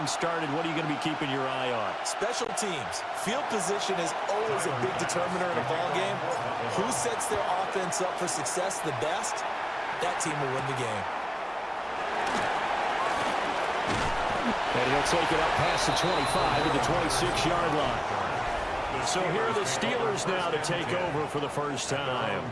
started, what are you going to be keeping your eye on? Special teams. Field position is always a big determiner in a ball game. Who sets their offense up for success the best, that team will win the game. And he'll take it up past the 25 to the 26-yard line. So here are the Steelers now to take over for the first time.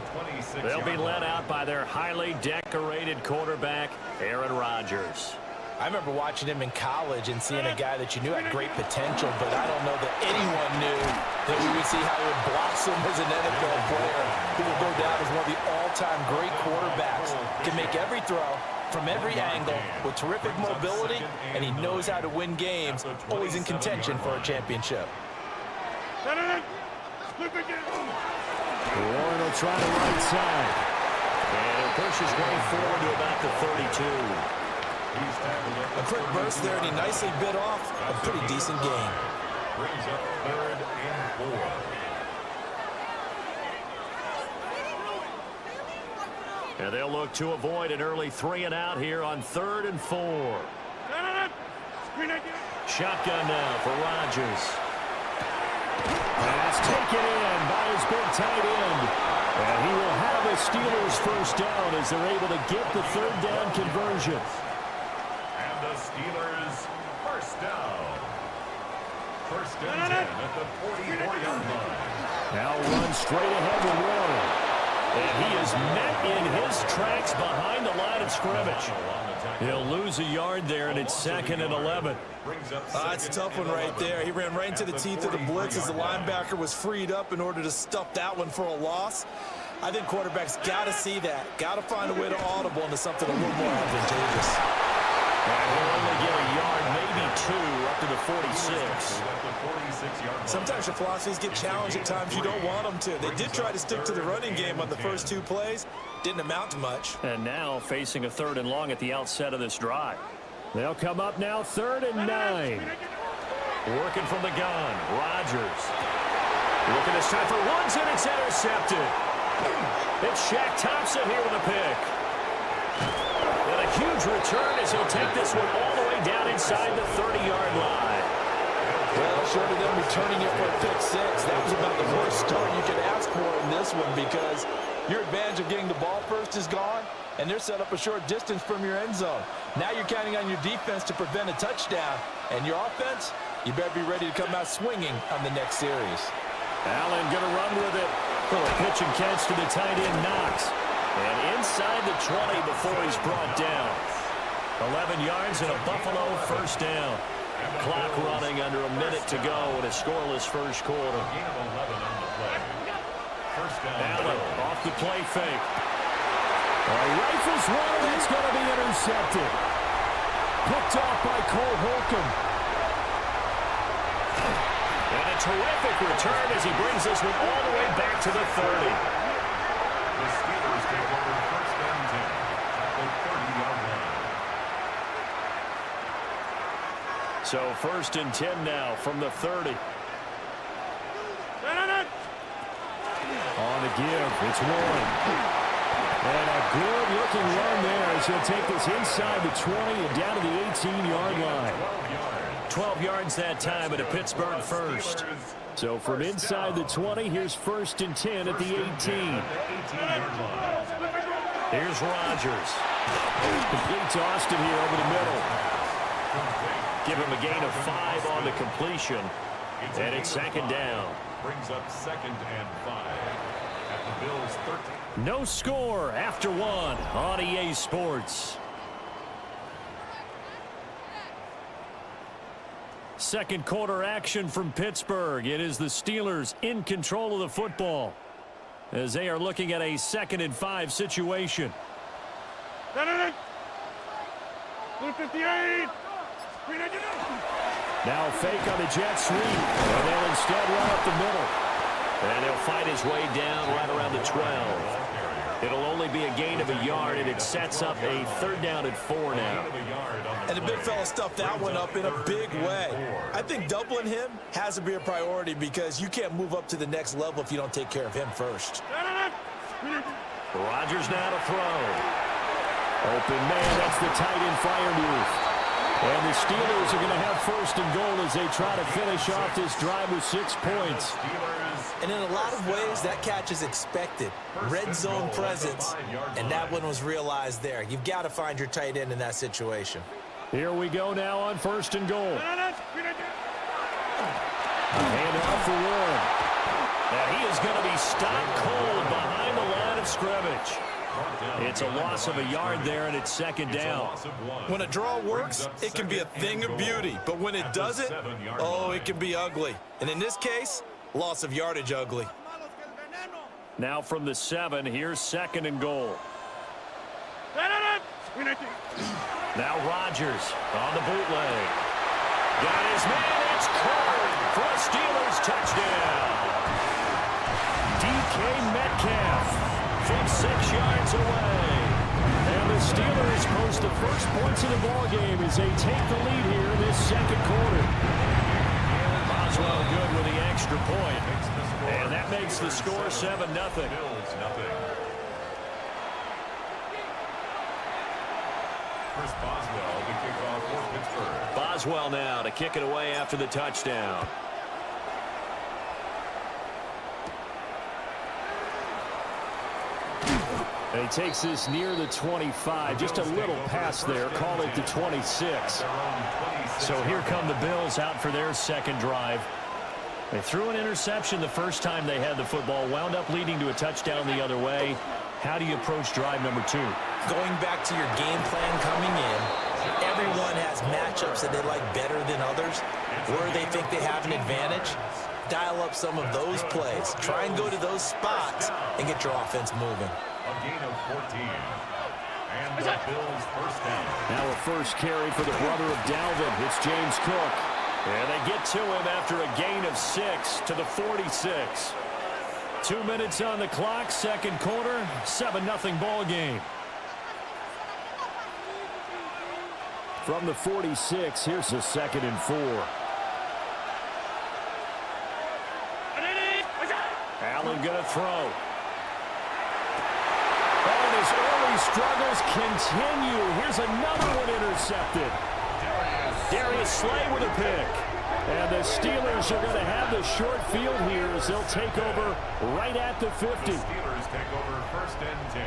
They'll be led out by their highly decorated quarterback, Aaron Rodgers. I remember watching him in college and seeing a guy that you knew had great potential, but I don't know that anyone knew that we would see how he would blossom as an NFL player. He will go down as one of the all-time great quarterbacks. Can make every throw from every angle with terrific mobility, and he knows how to win games, always in contention for a championship. Warren will try the right side. And he'll push his way forward to about the 32. A quick burst there, and he nicely bit off a pretty decent gain. Brings up 3rd and 4. And they'll look to avoid an early 3-and-out here on 3rd and 4. Shotgun now for Rodgers. And that's taken in by his big tight end. And he will have a Steelers first down as they're able to get the 3rd down conversion. And the Steelers first down. 1st and 10 at the 44-yard line. Now run straight ahead with Warren. And he is met in his tracks behind the line of scrimmage. He'll lose a yard there, and it's 2nd and 11. That's a tough one right there. He ran right into the teeth of the blitz as the linebacker was freed up in order to stuff that one for a loss. I think quarterbacks got to see that. Got to find a way to audible into something a little more advantageous. And he'll only get a yard, maybe 2, up to the 46. Sometimes your philosophies get challenged at times you don't want them to. They did try to stick to the running game on the first 2 plays. Didn't amount to much. And now facing a 3rd and long at the outset of this drive. They'll come up now 3rd and 9. Working from the gun, Rodgers. Looking this time for Woods, and it's intercepted. It's Shaq Thompson here with a pick. And a huge return as he'll take this one all the way down inside the 30-yard line. Well, short of them returning it for a pick 6, that was about the worst start you could ask for in this one because your advantage of getting the ball first is gone, and they're set up a short distance from your end zone. Now you're counting on your defense to prevent a touchdown, and your offense, you better be ready to come out swinging on the next series. Allen going to run with it. Little pitch and catch to the tight end, Knox. And inside the 20 before he's brought down. 11 yards and a Buffalo first down. Clock running under a minute to go in a scoreless first quarter. Allen off the play fake. Rifles one, that's going to be intercepted. Picked off by Cole Holcomb. And a terrific return as he brings this one all the way back to the 30. The Steelers take over 1st and 10 at the 30-yard line. So 1st and 10 now from the 30. On the give, it's Warren. And a good-looking run there as he'll take this inside the 20 and down to the 18-yard line. 12 yards that time at a Pittsburgh first. So from inside the 20, here's 1st and 10 at the 18. Here's Rodgers. Complete to Austin here over the middle. Give him a gain of 5 on the completion. And it's 2nd down. Brings up 2nd and 5 at the Bills' 13. No score after 1 on EA Sports. Second quarter action from Pittsburgh. It is the Steelers in control of the football as they are looking at a 2nd and 5 situation. 58. Now fake on the jet sweep, and they'll instead run up the middle. And he'll fight his way down right around the 12. It'll only be a gain of a yard, and it sets up a 3rd down and 4 now. And the big fella stuffed that one up in a big way. I think doubling him has to be a priority because you can't move up to the next level if you don't take care of him first. Rodgers now to throw. Open man, that's the tight end fire move. And the Steelers are going to have first and goal as they try to finish off this drive with 6 points. And in a lot of ways, that catch is expected. Red zone presence, and that one was realized there. You've got to find your tight end in that situation. Here we go now on first and goal. Hand off for Warren. And he is going to be stopped cold behind the line of scrimmage. It's a loss of a yard there, and it's second down. When a draw works, it can be a thing of beauty. But when it doesn't, oh, it can be ugly. And in this case, loss of yardage ugly. Now from the 7, here's second and goal. Now Rodgers on the bootleg. Got his man. It's caught for a Steelers touchdown. DK Metcalf from 6 yards away. And the Steelers post the first points of the ball game as they take the lead here in this second quarter. Boswell good with the extra point. And that makes the score 7-0. Chris Boswell to kick off for Pittsburgh. Boswell now to kick it away after the touchdown. And he takes this near the 25. Just a little pass there. Call it the 26. So here come the Bills out for their second drive. They threw an interception the first time they had the football. Wound up leading to a touchdown the other way. How do you approach drive number 2? Going back to your game plan coming in, everyone has matchups that they like better than others, where they think they have an advantage. Dial up some of those plays. Try and go to those spots and get your offense moving. A gain of 14. And the Bills first down. Now a first carry for the brother of Dalvin. It's James Cook. And they get to him after a gain of 6 to the 46. 2 minutes on the clock, second quarter, 7-0 ball game. From the 46, here's the 2nd and 4. Allen going to throw. And his early struggles continue. Here's another one intercepted. Darius Slay with a pick. And the Steelers are going to have the short field here as they'll take over right at the 50. The Steelers take over first and 10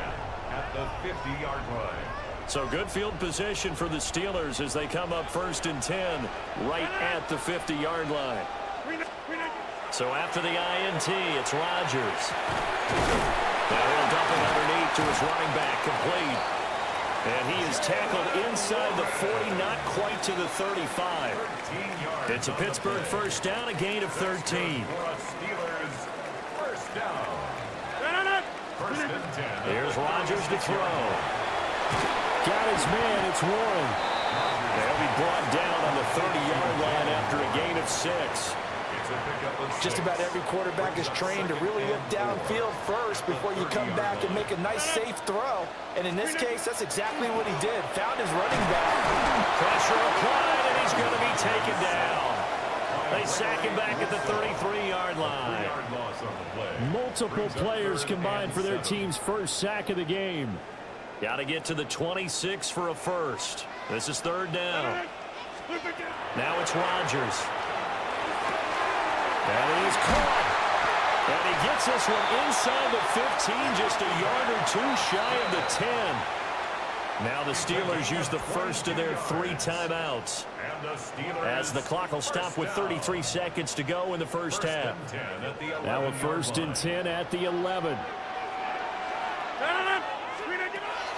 at the 50-yard line. So good field position for the Steelers as they come up first and 10 right at the 50-yard line. So after the INT, it's Rodgers. Now he'll dump it underneath to his running back, complete. And he is tackled inside the 40, not quite to the 35. It's a Pittsburgh first down, a gain of 13. Steelers first down. First and 10. Here's Rodgers to throw. Got his man, it's Warren. They'll be brought down on the 30-yard line after a gain of 6. Just about every quarterback is trained to really look downfield first before you come back and make a nice, safe throw. And in this case, that's exactly what he did. Found his running back. Pressure applied, and he's going to be taken down. They sack him back at the 33-yard line. Multiple players combined for their team's first sack of the game. Got to get to the 26 for a first. This is third down. Now it's Rodgers. And he's caught. And he gets this one inside the 15, just a yard or 2 shy of the 10. Now the Steelers use the first of their 3 timeouts. As the clock will stop with 33 seconds to go in the first half. Now a first and 10 at the 11.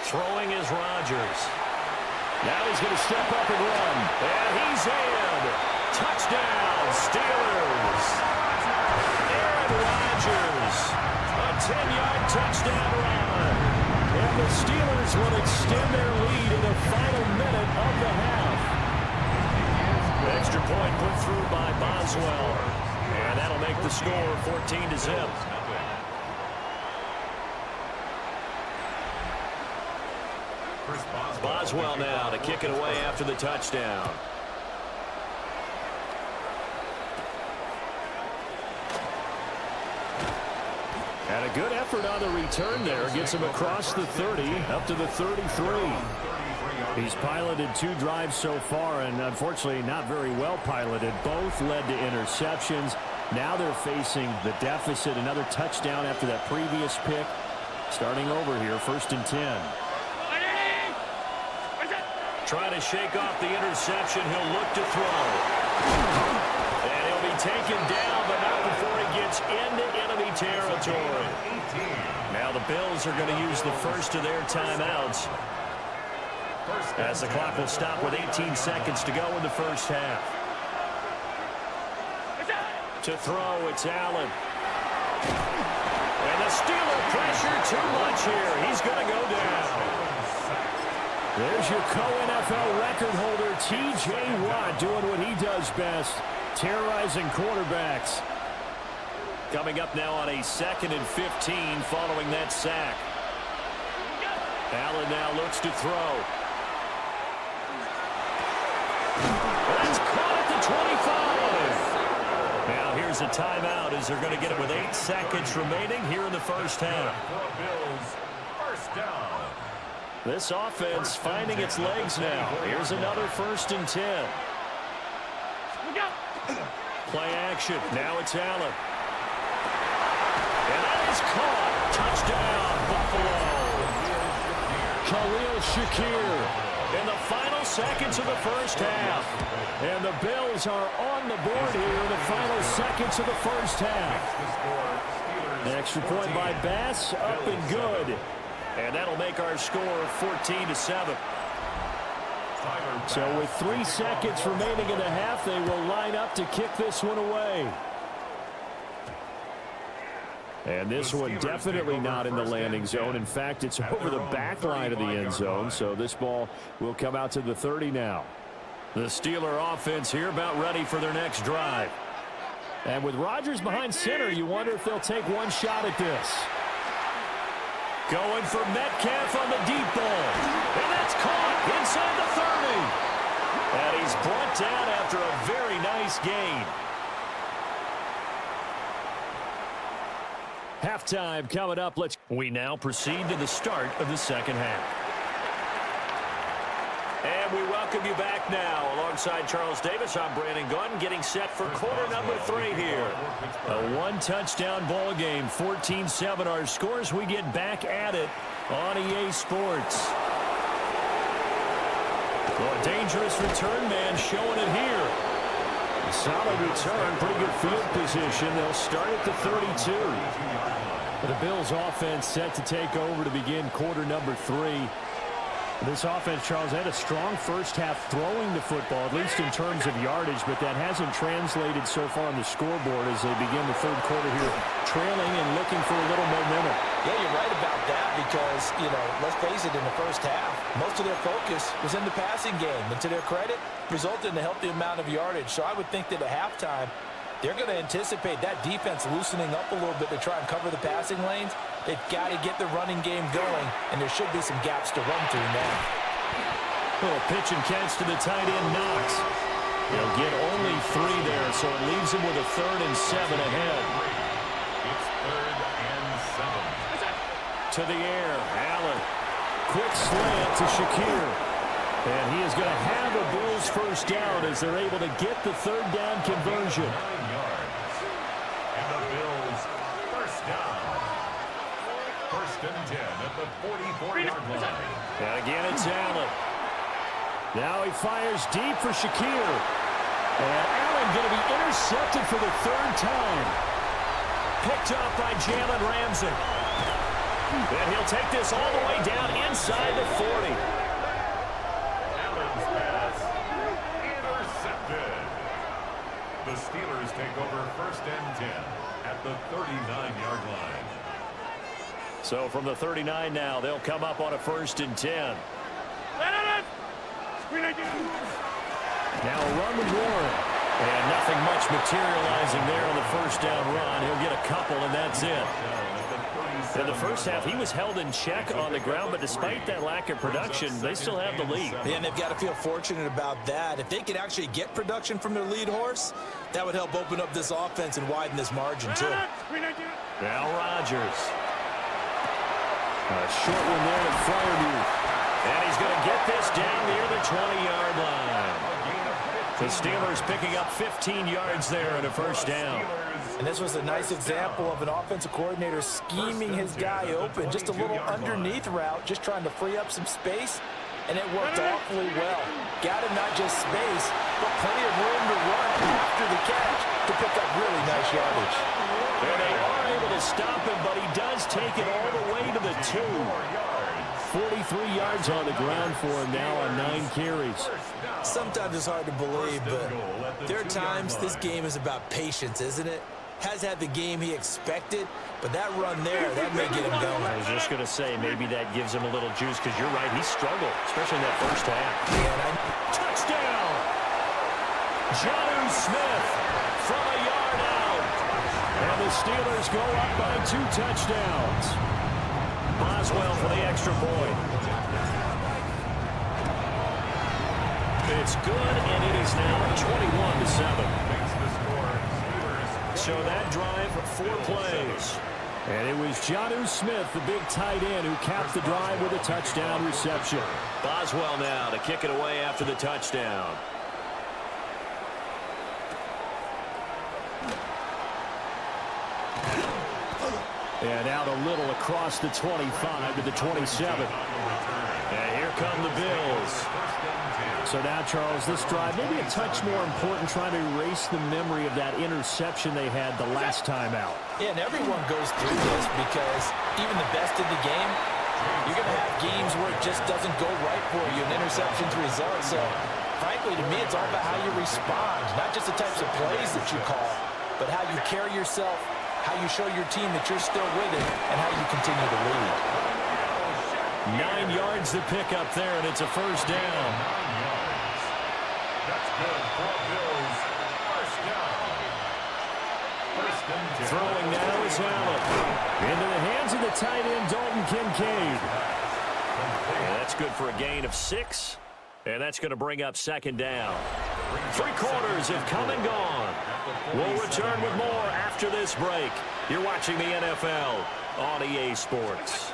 Throwing is Rodgers. Now he's going to step up and run. And he's in. Touchdown, Steelers. Aaron Rodgers. A 10-yard touchdown run. And the Steelers will extend their lead in the final minute of the half. Extra point put through by Boswell. And that'll make the score 14-0. Boswell now to kick it away after the touchdown. And a good effort on the return there. Gets him across the 30, up to the 33. He's piloted 2 drives so far, and unfortunately not very well piloted. Both led to interceptions. Now they're facing the deficit. Another touchdown after that previous pick. Starting over here, 1st and 10. Trying to shake off the interception. He'll look to throw. And he'll be taken down, but not before he gets into enemy territory. Now the Bills are going to use the first of their timeouts, as the clock will stop with 18 seconds to go in the first half. To throw, it's Allen. And the Steeler pressure too much here. He's going to go down. There's your co-NFL record holder, T.J. Watt, doing what he does best, terrorizing quarterbacks. Coming up now on a 2nd and 15 following that sack. Allen now looks to throw. That's caught at the 25. Now here's a timeout as they're going to get it with 8 seconds remaining here in the first half. First down. This offense finding its legs now. Here's another 1st and 10. Play action. Now it's Allen. And that is caught. Touchdown, Buffalo. Khalil Shakir in the final seconds of the first half. And the Bills are on the board here in the final seconds of the first half. An extra point by Bass, up and good. And that'll make our score 14-7. So with 3 seconds remaining in the half, they will line up to kick this one away. And this one definitely not in the landing zone. In fact, it's over the back line of the end zone. So this ball will come out to the 30 now. The Steeler offense here about ready for their next drive. And with Rodgers behind center, you wonder if they'll take one shot at this. Going for Metcalf on the deep ball. And that's caught inside the 30. And he's brought down after a very nice gain. Halftime coming up. We now proceed to the start of the second half. And we welcome you back now. Alongside Charles Davis, I'm Brandon Gunn, getting set for quarter number 3 here. A 1-touchdown ball game, 14-7 our scores. We get back at it on EA Sports. Well, a dangerous return man showing it here. A solid return, pretty good field position. They'll start at the 32. The Bills offense set to take over to begin quarter number 3. This offense, Charles, had a strong first half throwing the football, at least in terms of yardage, but that hasn't translated so far on the scoreboard as they begin the third quarter here, trailing and looking for a little momentum. Yeah, you're right about that because, let's face it, in the first half, most of their focus was in the passing game. And to their credit, resulted in a healthy amount of yardage. So I would think that at halftime, they're going to anticipate that defense loosening up a little bit to try and cover the passing lanes. They've got to get the running game going, and there should be some gaps to run through now. Little pitch and catch to the tight end, Knox. He'll get only 3 there, so it leaves him with a 3rd and 7 ahead. It's 3rd and 7. To the air, Allen. Quick slant to Shakir. And he is going to have a Bills first down as they're able to get the 3rd down conversion. 9 yards. And the Bills first down. 1st and 10 at the 44-yard line. And again, it's Allen. Now he fires deep for Shakir. And Allen going to be intercepted for the 3rd time. Picked up by Jalen Ramsey. And he'll take this all the way down inside the 40. Allen's pass intercepted. The Steelers take over 1st and 10 at the 39-yard line. So from the 39 now, they'll come up on a 1st and 10. Now a run with Warren. And nothing much materializing there on the first down run. He'll get a couple, and that's it. In the first half, he was held in check on the ground, but despite that lack of production, they still have the lead. Yeah, and they've got to feel fortunate about that. If they could actually get production from their lead horse, that would help open up this offense and widen this margin, too. Now Rodgers. A short one there to Freiermuth. And he's going to get this down near the 20-yard line. The Steelers picking up 15 yards there and a first down. And this was a nice example of an offensive coordinator scheming his guy open. Just a little underneath route, just trying to free up some space, and it worked awfully well. Got him not just space, but plenty of room to run after the catch to pick up really nice yardage. And they are able to stop him, but he does take it all the way to the 2. 43 yards on the ground for him now on 9 carries. Sometimes it's hard to believe, but there are times this game is about patience, isn't it? Has had the game he expected, but that run there, that may get him going. I was just going to say, maybe that gives him a little juice, because you're right, he struggled, especially in that first half. Touchdown! Jonnu Smith from a yard out. And the Steelers go up by 2 touchdowns. Boswell for the extra point. It's good, and it is now 21-7. So that drive, 4 plays. And it was Jonnu Smith, the big tight end, who capped the drive with a touchdown reception. Boswell now to kick it away after the touchdown. And out a little across the 25 to the 27. And here come the Bills. So now, Charles, this drive, maybe a touch more important, trying to erase the memory of that interception they had the last time out. Yeah, and everyone goes through this because even the best in the game, you're going to have games where it just doesn't go right for you, and interceptions result. So, frankly, to me, it's all about how you respond, not just the types of plays that you call, but how you carry yourself, how you show your team that you're still with it, and how you continue to lead. 9 yards to pick up there, and it's a first down. That's good for Bills. First down. First and 10. Throwing now is Allen. Into the hands of the tight end, Dalton Kincaid. And that's good for a gain of 6. And that's going to bring up second down. 3 quarters have come and gone. We'll return with more after this break. You're watching the NFL on EA Sports.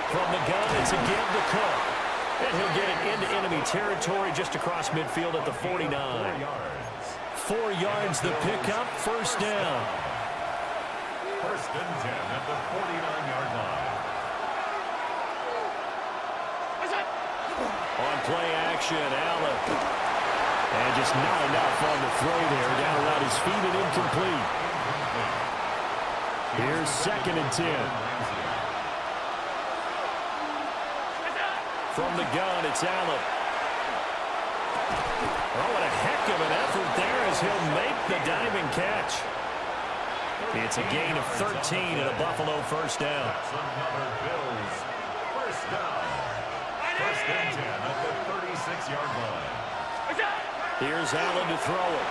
From the gun, it's a give to Cook. And he'll get it into enemy territory just across midfield at the 49. 4 yards the pickup, first down. First and 10 at the 49-yard line. On play action, Allen. And just not enough on the throw there. Down around his feet and incomplete. Here's second and 10. From the gun, it's Allen. Oh, what a heck of an effort there as he'll make the diving catch. It's a gain of 13 and a Buffalo first down. That's another Bills first down. First and 10 at the 36-yard line. Here's Allen to throw it.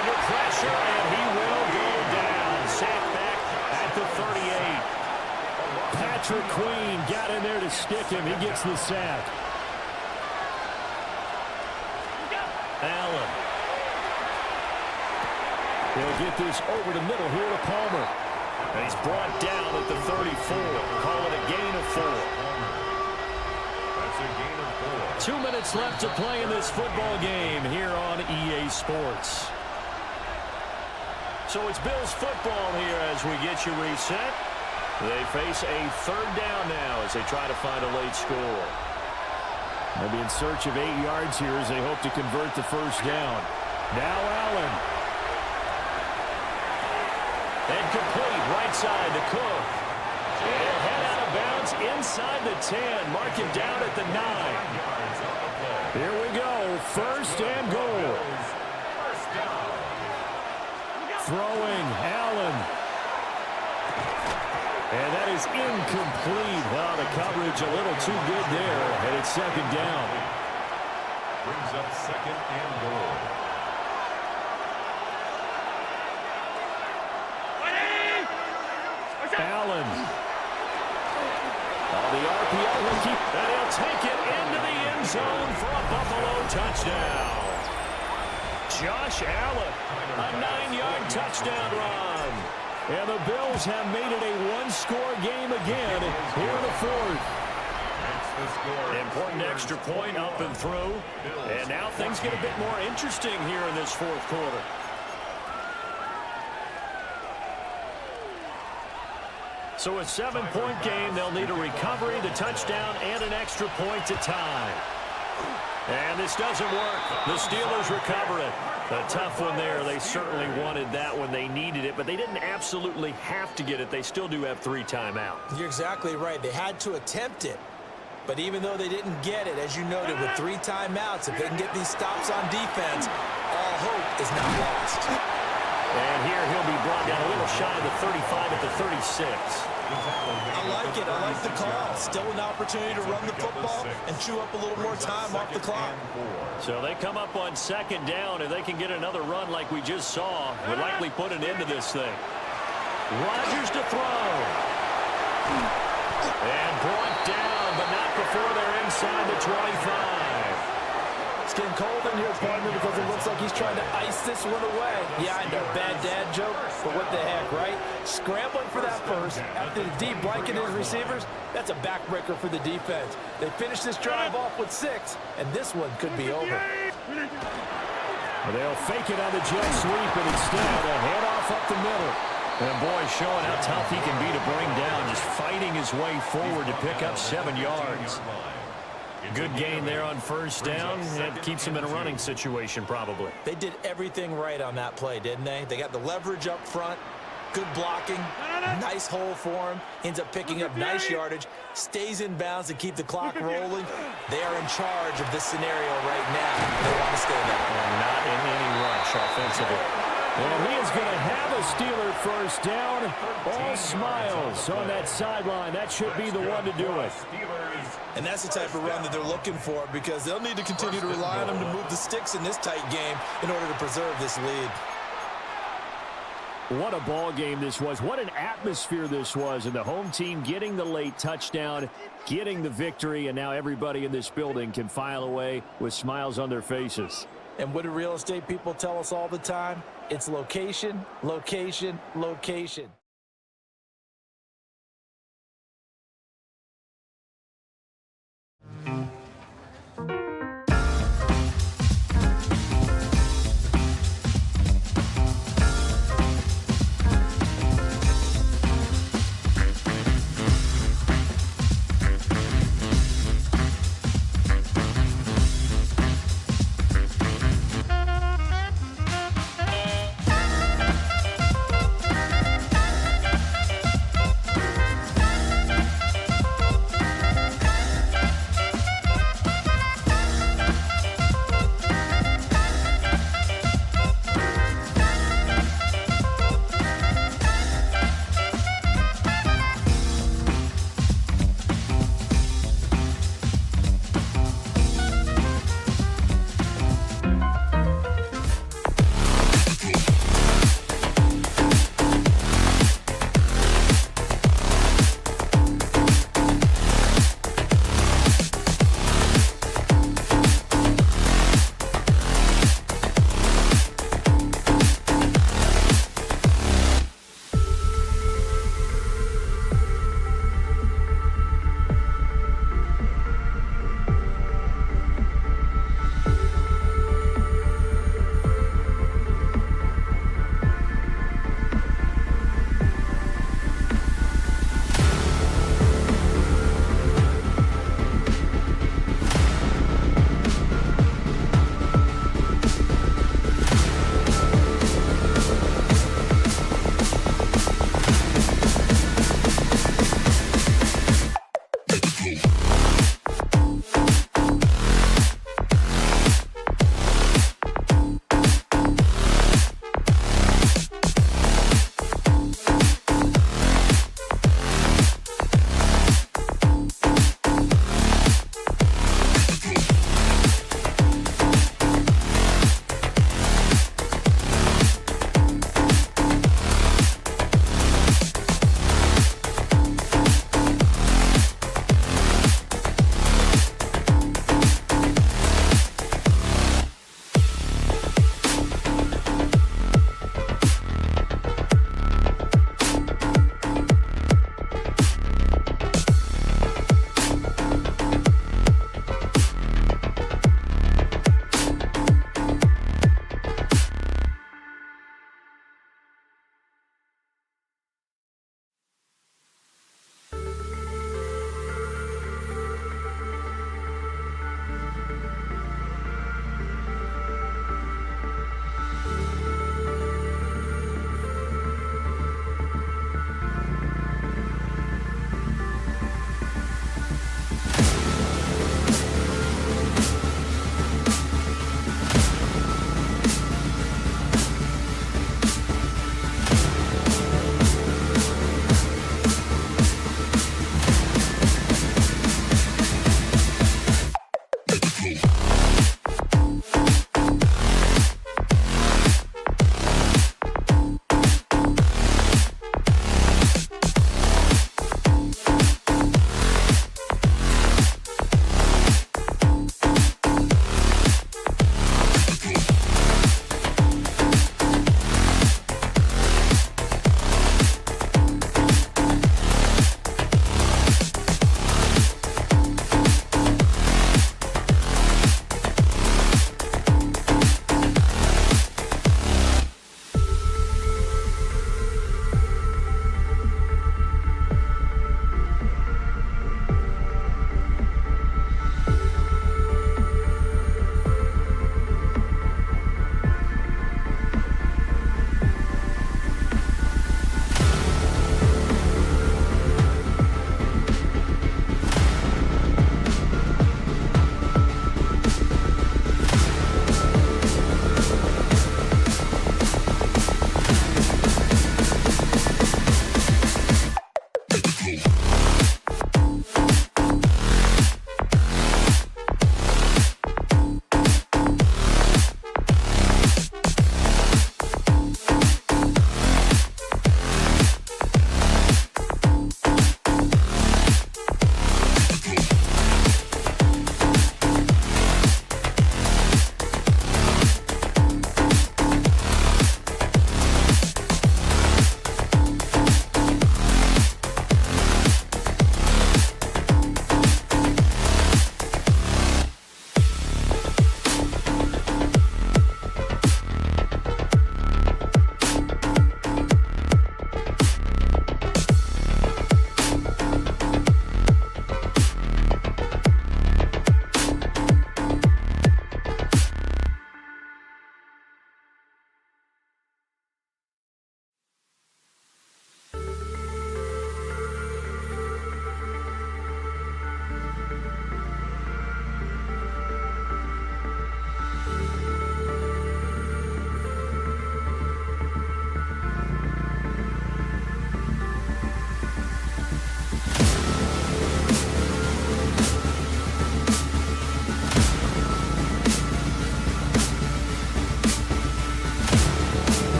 Under pressure, and he will go down. Sacked back at the 38. Patrick Queen got in there to stick him. He gets the sack. Allen. He'll get this over the middle here to Palmer. And he's brought down at the 34. Call it a gain of 4. That's a gain of 4. 2 minutes left to play in this football game here on EA Sports. So it's Bills football here as we get you reset. They face a third down now as they try to find a late score. They'll be in search of 8 yards here as they hope to convert the first down. Now Allen. And complete right side to Cook. And head out of bounds inside the 10. Mark him down at the 9. Here we go. First and goal. Throwing Allen. And that is incomplete. Well, the coverage a little too good there. And it's second down. Brings up second and goal. Allen. The RPO will keep, and he'll take it into the end zone for a Buffalo touchdown. Josh Allen, a 9-yard touchdown run. And the Bills have made it a one-score game again here in the fourth. Important extra point up and through. And now things get a bit more interesting here in this fourth quarter. So a 7-point game, they'll need a recovery, the touchdown, and an extra point to tie. And this doesn't work. The Steelers recover it. A tough one there. They certainly wanted that when they needed it, but they didn't absolutely have to get it. They still do have 3 timeouts. You're exactly right. They had to attempt it. But even though they didn't get it, as you noted, with 3 timeouts, if they can get these stops on defense, all hope is not lost. And here he'll be brought down a little shy of the 35 at the 36. I like it. I like the call. Still an opportunity to run the football and chew up a little more time off the clock. So they come up on 2nd down. If they can get another run like we just saw, would likely put an end to this thing. Rodgers to throw. And brought down, but not before they're inside the 25. It's getting cold in here, partner, because it looks like he's trying to ice this one away. Yeah, I know, bad dad joke, but what the heck, right? Scrambling for that first after the deep blanket his receivers, that's a backbreaker for the defense. They finish this drive off with 6, and this one could be over. They'll fake it on the jet sweep, and instead a handoff up the middle. And boy, showing how tough he can be to bring down, just fighting his way forward to pick up 7 yards. Good gain there on 1st down. It keeps him in a running situation, probably. They did everything right on that play, didn't they? They got the leverage up front, good blocking, nice hole for him, ends up picking up nice yardage, stays in bounds to keep the clock rolling. They are in charge of this scenario right now. They want to stay there. And not in any rush offensively. And he is going to have a Steeler 1st down. All smiles on that sideline. That should be the one to do it. And that's the type of run that they're looking for, because they'll need to continue to rely on him to move the sticks in this tight game in order to preserve this lead. What a ball game this was. What an atmosphere this was. And the home team getting the late touchdown, getting the victory, and now everybody in this building can file away with smiles on their faces. And what do real estate people tell us all the time? It's location, location, location.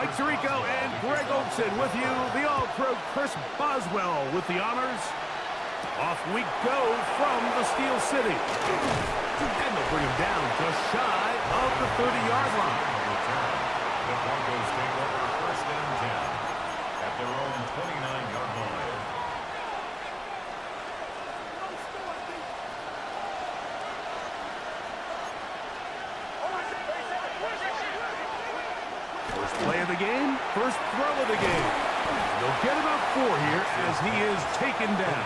Mike Tirico and Greg Olson with you. The All-Pro Chris Boswell with the honors. Off we go from the Steel City. And they'll bring him down just shy of the 30-yard line. The Broncos take over first and 10 at their own 29-yard line. First play of the game, first throw of the game. They'll get about 4 here as he is taken down.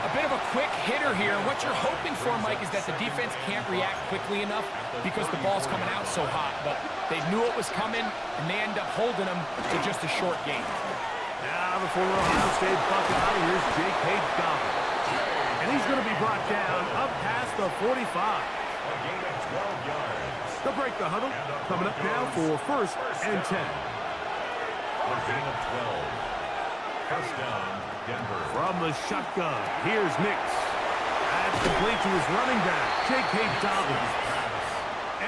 A bit of a quick hitter here. What you're hoping for, Mike, is that the defense can't react quickly enough because the ball's coming out so hot. But they knew it was coming, and they end up holding them to just a short game. Now the former Ohio State Buckeye, here's J.K. Dobbins. And he's going to be brought down up past the 45. A gain of 12 yards. They'll break the huddle. Coming up now for first and 10. A gain of 12. First down, Denver. From the shotgun, here's Nix. That's complete to his running back, J.K. Dobbins.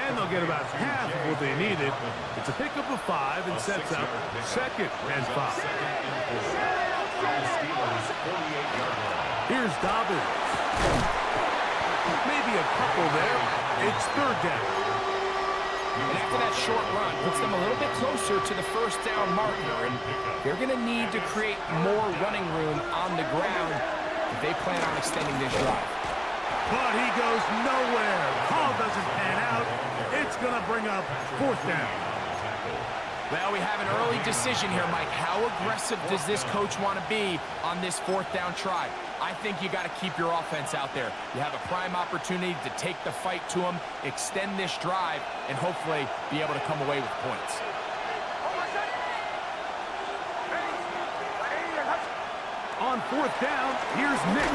And they'll get about half of what they needed. It's a pickup of 5 and sets up second and 5. Here's Dobbins. Maybe a couple there. It's third down. And after that short run, puts them a little bit closer to the first down marker. And they're going to need to create more running room on the ground if they plan on extending this drive. But he goes nowhere. Call doesn't pan out. It's going to bring up fourth down. Well, we have an early decision here, Mike. How aggressive does this coach want to be on this fourth down try? I think you got to keep your offense out there. You have a prime opportunity to take the fight to them, extend this drive, and hopefully be able to come away with points. On fourth down, here's Nix.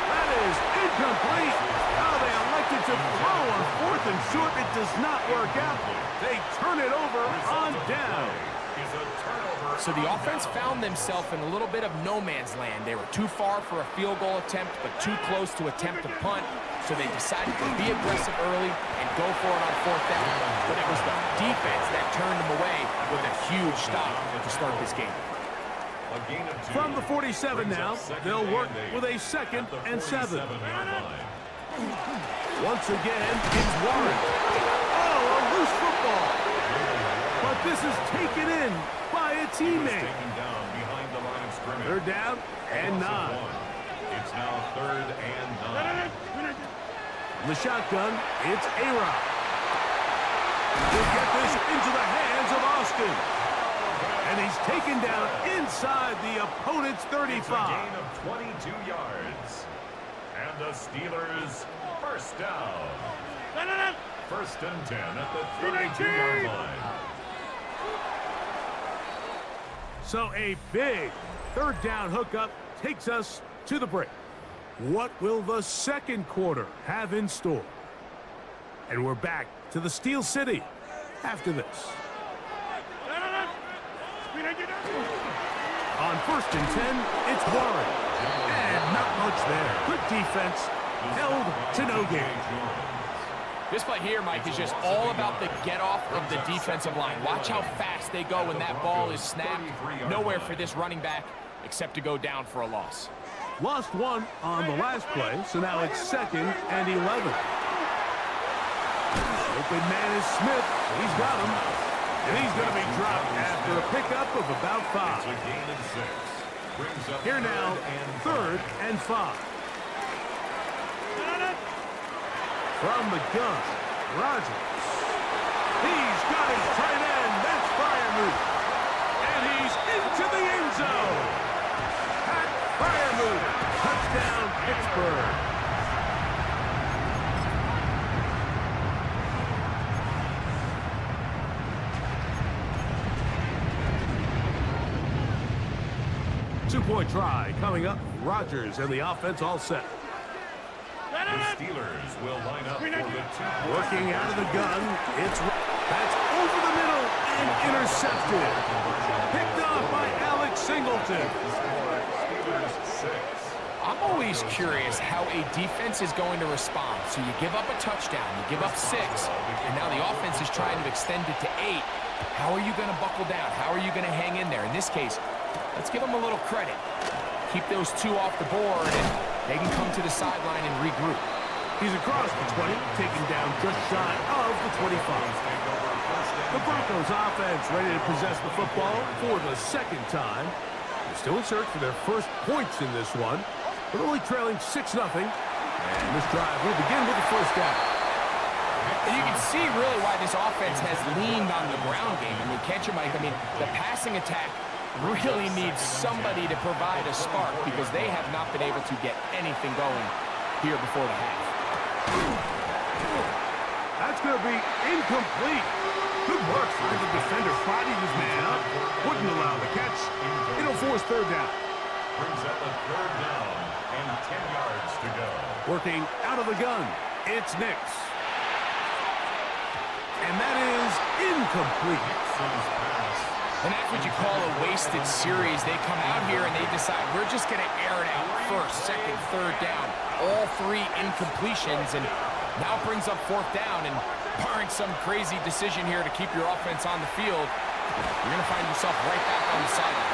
That is incomplete. Now they elected to throw on fourth and short. It does not work out. They turn it over on down. So the offense found themselves in a little bit of no man's land. They were too far for a field goal attempt, but too close to attempt a punt. So they decided to be aggressive early and go for it on fourth down. But it was the defense that turned them away with a huge stop to start this game. From the 47 now, they'll work with a second and 7. Once again, it's Warren. Oh, a loose football. But this is taken in by a teammate. Third down and 9. It's now third and 9. From the shotgun, it's A-Rod. He'll get this into the hands of Austin. And he's taken down inside the opponent's 35. It's a gain of 22 yards. And the Steelers first down. First and 10 at the 32-yard line. So a big third down hookup takes us to the break. What will the second quarter have in store? And we're back to the Steel City after this. On first and 10, it's Warren. And not much there. Good defense, held to no gain. This play here, Mike, is just all about the get-off of the defensive line. Watch how fast they go when that ball is snapped. Nowhere for this running back except to go down for a loss. Lost one on the last play, so now it's second and 11. Open man is Smith. He's got him. And he's going to be dropped after a pickup of about 5. It's a gain of 6. Brings up Here now, third and 5. From the gun, Rogers. He's got his tight end. That's Freiermuth. And he's into the end zone. Pat Freiermuth. Touchdown, Pittsburgh. Two-point try coming up. Rogers and the offense all set. The Steelers will line up for the 2. Working out of the gun. That's over the middle and intercepted. Picked off by Alex Singleton. I'm always curious how a defense is going to respond. So you give up a touchdown, you give up 6, and now the offense is trying to extend it to 8. How are you going to buckle down? How are you going to hang in there? In this case, let's give them a little credit. Keep those two off the board, and they can come to the sideline and regroup. He's across the 20, taken down just shy of the 25. The Broncos offense ready to possess the football for the second time. They're still in search for their first points in this one, but only trailing 6-0. And this drive will begin with the first down. And you can see really why this offense has leaned on the ground game. I mean, can't you, Mike? I mean, the passing attack really needs somebody to provide a spark because they have not been able to get anything going here before the half. That's going to be incomplete. Good work by the defender, fighting his man up. Wouldn't allow the catch. It'll force third down. Brings up a third down and 10 yards to go. Working out of the gun, it's Nix. And that is incomplete. And that's what you call a wasted series. They come out here and they decide, we're just going to air it out first, second, third down. All three incompletions, and now brings up fourth down. And barring some crazy decision here to keep your offense on the field, you're going to find yourself right back on the sideline.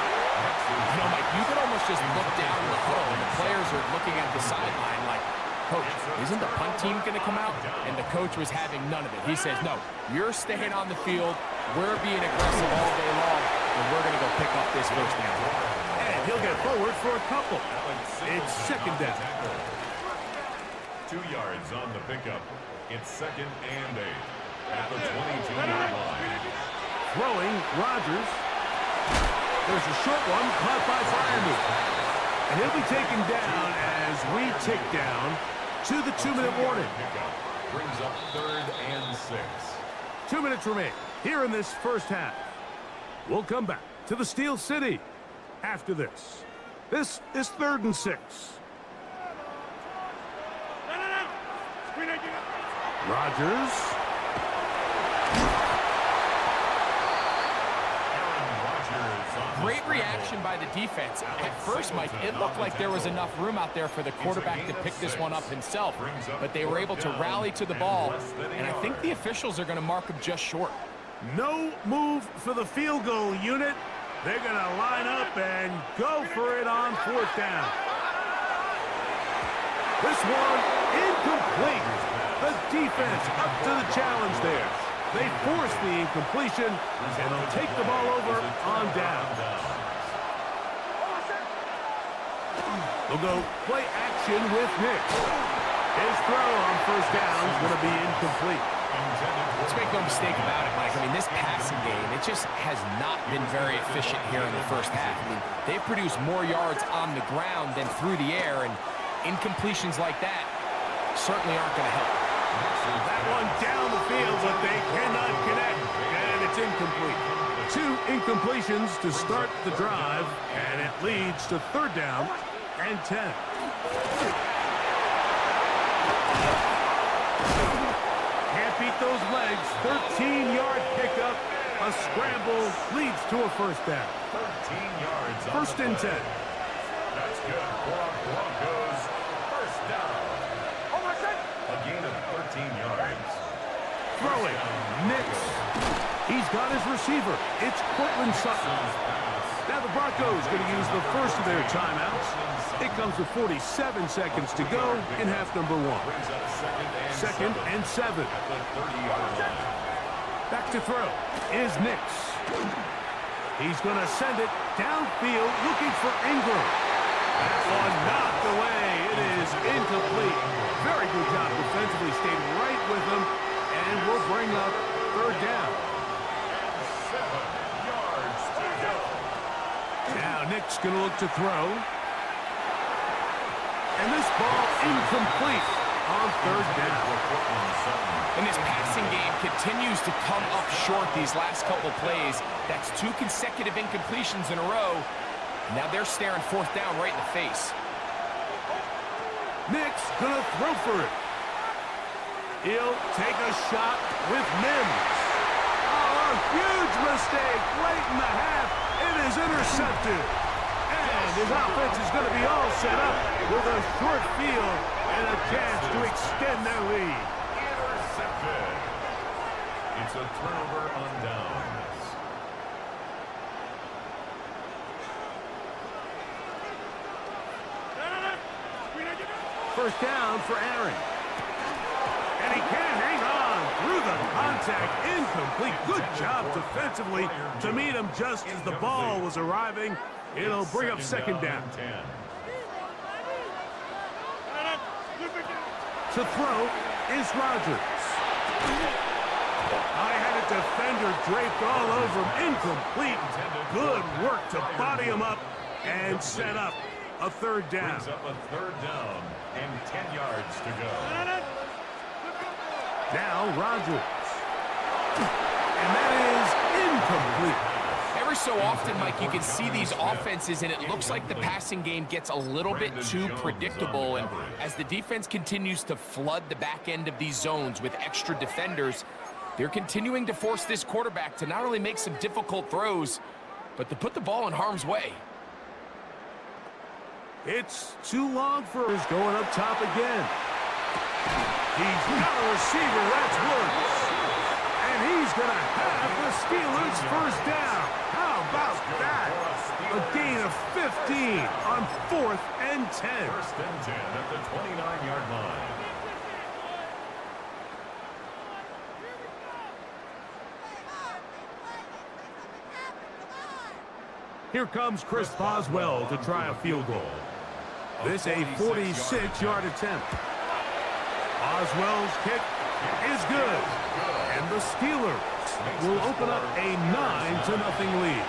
You know, Mike, you could almost just look down in the huddle, and the players are looking at the sideline like, Coach, isn't the punt team going to come out? And the coach was having none of it. He says, no, you're staying on the field. We're being aggressive all day long, and we're going to go pick up this first down. And he'll get forward for a couple. It's second down. 2 yards on the pickup. It's second and 8 at the 22-yard line. Throwing, Rodgers. There's a short one caught by Fireman. And he'll be taken down as we tick down to the 2-minute warning. Brings up third and 6. 2 minutes remain here in this first half. We'll come back to the Steel City after this. This is 3rd and 6. Rodgers. Great reaction by the defense. At first, Mike, it looked like there was enough room out there for the quarterback to pick this one up himself, but they were able to rally to the ball, and I think the officials are going to mark him just short. No move for the field goal unit. They're going to line up and go for it on fourth down. This one incomplete. The defense up to the challenge there. They force the incompletion, and they'll take the ball over on down. They'll go play action with Nick. His throw on first down is going to be incomplete. Let's make no mistake about it, Mike. I mean, this passing game, it just has not been very efficient here in the first half. I mean, they've produced more yards on the ground than through the air, and incompletions like that certainly aren't going to help. That one down the field, but they cannot connect, and it's incomplete. 2 incompletions to start the drive, and it leads to third down and 10. Can't beat those legs. 13-yard pickup. A scramble leads to a first down. 13 yards. First and 10. That's good for our Broncos. First down. A gain of 13 yards. Throwing. Nix. He's got his receiver. It's Cortland Sutton. Now the Broncos going to use the first of their timeouts. It comes with 47 seconds to go in half number 1. Second and 7. Back to throw is Nix. He's going to send it downfield looking for Ingram. That one knocked away. It is incomplete. Very good job defensively. Stayed right with him and will bring up third down. 7 yards to go. Now Nick's going to look to throw. And this ball incomplete on third down. And this passing game continues to come up short these last couple plays. That's 2 consecutive incompletions in a row. Now they're staring fourth down right in the face. Nick's going to throw for it. He'll take a shot with Mims. Oh, a huge mistake late in the half. It is intercepted. And his offense is going to be all set up with a short field and a chance to extend their lead. Intercepted. It's a turnover on downs. first down for Aaron. And he can't hang on through the contact. Incomplete. Good job defensively to meet him just as the ball was arriving. It'll bring up second down. To throw is Rodgers. I had a defender draped all over him. Incomplete. Good work to body him up and set up a third down. Brings up a third down and 10 yards to go. Now Rodgers. And that is incomplete. Every so often, Mike, you can see these offenses, and it looks like the passing game gets a little bit too predictable. And as the defense continues to flood the back end of these zones with extra defenders, they're continuing to force this quarterback to not only make some difficult throws, but to put the ball in harm's way. It's too long for his going up top again. He's got a receiver, that's Woods. And he's going to have the Steelers first down. How about that? A gain of 15 on 4th and 10. First and 10 at the 29-yard line. Here comes Chris Boswell to try a field goal. This a 46-yard attempt. Boswell's kick is good. And the Steelers will open up a 9-0 lead.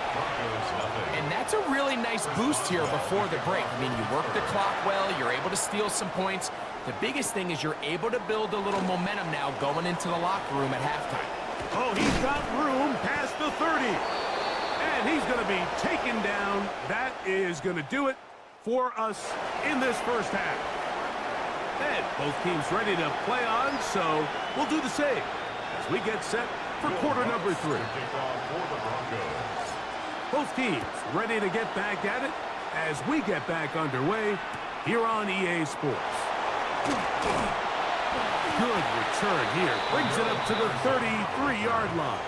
And that's a really nice boost here before the break. I mean, you work the clock well, you're able to steal some points. The biggest thing is you're able to build a little momentum now going into the locker room at halftime. Oh, he's got room past the 30. And he's going to be taken down. That is going to do it for us in this first half. And both teams ready to play on, so we'll do the same as we get set for quarter number 3. Both teams ready to get back at it as we get back underway here on EA Sports. Good return here. Brings it up to the 33-yard line.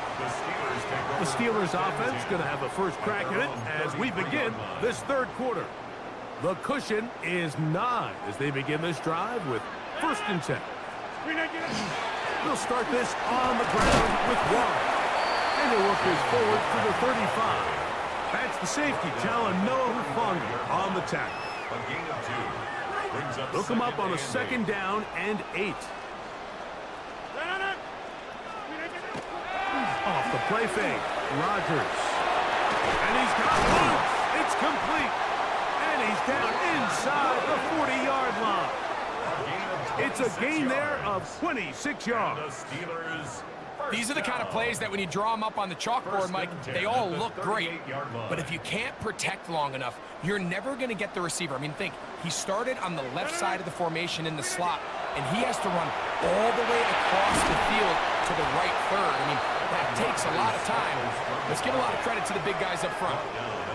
The Steelers offense going to have a first crack at it as we begin this third quarter. The cushion is 9 as they begin this drive with first and 10. They'll start this on the ground with Warren. And he'll work his forward to the 35. That's the safety, Talon Noah Hufanga on the tackle. A gain of 2. They'll come up on a second down and 8. Off the play fake, Rodgers. And he's got one. It's complete. And he's down inside the 40-yard line. It's a gain there of 26 yards. These are the kind of plays that when you draw them up on the chalkboard, Mike, they all look great. But if you can't protect long enough, you're never going to get the receiver. I mean, think, he started on the left side of the formation in the slot, and he has to run all the way across the field to the right third. I mean, that takes a lot of time. Let's give a lot of credit to the big guys up front.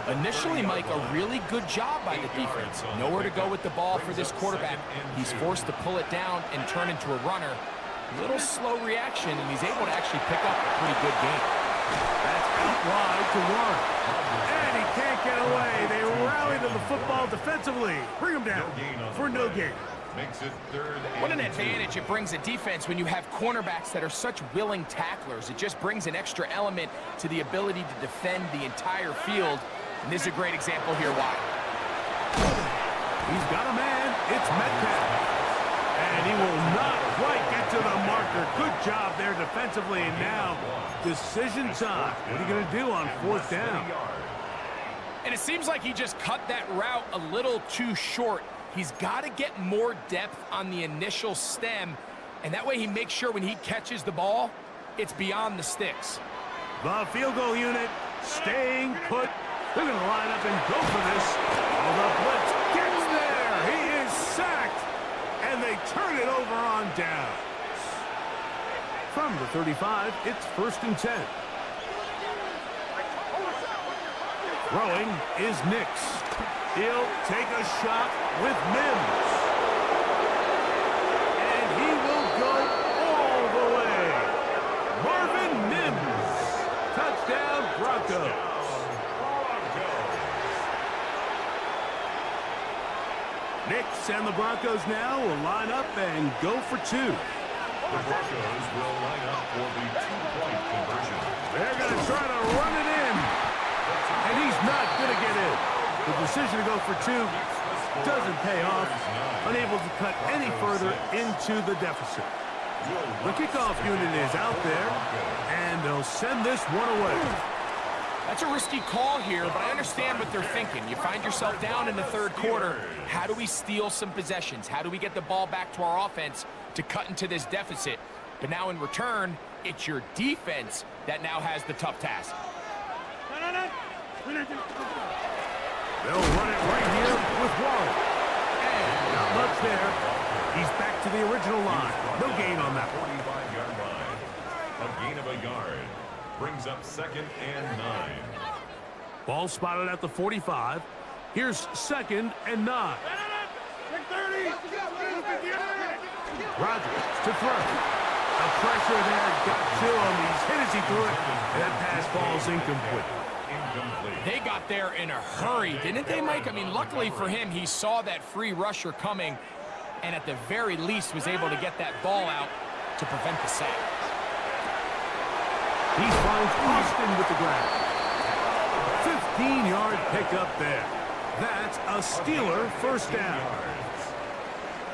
Initially, Mike, a really good job by the defense. Nowhere to go with the ball for this quarterback. He's forced to pull it down and turn into a runner. Little slow reaction, and he's able to actually pick up a pretty good game. That's out wide to Warren. And he can't get away. They rally to the football defensively. Bring him down for no gain. Makes it third. What an advantage it brings a defense when you have cornerbacks that are such willing tacklers. It just brings an extra element to the ability to defend the entire field. And this is a great example here why. He's got a man. It's Metcalf. And he will not quite get to the marker. Good job there defensively. And now, decision time. What are you going to do on fourth down? And it seems like he just cut that route a little too short. He's got to get more depth on the initial stem. And that way he makes sure when he catches the ball, it's beyond the sticks. The field goal unit staying put. They're going to line up and go for this. Oh, the blitz gets there. He is sacked. And they turn it over on downs. From the 35, it's first and 10. Throwing is Nix. He'll take a shot with Mims. And he will go all the way. Marvin Mims. Touchdown, Broncos. Knicks and the Broncos now will line up and go for two. The Broncos will line up for the two-point conversion. They're going to try to run it in. And he's not going to get in. The decision to go for two doesn't pay off. Unable to cut any further into the deficit. The kickoff unit is out there, and they'll send this one away. That's a risky call here, but I understand what they're thinking. You find yourself down in the third quarter. How do we steal some possessions? How do we get the ball back to our offense to cut into this deficit? But now in return, it's your defense that now has the tough task. They'll run it right here with Warren. And not much there. He's back to the original line. No gain on that one. 45-yard line. A gain of a yard. Brings up 2nd and 9. Ball spotted at the 45. Here's 2nd and 9. Rodgers to throw. The pressure there got to him. He's hit as he threw it. And that pass falls incomplete. They got there in a hurry, didn't they, Mike? I mean, luckily for him, he saw that free rusher coming and at the very least was able to get that ball out to prevent the sack. He finds Austin with the grab. 15-yard pickup there. That's a Steeler first down.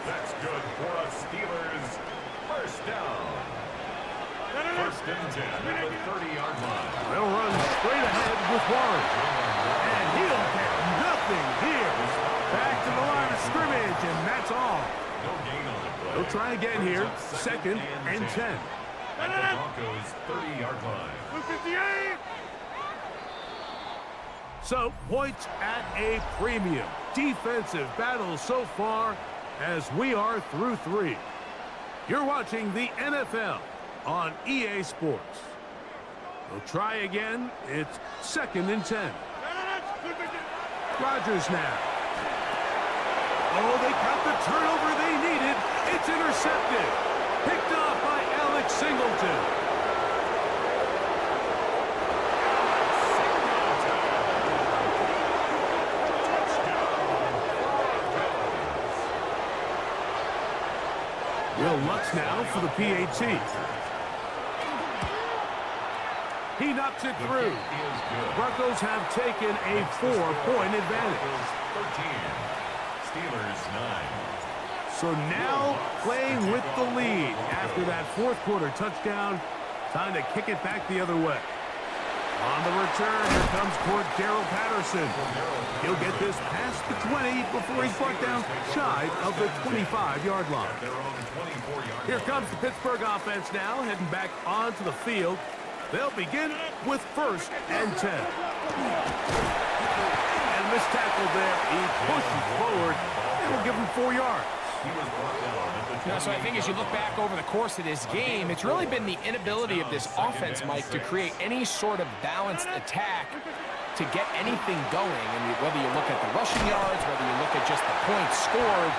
That's good for a Steelers first down. 1st and 10 at the 30-yard line. They'll run straight ahead with Warren. And he'll get nothing here. Back to the line of scrimmage, and that's all. No gain on the play. They'll try again here. 2nd and 10. At the Broncos' 30-yard line. So, points at a premium. Defensive battle so far as we are through 3. You're watching the NFL on EA Sports. They'll try again. It's 2nd and 10. Rodgers now. Oh, they got the turnover they needed. It's intercepted. Picked off by Alex Singleton. Will Lutz now for the PAT. He knocks it through. Broncos have taken a 4-point advantage. 13. Steelers 9. So now playing with the lead after that fourth quarter touchdown. Time to kick it back the other way. On the return, here comes Cordero Patterson. He'll get this past the 20 before he's brought down shy of the 25-yard line. Here comes the Pittsburgh offense now, heading back onto the field. They'll begin with 1st and 10. And this tackle there, he pushes forward. It'll give him 4 yards. So I think as you look back over the course of this game, it's really been the inability of this offense, Mike, to create any sort of balanced attack to get anything going. And whether you look at the rushing yards, whether you look at just the points scored,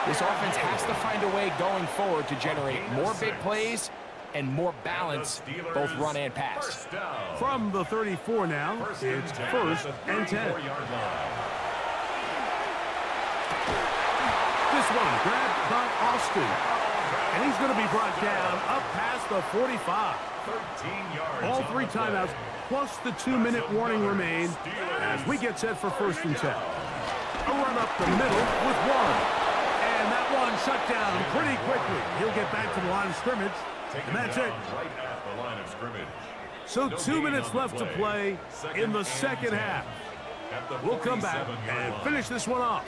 this offense has to find a way going forward to generate more big plays and more balance, both run and pass. From the 34 now, it's 1st and 10. This one grabbed by Austin. And he's going to be brought down up past the 45. 13 yards. All 3 timeouts plus the 2-minute warning remain as we get set for 1st and 10. A run up the middle with Warren. And that one shut down pretty quickly. He'll get back to the line of scrimmage. And that's it. Right at the line of scrimmage. So 2 minutes left to play in the second half. We'll come back and finish this one off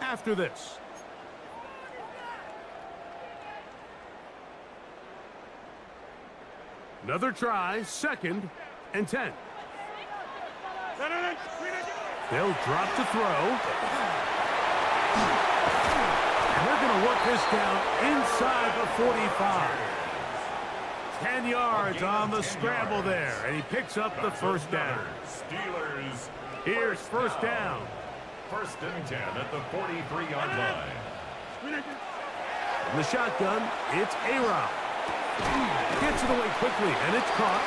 after this. Another try, 2nd and 10. They'll drop to throw. And they're going to work this down inside the 45. 10 yards on the scramble there, and he picks up the 1st down. Steelers. Here's 1st down. 1st and 10 at the 43-yard line. In the shotgun, it's A-Rob. Gets it away quickly, and it's caught.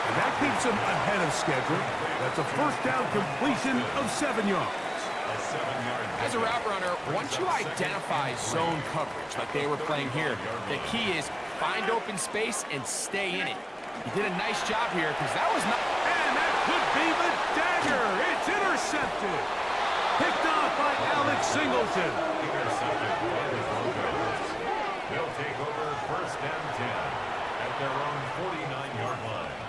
And that keeps him ahead of schedule. That's a 1st down completion of 7 yards. A 7-yard As a route runner, once you identify zone coverage like they were playing here, the key is find open space and stay in it. He did a nice job here because that was not... And that could be the dagger. It's intercepted. Picked off by Alex Singleton. Intercepted by the Broncos. They'll take over first and 10 at their own 49-yard line.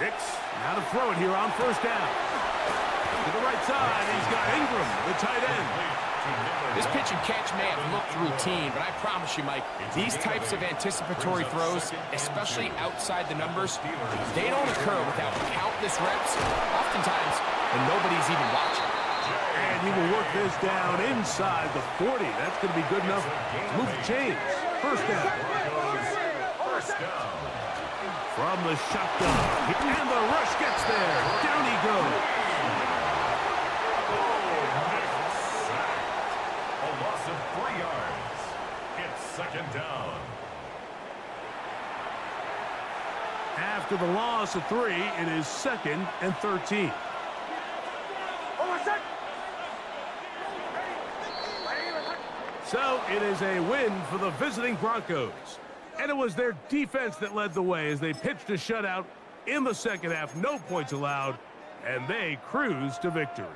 Nix, now to throw it here on first down. To the right side, he's got Ingram, the tight end. This pitch and catch may have looked routine, but I promise you, Mike, these types of anticipatory throws, especially outside the numbers, they don't occur without countless reps, oftentimes when nobody's even watching. And he will work this down inside the 40. That's going to be good enough to move the chains. First down. First down. From the shotgun. And the rush gets there. Down he goes. A loss of 3 yards. It's second down. After the loss of 3, it is 2nd and 13. So it is a win for the visiting Broncos. And it was their defense that led the way as they pitched a shutout in the second half. No points allowed, and they cruised to victory.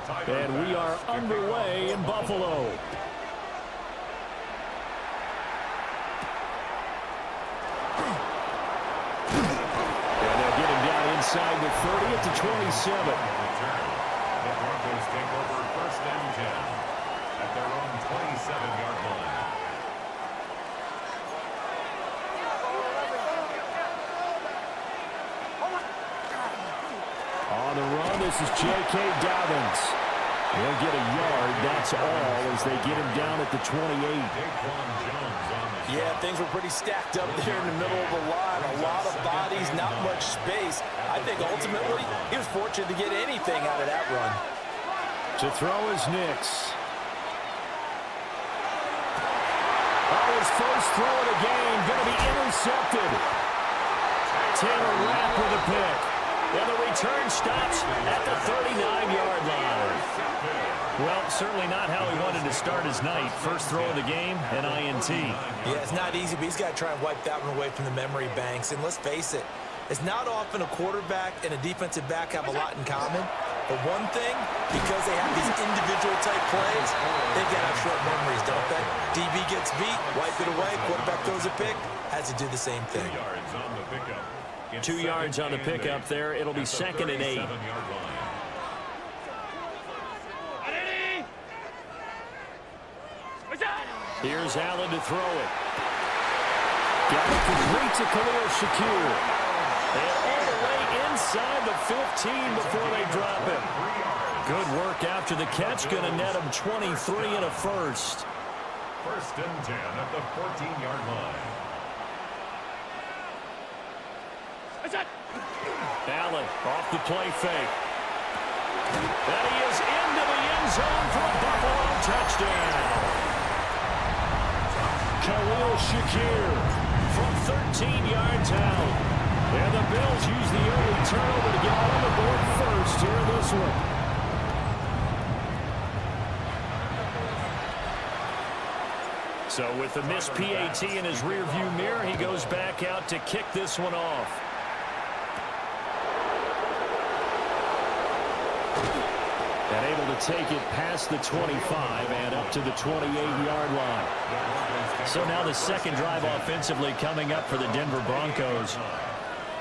And we are underway in Buffalo. And they'll get him down inside the 30 at the 27. The Broncos take over 1st and 10 at their own 27-yard line. On the run, this is J.K. Dobbins. He'll get a yard, that's all, as they get him down at the 28. Yeah, things were pretty stacked up there in the middle of the line. A lot of bodies, not much space. I think ultimately he was fortunate to get anything out of that run. To throw is Nix. Oh, his first throw of the game, going to be intercepted. Taylor Rapp with a pick. And the return stops at the 39-yard line. Well, certainly not how he wanted to start his night. First throw of the game, an INT. Yeah, it's not easy, but he's got to try and wipe that one away from the memory banks. And let's face it, it's not often a quarterback and a defensive back have a lot in common. But one thing, because they have these individual type plays, they've got to have short memories, don't they? DB gets beat, wipe it away, quarterback throws a pick, has to do the same thing. 2 yards on the pickup. 2 yards on the pickup there. It'll be 2nd and 8. Here's Allen to throw it. Got it complete to CLA-PL. And all the way inside the 15 before they drop him. Good work after the catch. Going to net him 23 and a first. 1st and 10 at the 14-yard line. Allen off the play fake. And he is into the end zone for a Buffalo touchdown. CLA-PL from 13 yards out. And the Bills use the early turnover to get on the board first here in this one. So with the missed PAT in his rearview mirror, he goes back out to kick this one off. And able to take it past the 25 and up to the 28-yard line. So now the second drive offensively coming up for the Denver Broncos.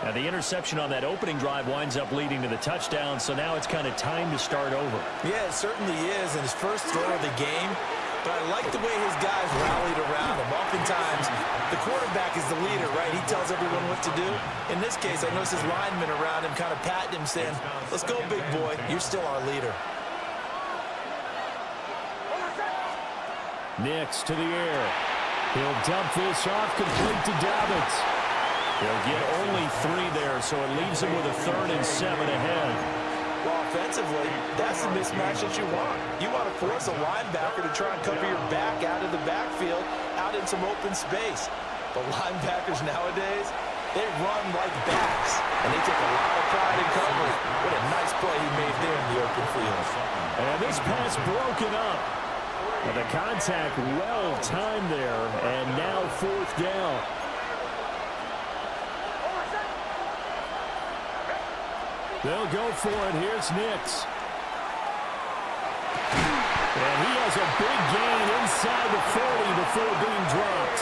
Now the interception on that opening drive winds up leading to the touchdown, so now it's kind of time to start over. Yeah, it certainly is, and his first throw of the game. But I like the way his guys rallied around him. Oftentimes, the quarterback is the leader, right? He tells everyone what to do. In this case, I noticed his linemen around him kind of patting him, saying, "Let's go, big boy. You're still our leader." Nix to the air. He'll dump this off complete to Dobbins. He'll get only 3 there, so it leaves him with a 3rd and 7 ahead. Well, offensively, that's the mismatch that you want. You want to force a linebacker to try and cover your back out of the backfield, out in some open space. But linebackers nowadays, they run like backs, and they take a lot of pride in coverage. What a nice play he made there in the open field. And this pass broken up. And the contact well timed there, and now 4th down. They'll go for it. Here's Nix. And he has a big gain inside the 40 before being dropped.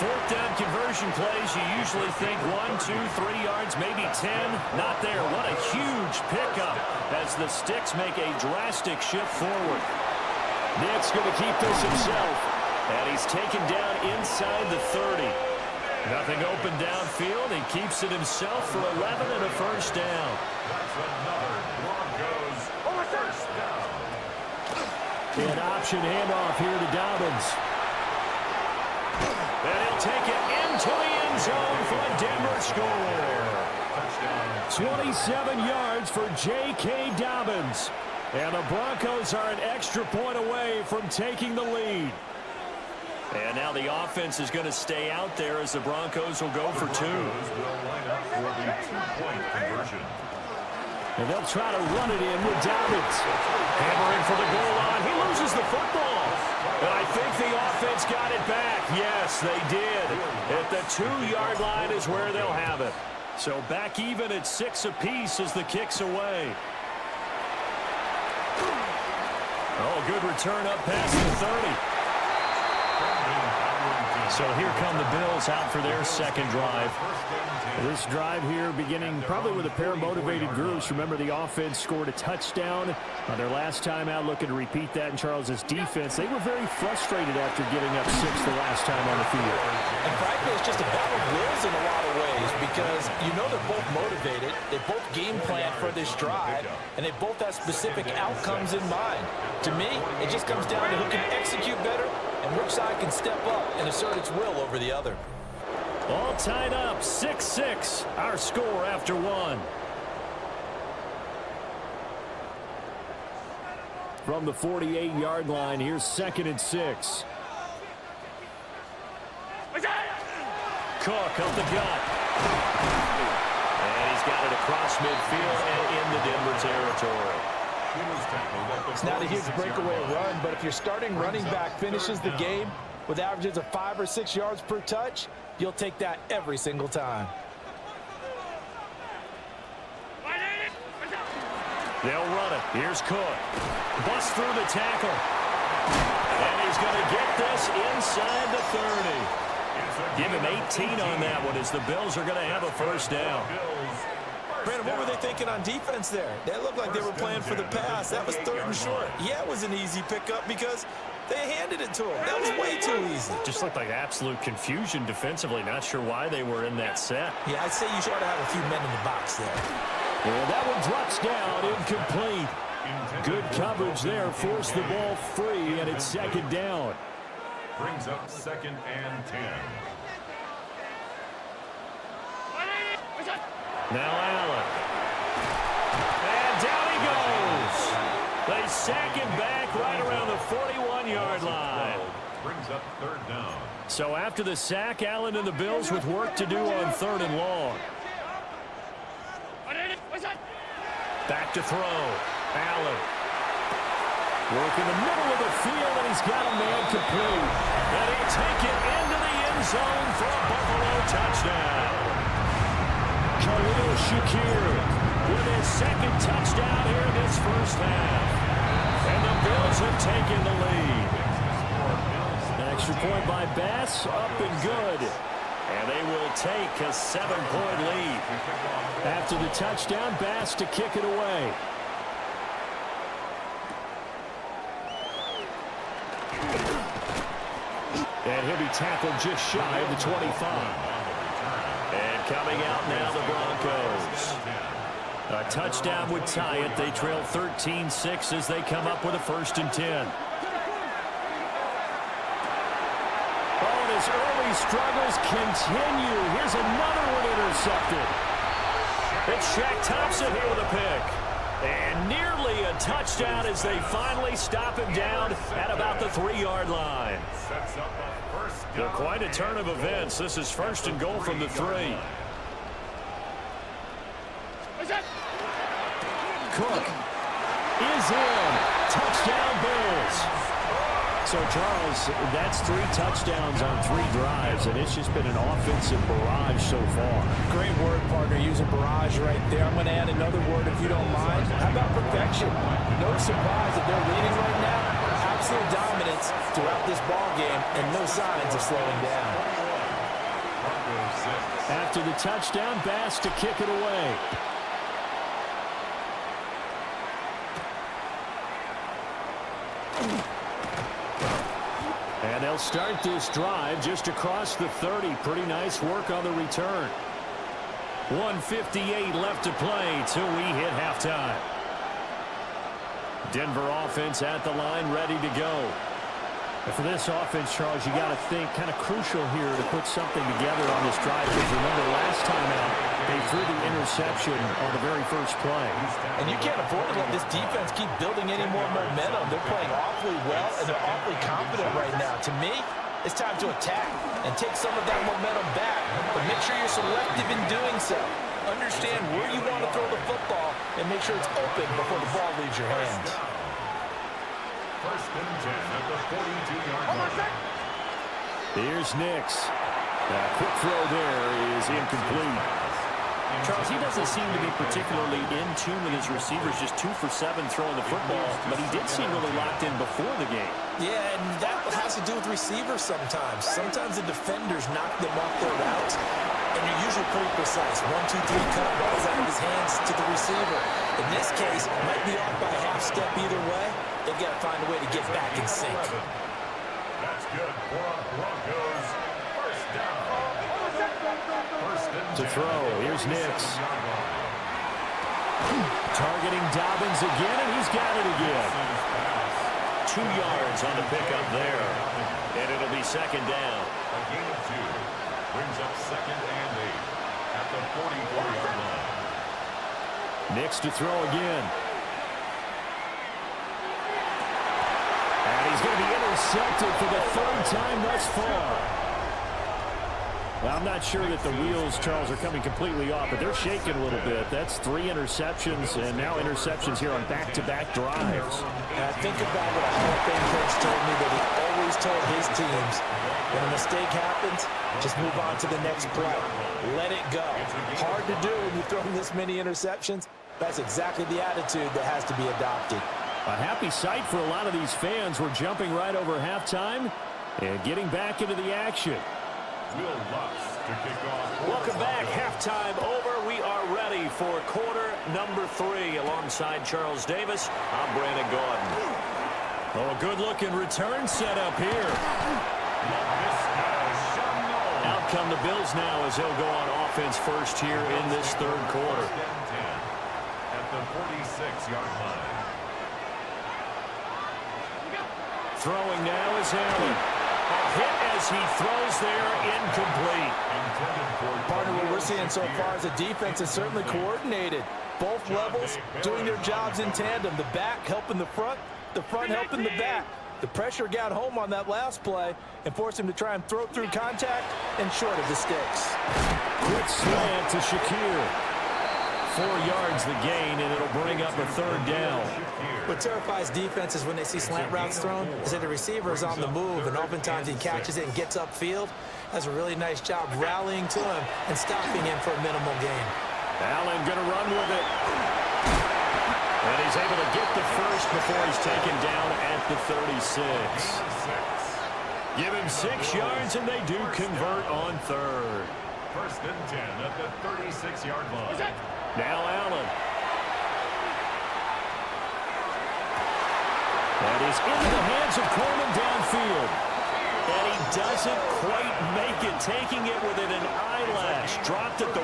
4th down conversion plays, you usually think 1, 2, 3 yards, maybe 10. Not there. What a huge pickup as the Sticks make a drastic shift forward. Nix going to keep this himself. And he's taken down inside the 30. Nothing open downfield. He keeps it himself for 11 and a first down. That's another Broncos first down. An option handoff here to Dobbins. And he'll take it into the end zone for a Denver score. Touchdown. 27 yards for J.K. Dobbins. And the Broncos are an extra point away from taking the lead. And now the offense is going to stay out there as the Broncos will go for 2. Will line up for the 2-point conversion. And they'll try to run it in with Dobbins. Hammering for the goal line. He loses the football. And I think the offense got it back. Yes, they did. At the 2-yard line is where they'll have it. So back even at 6 apiece as the kick's away. Oh, good return up past the 30. So here come the Bills out for their second drive. This drive here beginning probably with a pair of motivated groups. Remember, the offense scored a touchdown on their last time out, looking to repeat that in Charles's defense. They were very frustrated after giving up 6 the last time on the field. And frankly, it's just a battle of wills in a lot of ways because you know they're both motivated. They both game plan for this drive, and they both have specific outcomes in mind. To me, it just comes down to who can execute better and which side can step up and assert its will over the other. All tied up, 6-6, our score after 1. From the 48-yard line, here's 2nd and 6. Cook up the gut. And he's got it across midfield and in the Denver territory. It's not a huge breakaway run, but if your starting running back finishes the game with averages of 5 or 6 yards per touch, you'll take that every single time. They'll run it. Here's Cook. Bust through the tackle. And he's going to get this inside the 30. Give him 18 on that one as the Bills are going to have a first down. Brandon, what were they thinking on defense there? They looked like they were playing for the pass. That was 3rd and short. Yeah, it was an easy pickup because they handed it to him. That was way too easy. Just looked like absolute confusion defensively. Not sure why they were in that set. Yeah, I'd say you should have a few men in the box there. Well, that one drops down, incomplete. Good coverage there, forced the ball free, and it's 2nd down. Brings up 2nd and 10. Now Allen. And down he goes. They sack him back right around the 41-yard line. Brings up 3rd down. So after the sack, Allen and the Bills with work to do on 3rd and long. Back to throw. Allen. Work in the middle of the field, and he's got a man complete. And he'll take it into the end zone for a Buffalo touchdown. Khalil Shakir with his 2nd touchdown here in this first half. And the Bills have taken the lead. An extra point by Bass, up and good. And they will take a 7-point lead. After the touchdown, Bass to kick it away. And he'll be tackled just shy of the 25. And coming out now, the Broncos. A touchdown would tie it. They trail 13-6 as they come up with a 1st and 10. Oh, and his early struggles continue. Here's another one intercepted. It's Shaq Thompson here with a pick. And nearly a touchdown as they finally stop him down at about the 3-yard line. Well, quite a turn of events. This is 1st and goal from the 3. Cook is in. Touchdown Bills. So, Charles, that's 3 touchdowns on 3 drives, and it's just been an offensive barrage so far. Great word, partner. Use a barrage right there. I'm going to add another word if you don't mind. How about perfection? No surprise that they're leading right now. Absolute dominance throughout this ball game and no signs of slowing down. After the touchdown, Bass to kick it away. And they'll start this drive just across the 30. Pretty nice work on the return. 1:58 left to play till we hit halftime. Denver offense at the line, ready to go. And for this offense, Charles, you got to think kind of crucial here to put something together on this drive. Because remember, last time out, they threw the interception on the very first play. And you can't afford to let this defense keep building any more momentum. They're playing awfully well, and they're awfully confident right now. To me, it's time to attack and take some of that momentum back. But make sure you're selective in doing so. Understand where you want to throw the football and make sure it's open before the ball leaves your hands. 1st and 10 at the 42-yard line. Here's Nix. A quick throw there is incomplete. Charles, he doesn't seem to be particularly in tune with his receivers, just 2 for 7 throwing the football, but he did seem really locked in before the game. Yeah, and that has to do with receivers sometimes. Sometimes the defenders knock them off their routes, and they're usually pretty precise. 1, 2, 3, cut balls out of his hands to the receiver. In this case, might be off by a half step either way. They've got to find a way to get back in sync. That's good for Broncos. First down. To throw, here's Nix. Targeting Dobbins again, and he's got it again. 2 yards on the pickup there, and it'll be second down. A gain of 2 brings up second and 8 at the 44-yard line. Nix to throw again. And he's going to be intercepted for the 3rd time thus far. Well, I'm not sure that the wheels, Charles, are coming completely off, but they're shaking a little bit. That's 3 interceptions, and now interceptions here on back-to-back drives. And I think about what a Hall of Fame coach told me that he always told his teams, when a mistake happens, just move on to the next play. Let it go. Hard to do when you're throwing this many interceptions. That's exactly the attitude that has to be adopted. A happy sight for a lot of these fans. We're jumping right over halftime and getting back into the action. Will Lutz to kick off. Welcome back. Halftime over. We are ready for quarter number 3. Alongside Charles Davis, I'm Brandon Gordon. Oh, a good-looking return set up here. Out come the Bills now as they'll go on offense first here in this 3rd quarter. At the 46-yard line. Throwing now is Allen. A hit as he throws there, incomplete. Partner, what we're seeing so far is the defense is certainly coordinated. Both levels doing their jobs in tandem. The back helping the front helping the back. The pressure got home on that last play and forced him to try and throw through contact and short of the sticks. Quick slant to Shakir. 4 yards the gain, and it'll bring up a 3rd down. What terrifies defenses when they see slant routes thrown is that the receiver is on the move, and oftentimes he catches it and gets upfield. Does a really nice job rallying to him and stopping him for a minimal gain. Allen going to run with it. And he's able to get the first before he's taken down at the 36. Give him 6 yards, and they do convert on 3rd. First and 10 at the 36-yard line. Now Allen. That is into the hands of Coleman downfield. And he doesn't quite make it, taking it within an eyelash. Dropped at the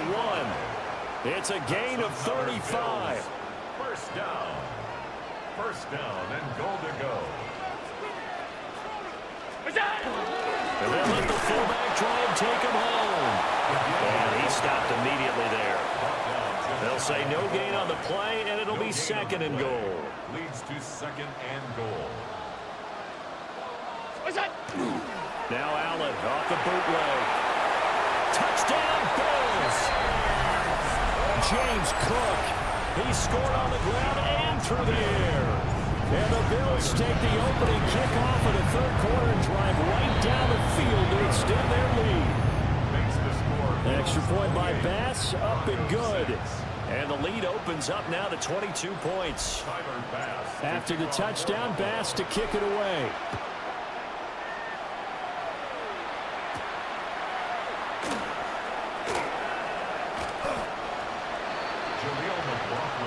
1. It's a gain of 35. First down. First down and goal to go. And then let the fullback drive take him home. And he stopped immediately there. They'll say no gain on the play, and it'll be 2nd and goal. Leads to 2nd and goal. Now Allen off the bootleg. Touchdown, Bills. James Cook. He scored on the ground and through the air. And the Bills take the opening kickoff of the 3rd quarter and drive right down the field to extend their lead. Makes the score. Extra point by Bass, up and good. And the lead opens up now to 22 points. After the touchdown, Bass to kick it away.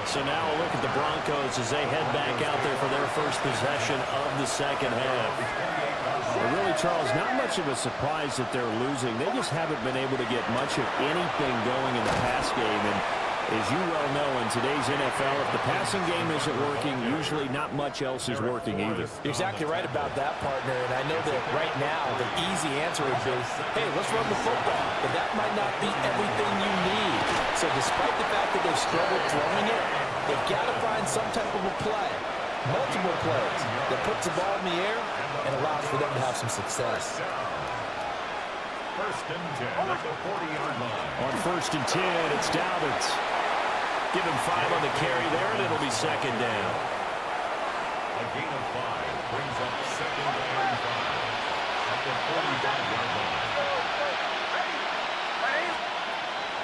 So now a look at the Broncos as they head back out there for their first possession of the 2nd half. Well, really, Charles, not much of a surprise that they're losing. They just haven't been able to get much of anything going in the pass game. And as you well know, in today's NFL, if the passing game isn't working, usually not much else is working either. You're exactly right about that, partner. And I know that right now the easy answer would be, hey, let's run the football. But that might not be everything you need. So despite the fact that they've struggled throwing it, they've got to find some type of a play, multiple plays, that puts the ball in the air and allows for them to have some success. First and 10 at the 40-yard line. On 1st and 10, it's Dobbins. Give him 5 on the carry there, and it'll be 2nd down. A gain of 5 brings up 2nd and 5 at the 45-yard line.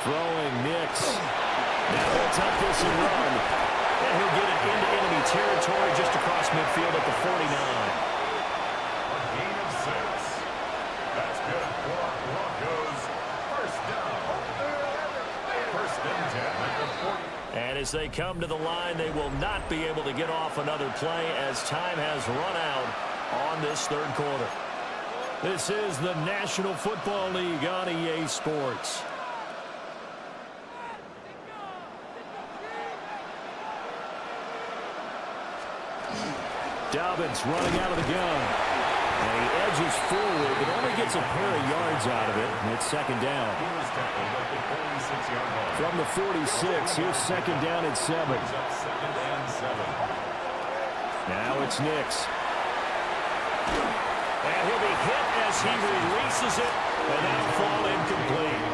Throwing Nix. Now he'll tuck this and run. And he'll get it into enemy territory just across midfield at the 49. A gain of 6. That's good for Broncos. First down. First and 10 at the 40. And as they come to the line, they will not be able to get off another play as time has run out on this third quarter. This is the National Football League on EA Sports. Dobbins running out of the gun. And he edges forward, but only gets a pair of yards out of it. And it's second down. He was tackled at the 46-yard line. From the 46, here's second down and 7. Brings up second and 7. Now it's Nix. And he'll be hit as he releases it, and that'll fall incomplete.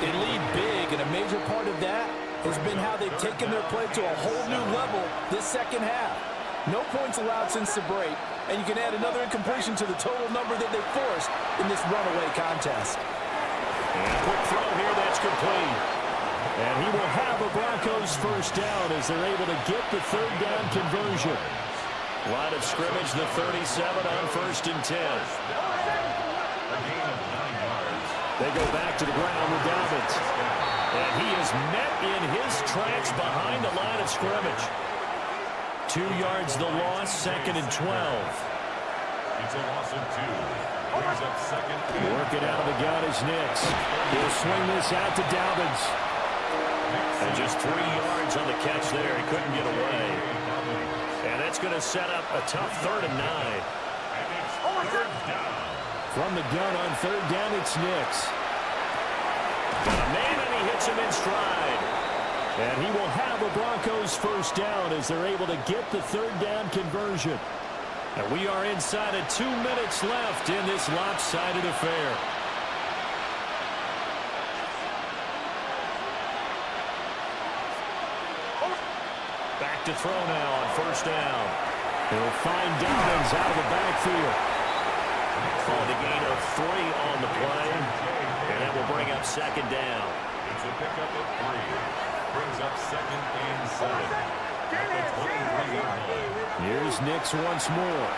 They lead big, and a major part of that has been how they've taken their play to a whole new level this second half. No points allowed since the break, and you can add another incompletion to the total number that they forced in this runaway contest. And a quick throw here, that's complete. And he will have a Broncos first down as they're able to get the third down conversion. Line of scrimmage, the 37 on first and 10. A gain of 9 yards. They go back to the ground with Dobbins. And he is met in his tracks behind the line of scrimmage. 2 yards the loss, second and 12. It's a loss of 2. Brings up second. Working out of the gun is Nix. He'll swing this out to Dobbins. And just 3 yards on the catch there. He couldn't get away. And that's going to set up a tough third and 9. And it's third down. From the gun on third down, it's Nix. Got a man, and he hits him in stride. And he will have a Broncos first down as they're able to get the third down conversion. And we are inside of 2 minutes left in this lopsided affair. Back to throw now on first down. He'll find Dobbins out of the backfield. Called a gain of 3 on the play. And that will bring up second down. It's a pickup at 3. Brings up second and 7. At the 23-yard line. Here's Nix once more.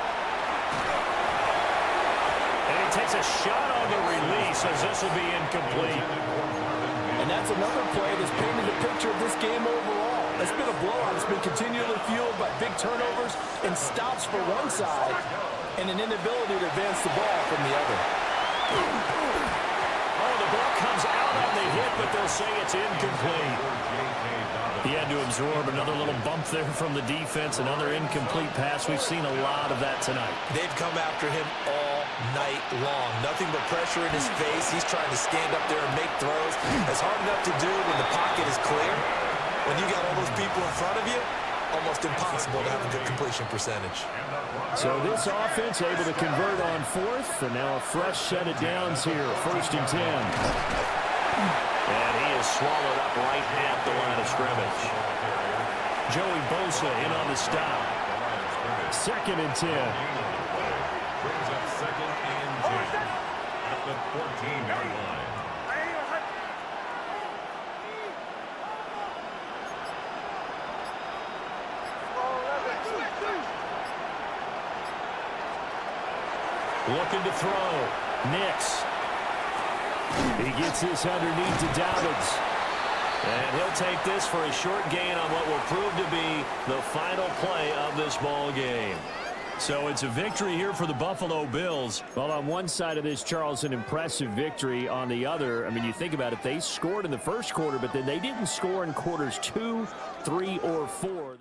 And he takes a shot on the release as this will be incomplete. And that's another play that's painted a picture of this game overall. It's been a blowout. It's been continually fueled by big turnovers and stops for one side and an inability to advance the ball from the other. Oh, the ball comes out on the hit, but they'll say it's incomplete. He had to absorb another little bump there from the defense, another incomplete pass. We've seen a lot of that tonight. They've come after him all night long. Nothing but pressure in his face. He's trying to stand up there and make throws. It's hard enough to do when the pocket is clear. When you got all those people in front of you, almost impossible to have a good completion percentage. So this offense able to convert on fourth, and now a fresh set of downs here, first and 10. And he is swallowed up right at the line of scrimmage. Joey Bosa in on the stop. Second and 10. Brings up second and 10. At the 14-yard line. Looking to throw. Nix. He gets this underneath to Dobbins. And he'll take this for a short gain on what will prove to be the final play of this ball game. So it's a victory here for the Buffalo Bills. Well, on one side of this, Charles, an impressive victory. On the other, I mean, you think about it, they scored in the first quarter, but then they didn't score in quarters 2, 3, or 4.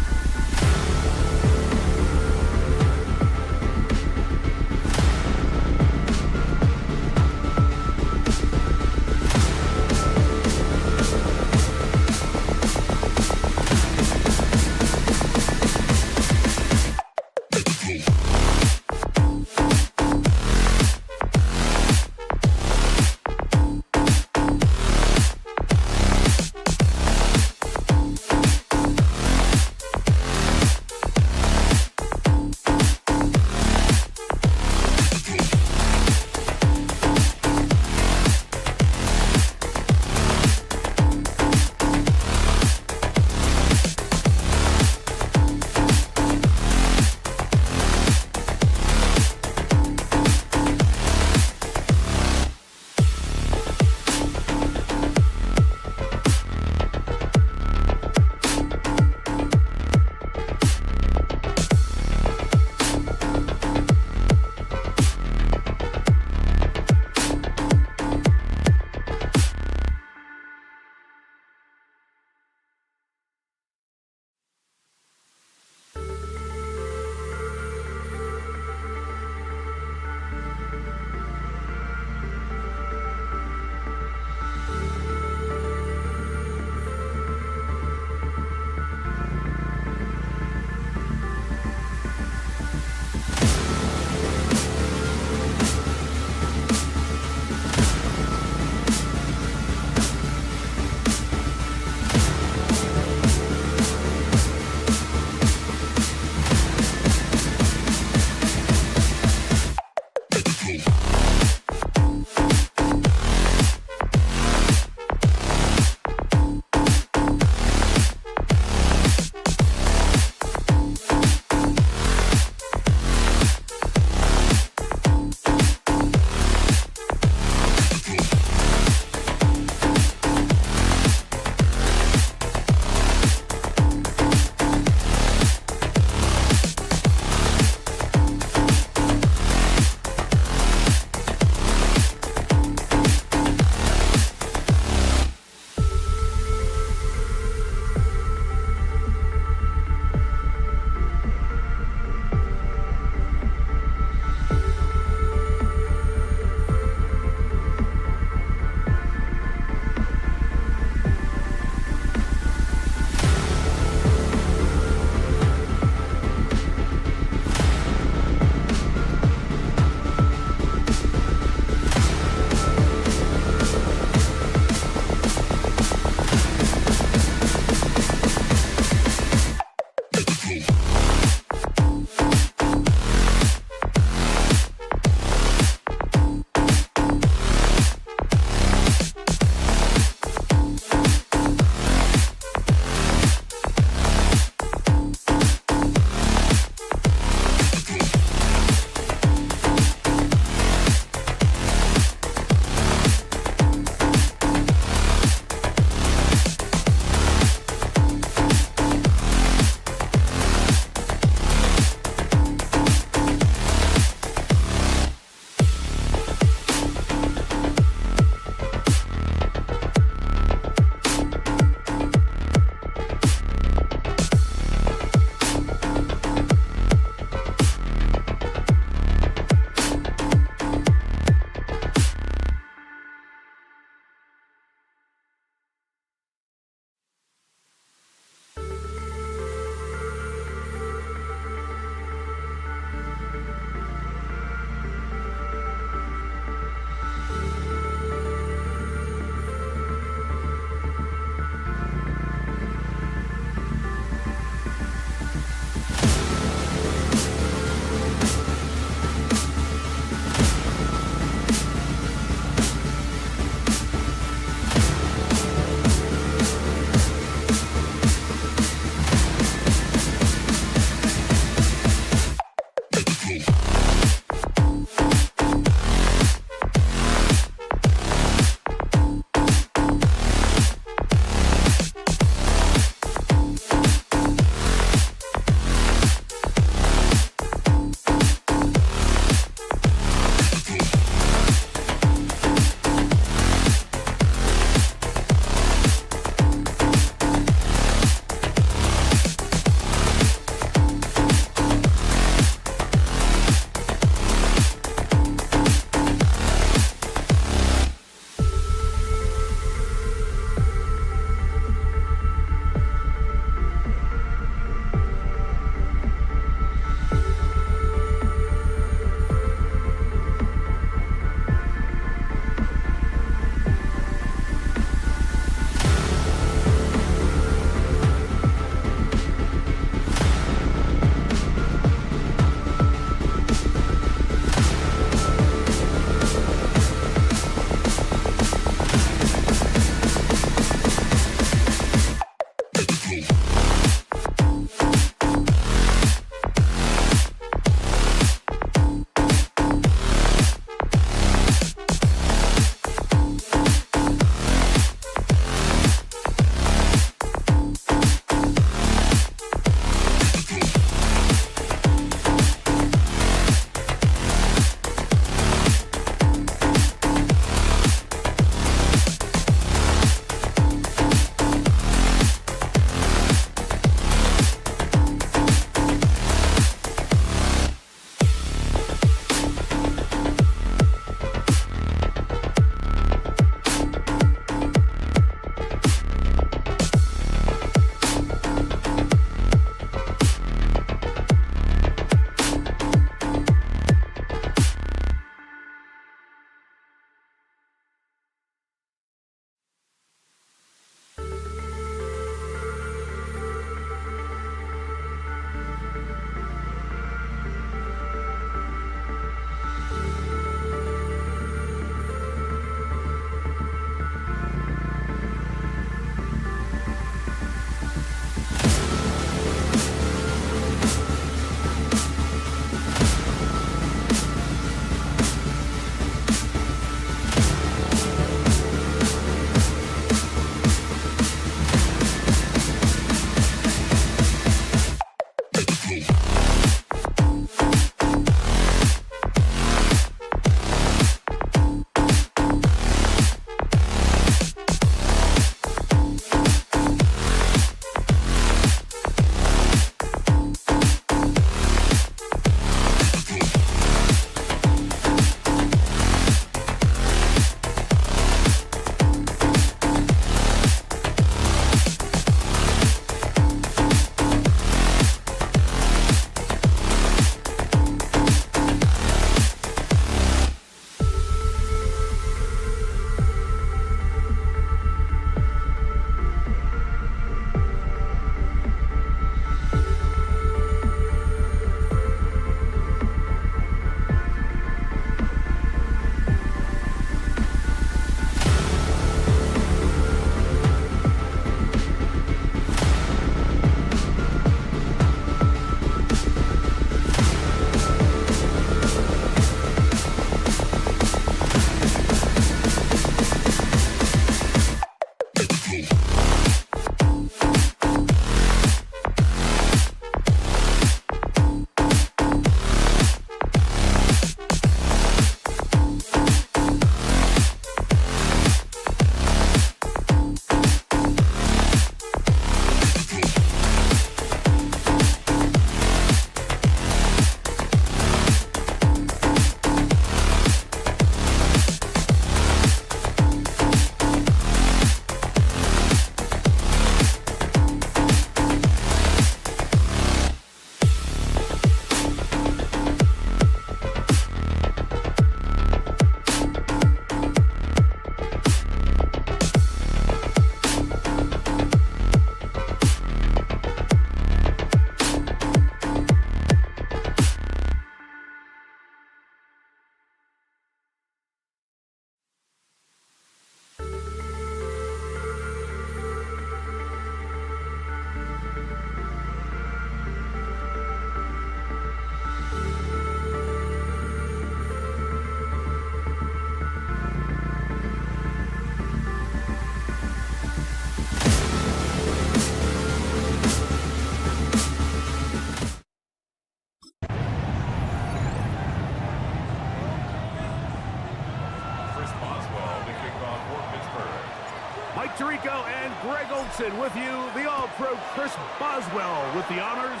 Mike Tirico and Greg Olson with you. The All-Pro Chris Boswell with the honors.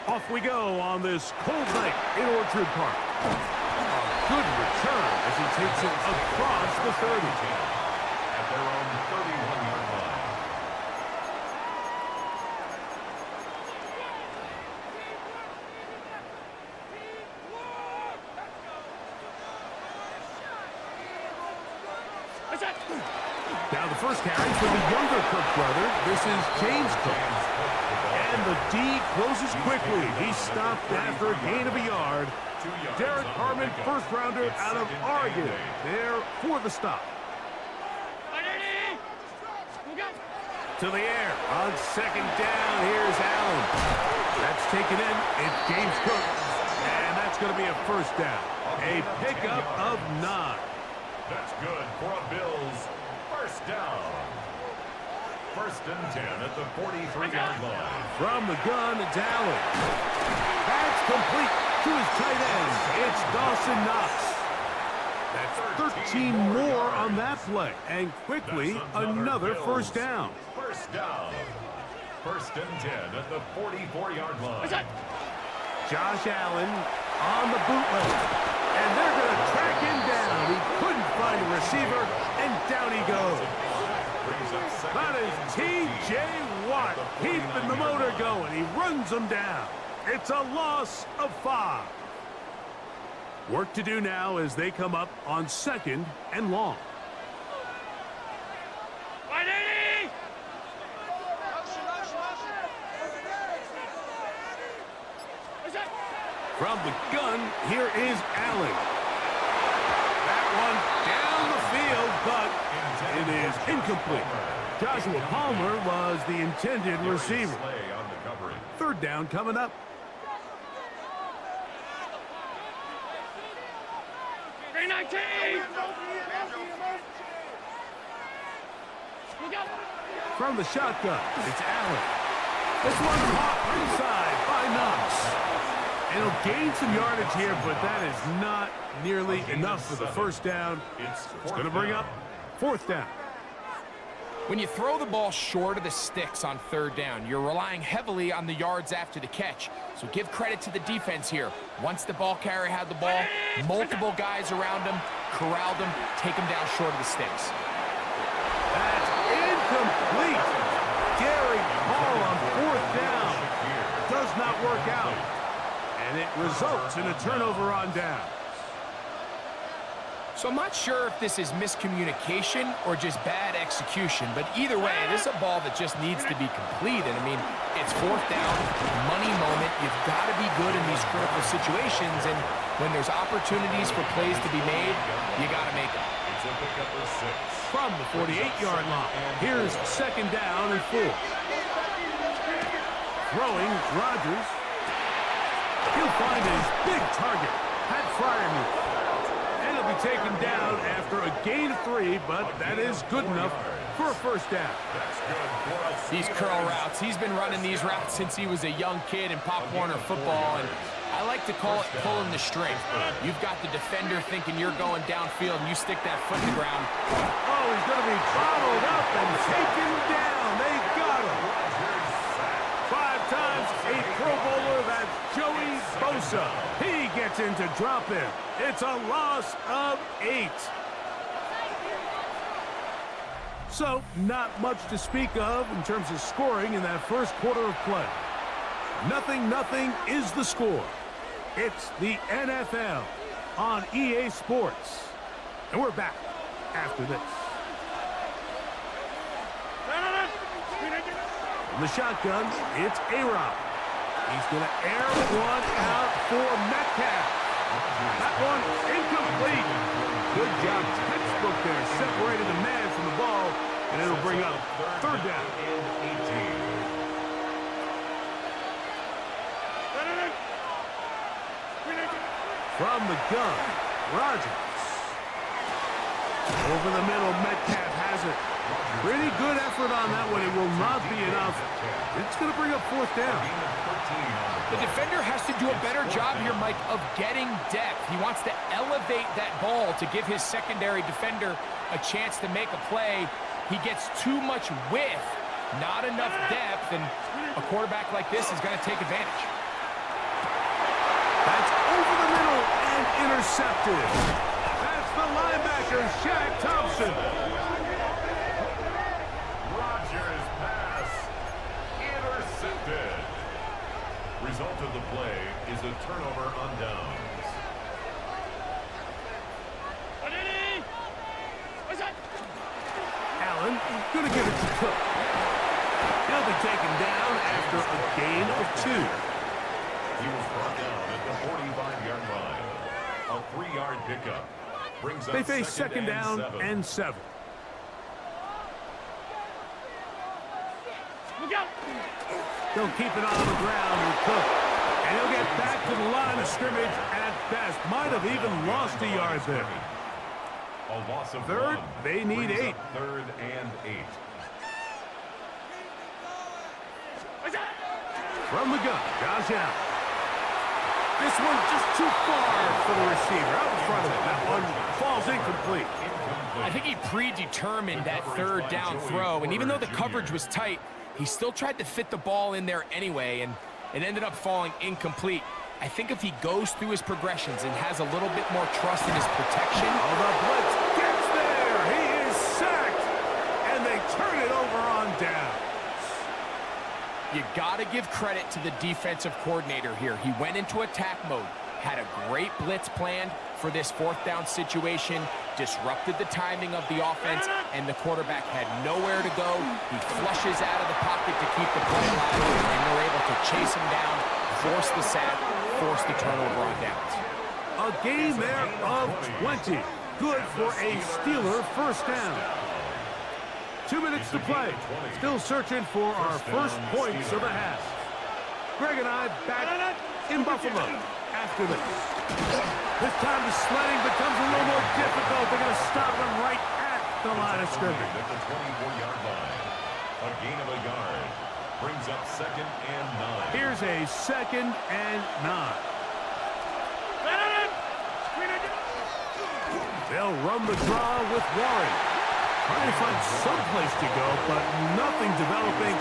Off we go on this cold night in Orchard Park. A good return as he takes it across the 30. At their own 31-yard line. Now the first carry for the younger Cook brother. This is James Cook. And the D closes quickly. He stopped after a gain of a yard. Derek Harmon, first rounder out of Oregon, there for the stop. To the air on second down. Here's Allen. That's taken in. It's James Cook. And that's going to be a first down. A pickup of 9. That's good for a Bills first down. First and 10 at the 43-yard line. From the gun, it's Allen. That's complete to his tight end. It's Dawson Knox. That's 13 more on that play. And quickly, another first down. First down. First and 10 at the 44-yard line. Josh Allen on the bootleg. And they're going to track him down. He couldn't find a receiver, and down he goes. That is T.J. Watt keeping the motor going. He runs them down. It's a loss of 5. Work to do now as they come up on second and long. From the gun, here is Allen. That one down the field, but it is incomplete. Joshua Palmer was the intended receiver. Third down coming up. From the shotgun, it's Allen. This one caught inside by Knox. And he'll gain some yardage here, but that is not nearly enough for the first down. It's going to bring up fourth down. When you throw the ball short of the sticks on third down, you're relying heavily on the yards after the catch. So give credit to the defense here. Once the ball carrier had the ball, multiple guys around him, corralled him, take him down short of the sticks. That's incomplete. Gary Hall on fourth down. Does not work out. And it results in a turnover on down. So I'm not sure if this is miscommunication or just bad execution, but either way, this is a ball that just needs to be completed. I mean, it's fourth down, money moment. You've got to be good in these critical situations, and when there's opportunities for plays to be made, you got to make them. From the 48-yard line, here's second down and 4. Throwing, Rodgers. He'll find his big target, Pat Fryermuth. And he'll be taken down after a gain of 3, but that is good enough for a first down. These curl routes, he's been running these routes since he was a young kid in Pop Warner football, and I like to call it pulling the string. You've got the defender thinking you're going downfield, and you stick that foot in the ground. Oh, he's going to be bottled up and taken down. They got him. 5 times a Pro Bowler, that's Joey Bosa. He gets in to drop him. It's a loss of 8. So, not much to speak of in terms of scoring in that first quarter of play. 0-0 is the score. It's the NFL on EA Sports. And we're back after this. From the shotgun, it's A-Rob. He's going to air one out for Metcalf. That one incomplete. Good job, textbook there. Separated the man from the ball, and it'll bring up third down. From the gun, Rodgers. Over the middle, Metcalf has it. Pretty good effort on that one. It will not be enough. It's going to bring up fourth down. The defender has to do a better job here, Mike, of getting depth. He wants to elevate that ball to give his secondary defender a chance to make a play. He gets too much width, not enough depth, and a quarterback like this is going to take advantage. That's over the middle and intercepted. That's the linebacker, Shaq Thompson. Rodgers' pass intercepted. Result of the play is a turnover on downs. Allen going to give it to Cook. He'll be taken down after a gain of 2. He was brought down at the 45-yard line. A 3-yard pickup brings up They face second down and 7. They'll keep it on the ground with Cook. And he'll get back to the line of scrimmage at best. Might have even lost a yard there. A loss of Third, 1. they need Brings 8. up 3rd and 8. From the gun, Josh Allen. This one just too far for the receiver. Out in front of him. That one falls incomplete. I think he predetermined that 3rd down throw, and even though the coverage was tight, he still tried to fit the ball in there anyway, and it ended up falling incomplete. I think if he goes through his progressions and has a little bit more trust in his protection. Oh, the blitz gets there. He is sacked. And they turn it over on down. You got to give credit to the defensive coordinator here. He went into attack mode, had a great blitz planned for this 4th down situation, disrupted the timing of the offense, and the quarterback had nowhere to go. He flushes out of the pocket to keep the play alive, and they're able to chase him down, force the sack, force the turnover on downs. A gain there of 20. Good for a Steeler first down. 2 minutes to play. Still searching for our first points of the half. Greg and I back in Buffalo after this. This time the sledding becomes a little more difficult. They're going to stop him right at the line of scrimmage. At the 24-yard line. A gain of a yard. Brings up 2nd and 9. Here's a 2nd and 9. They'll run the draw with Warren. Trying to find some place to go, but nothing developing.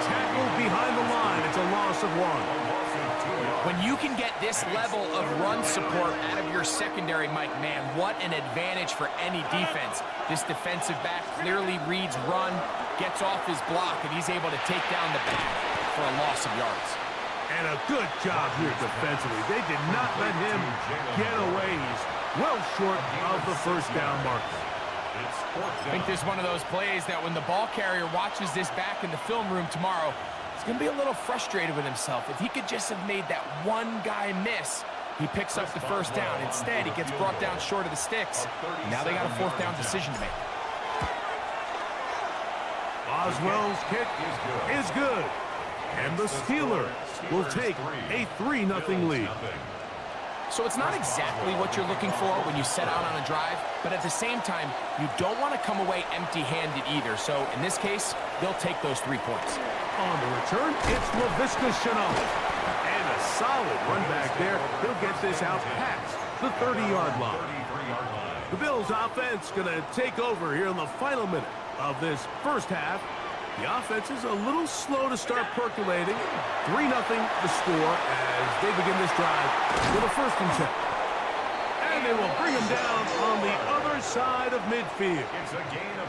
Tackle behind the line. It's a loss of 1. When you can get this level of run support out of your secondary, Mike, man, what an advantage for any defense. This defensive back clearly reads run, gets off his block, and he's able to take down the back for a loss of yards. And a good job here defensively. They did not let him get away. He's well short of the first down marker. I think this is one of those plays that when the ball carrier watches this back in the film room tomorrow, he's going to be a little frustrated with himself. If he could just have made that one guy miss, he picks up the first down. Instead, he gets brought down short of the sticks. Now they got a 4th down decision to make. Boswell's kick is good. And the Steelers will take a 3-0 lead. So it's not exactly what you're looking for when you set out on a drive, but at the same time, you don't want to come away empty-handed either. So in this case, they'll take those 3 points. On the return, it's LaVisca Chenault. And a solid run back there. He'll get this out past the 30-yard line. The Bills offense going to take over here in the final minute of this first half. The offense is a little slow to start percolating. 3-0 the score as they begin this drive with a 1st and 10. And they will bring him down on the other side of midfield. It's a gain of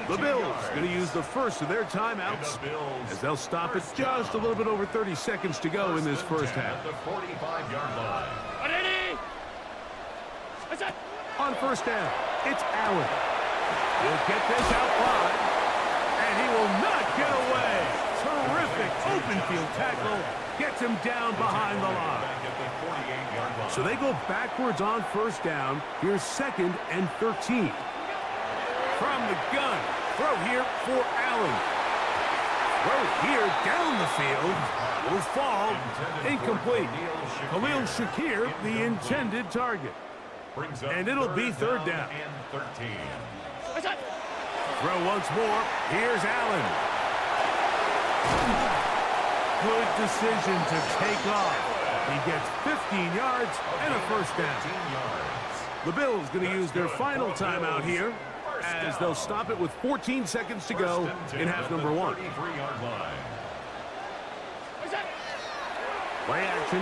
22 The Bills yards. going to use the first of their timeouts as they'll stop it just a little bit over 30 seconds to go in this first half. At the 45-yard line. On first down, it's Allen. He'll get this out wide, and he will not get away. Terrific open field tackle. Gets him down behind the line. Back at the 48-yard line. So they go backwards on first down. Here's 2nd and 13. From the gun, throw here for Allen. Throw here down the field. Will fall incomplete. Khalil Shakir, the intended target. Brings up And it'll be 3rd down. and 13. Throw once more. Here's Allen. Good decision to take off. He gets 15 yards and a first down. 15 yards. The Bills going to use their final timeout here as they'll stop it with 14 seconds to go in half number one. 33-yard line. Play action.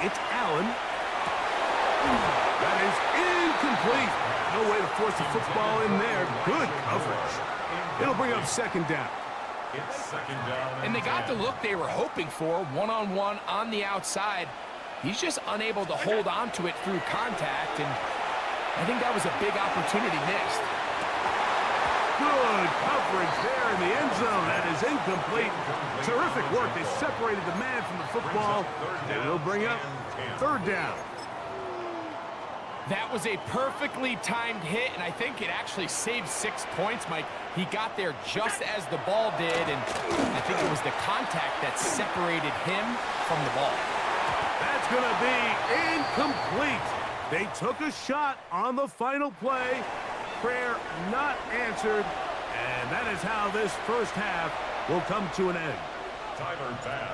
It's Allen. That is incomplete. No way to force the football in there. Good coverage. It'll bring up second down. It's second down. And they got the look they were hoping for, one-on-one on the outside. He's just unable to hold on to it through contact, and I think that was a big opportunity missed. Good coverage there in the end zone. That is incomplete. Terrific work. They separated the man from the football. They will bring up third down. That was a perfectly timed hit, and I think it actually saved 6 points, Mike. He got there just as the ball did, and I think it was the contact that separated him from the ball. That's going to be incomplete. They took a shot on the final play. Prayer not answered, and that is how this first half will come to an end.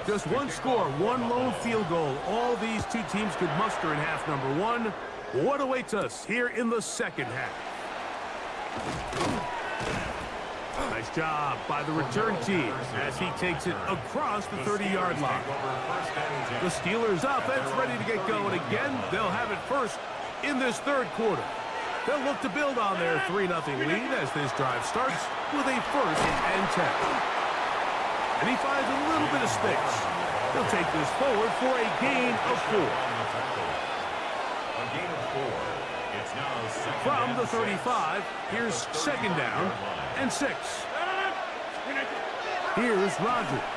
Just one score, one lone field goal. All these two teams could muster in half number one. What awaits us here in the second half? Nice job by the return team as he takes it across the 30-yard line. The Steelers' offense ready to get going again. They'll have it first in this third quarter. They'll look to build on their 3-0 lead as this drive starts with a 1st and 10. And he finds a little bit of space. He'll take this forward for a gain of 4. A gain of 4. It's now second From and the 35, here's second down and 6. Here's Rodgers.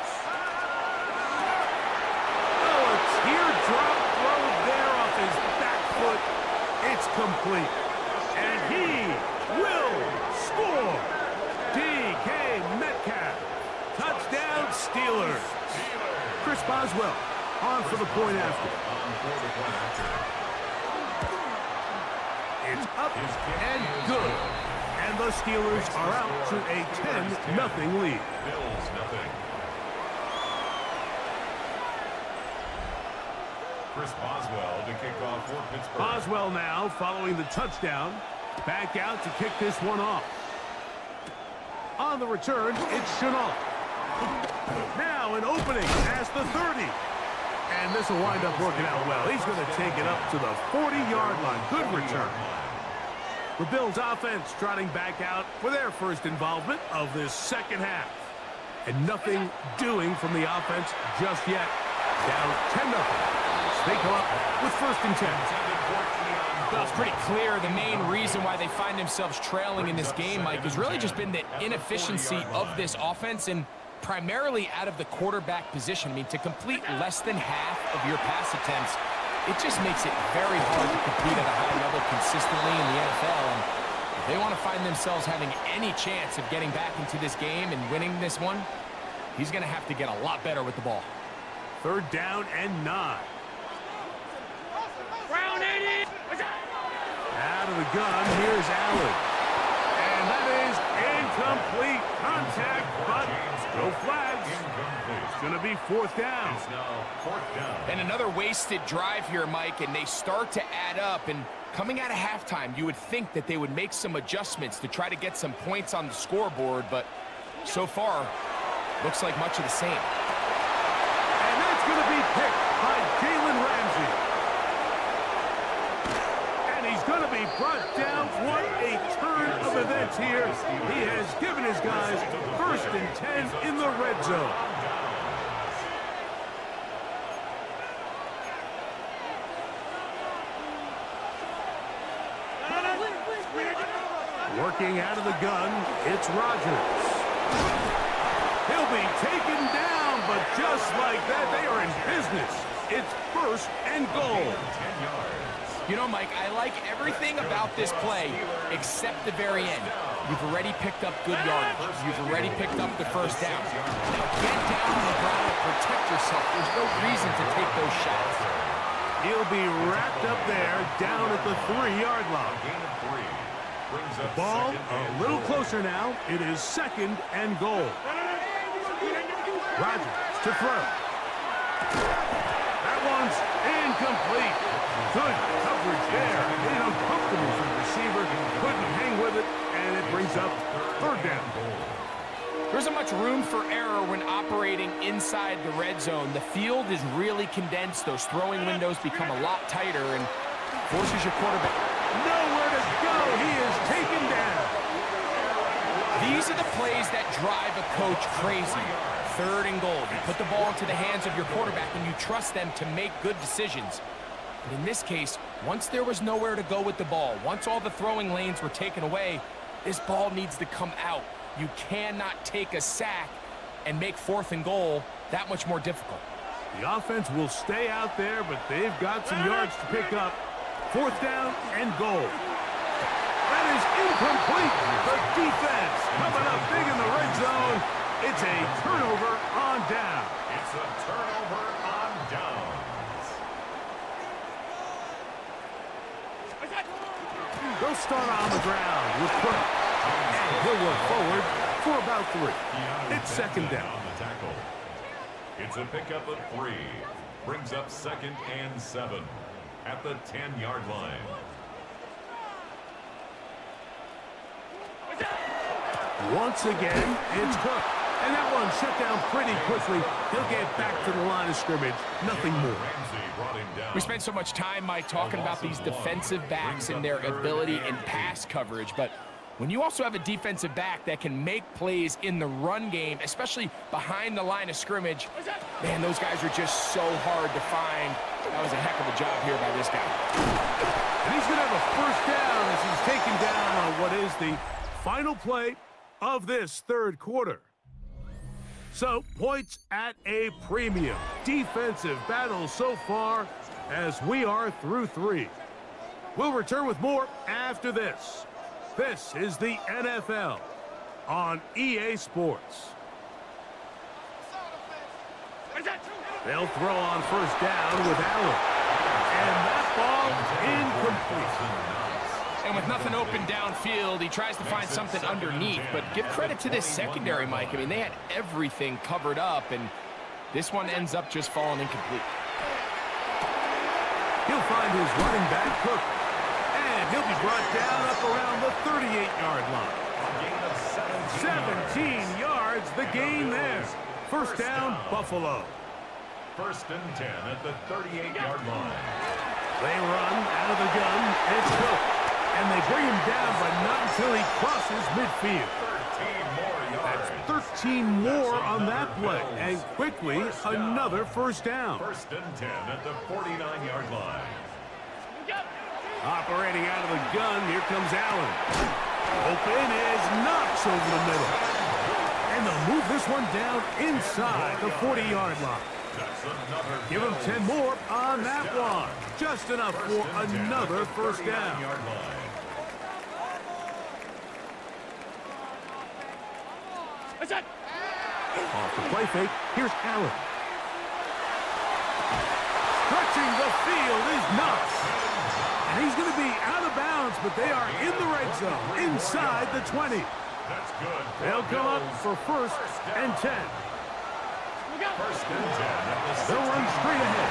Oh, a teardrop throw there off his back foot. It's complete. And he will score. DK Metcalf. Touchdown Steelers. Chris Boswell on for the point after. It's up and good. And the Steelers are out to a 10-0 lead. Bills nothing. Chris Boswell to kick off for Pittsburgh. Boswell now following the touchdown. Back out to kick this one off. On the return, it's Chenault. Now an opening past the 30. And this will wind up working out well. He's going to take it up to the 40-yard line. Good return. The Bills offense trotting back out for their first involvement of this second half. And nothing doing from the offense just yet. Down 10-0. They come up with 1st and 10. Well, it's pretty clear the main reason why they find themselves trailing in this game, Mike, has really just been the inefficiency of this offense and primarily out of the quarterback position. I mean, to complete less than half of your pass attempts, it just makes it very hard to compete at a high level consistently in the NFL. And if they want to find themselves having any chance of getting back into this game and winning this one, he's going to have to get a lot better with the ball. 3rd down and 9. Out of the gun, here's Allen. And that is incomplete contact, but no flags. It's going to be 4th down. It's now 4th down. And another wasted drive here, Mike, and they start to add up. And coming out of halftime, you would think that they would make some adjustments to try to get some points on the scoreboard, but so far, looks like much of the same. And that's going to be picked by Jalen Ramsey. He's going to be brought down. What a turn of events here. He has given his guys 1st and 10 in the red zone. Working out of the gun, it's Rodgers. He'll be taken down, but just like that, they are in business. It's 1st and goal. 10 yards. You know, Mike, I like everything about this play except the very end. You've already picked up good yardage. You've already picked up the 1st down. Now get down on the ground and protect yourself. There's no reason to take those shots. He'll be wrapped up there down at the 3-yard line. Gain of 3. Brings up Ball second a and little goal. closer now. It is 2nd and goal. Rodgers to throw. That one's incomplete. Good coverage there. Made it uncomfortable for the receiver. Couldn't hang with it, and it brings up third down. There isn't much room for error when operating inside the red zone. The field is really condensed. Those throwing windows become a lot tighter and forces your quarterback. Nowhere to go. He is taken down. These are the plays that drive a coach crazy. Third and goal. You put the ball into the hands of your quarterback and you trust them to make good decisions. But in this case, once there was nowhere to go with the ball, once all the throwing lanes were taken away, this ball needs to come out. You cannot take a sack and make fourth and goal that much more difficult. The offense will stay out there, but they've got some yards to pick up. Fourth down and goal. That is incomplete. The defense coming up big in the red zone. It's a turnover on down. It's a turnover on downs. They'll start on the ground with Cook. And he'll work forward for about 3. It's second down. On the tackle. It's a pickup of 3. Brings up 2nd and 7 at the 10-yard line. Once again, it's Cook. And that one shut down pretty quickly. He'll get back to the line of scrimmage. Nothing more. We spent so much time, Mike, talking about these defensive backs and their ability in pass coverage, but when you also have a defensive back that can make plays in the run game, especially behind the line of scrimmage, man, those guys are just so hard to find. That was a heck of a job here by this guy. And he's going to have a first down as he's taken down on what is the final play of this third quarter. So, points at a premium. Defensive battle so far as we are through 3. We'll return with more after this. This is the NFL on EA Sports. They'll throw on first down with Allen. And that ball incomplete. And with nothing open downfield, he tries to find something underneath. But give credit to this secondary, Mike. I mean, they had everything covered up, and this one ends up just falling incomplete. He'll find his running back, Cook. And he'll be brought down up around the 38-yard line. 17 yards, the gain there. First down, Buffalo. 1st and 10 at the 38-yard line. They run out of the gun. It's Cook. And they bring him down, but not until he crosses midfield. 13 more yards. That's 13 more on that play. And quickly, another first down. 1st and 10 at the 49-yard line. Operating out of the gun, here comes Allen. Open is Knox over the middle. And they'll move this one down inside the 40-yard line. Give him 10 more on that one. Just enough for another first down. Off the play fake, here's Allen. Stretching the field is Knox. And he's going to be out of bounds, but they are in the red zone, inside the 20. That's good. They'll come up for 1st and 10. 1st and 10. They'll run straight ahead.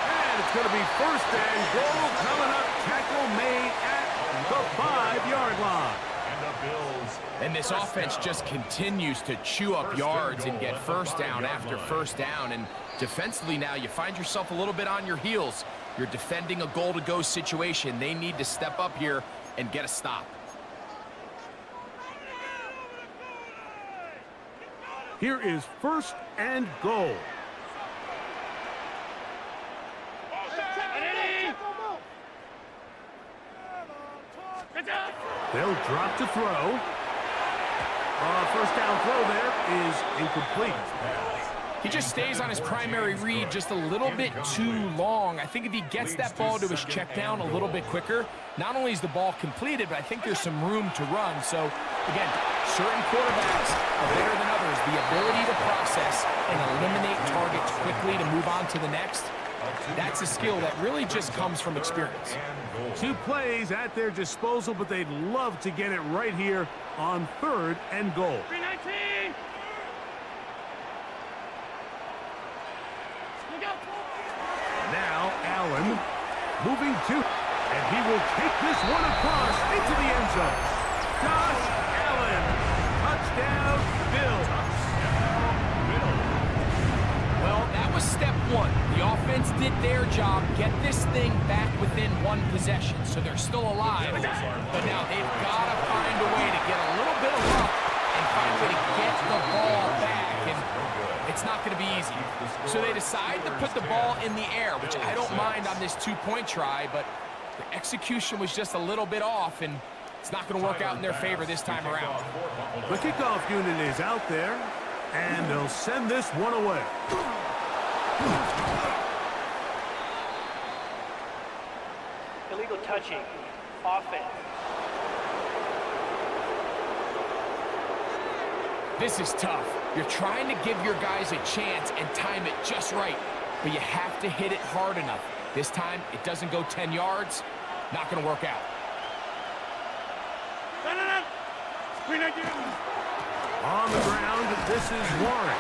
And it's going to be 1st and goal coming up. Tackle made at the 5-yard line. And this offense just continues to chew up yards and get first down after first down. And defensively now, you find yourself a little bit on your heels. You're defending a goal-to-go situation. They need to step up here and get a stop. Here is 1st and goal. They'll drop to throw. First down throw there is incomplete. He just stays on his primary read just a little bit too long. I think if he gets that ball to his check down a little bit quicker, not only is the ball completed, but I think there's some room to run. So, again, certain quarterbacks are better than others. The ability to process and eliminate targets quickly to move on to the next, that's a skill that really just comes from experience. 2 plays at their disposal, but they'd love to get it right here on 3rd and goal. 319! Now Allen moving to, and he will take this one across into the end zone. thing back within one possession, so they're still alive. But now they've got to find a way to get a little bit of luck and find a way to get the ball back, and it's not going to be easy. So they decide to put the ball in the air, which I don't mind on this two-point try, but the execution was just a little bit off, and it's not going to work out in their favor this time around. The kickoff unit is out there, and they'll send this one away. Illegal touching. Offense. This is tough. You're trying to give your guys a chance and time it just right, but you have to hit it hard enough. This time, it doesn't go 10 yards. Not going to work out. On the ground, this is Warren.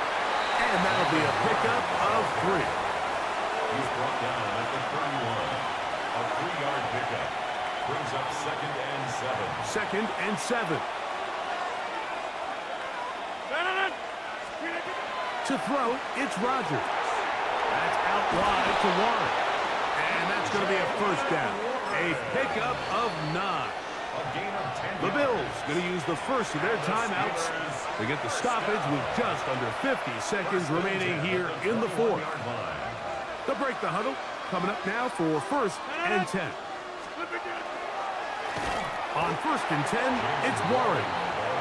And that'll be a pickup of 3. He's brought down at the 31. A 3-yard pickup. Brings up 2nd and 7. 2nd and 7. To throw, it's Rogers. That's out wide to Warren. And that's going to be a first down. A pickup of 9. The Bills going to use the first of their timeouts to get the stoppage with just under 50 seconds remaining here in the fourth. They'll break the huddle. Coming up now for 1st and 10. On 1st and 10, it's Warren.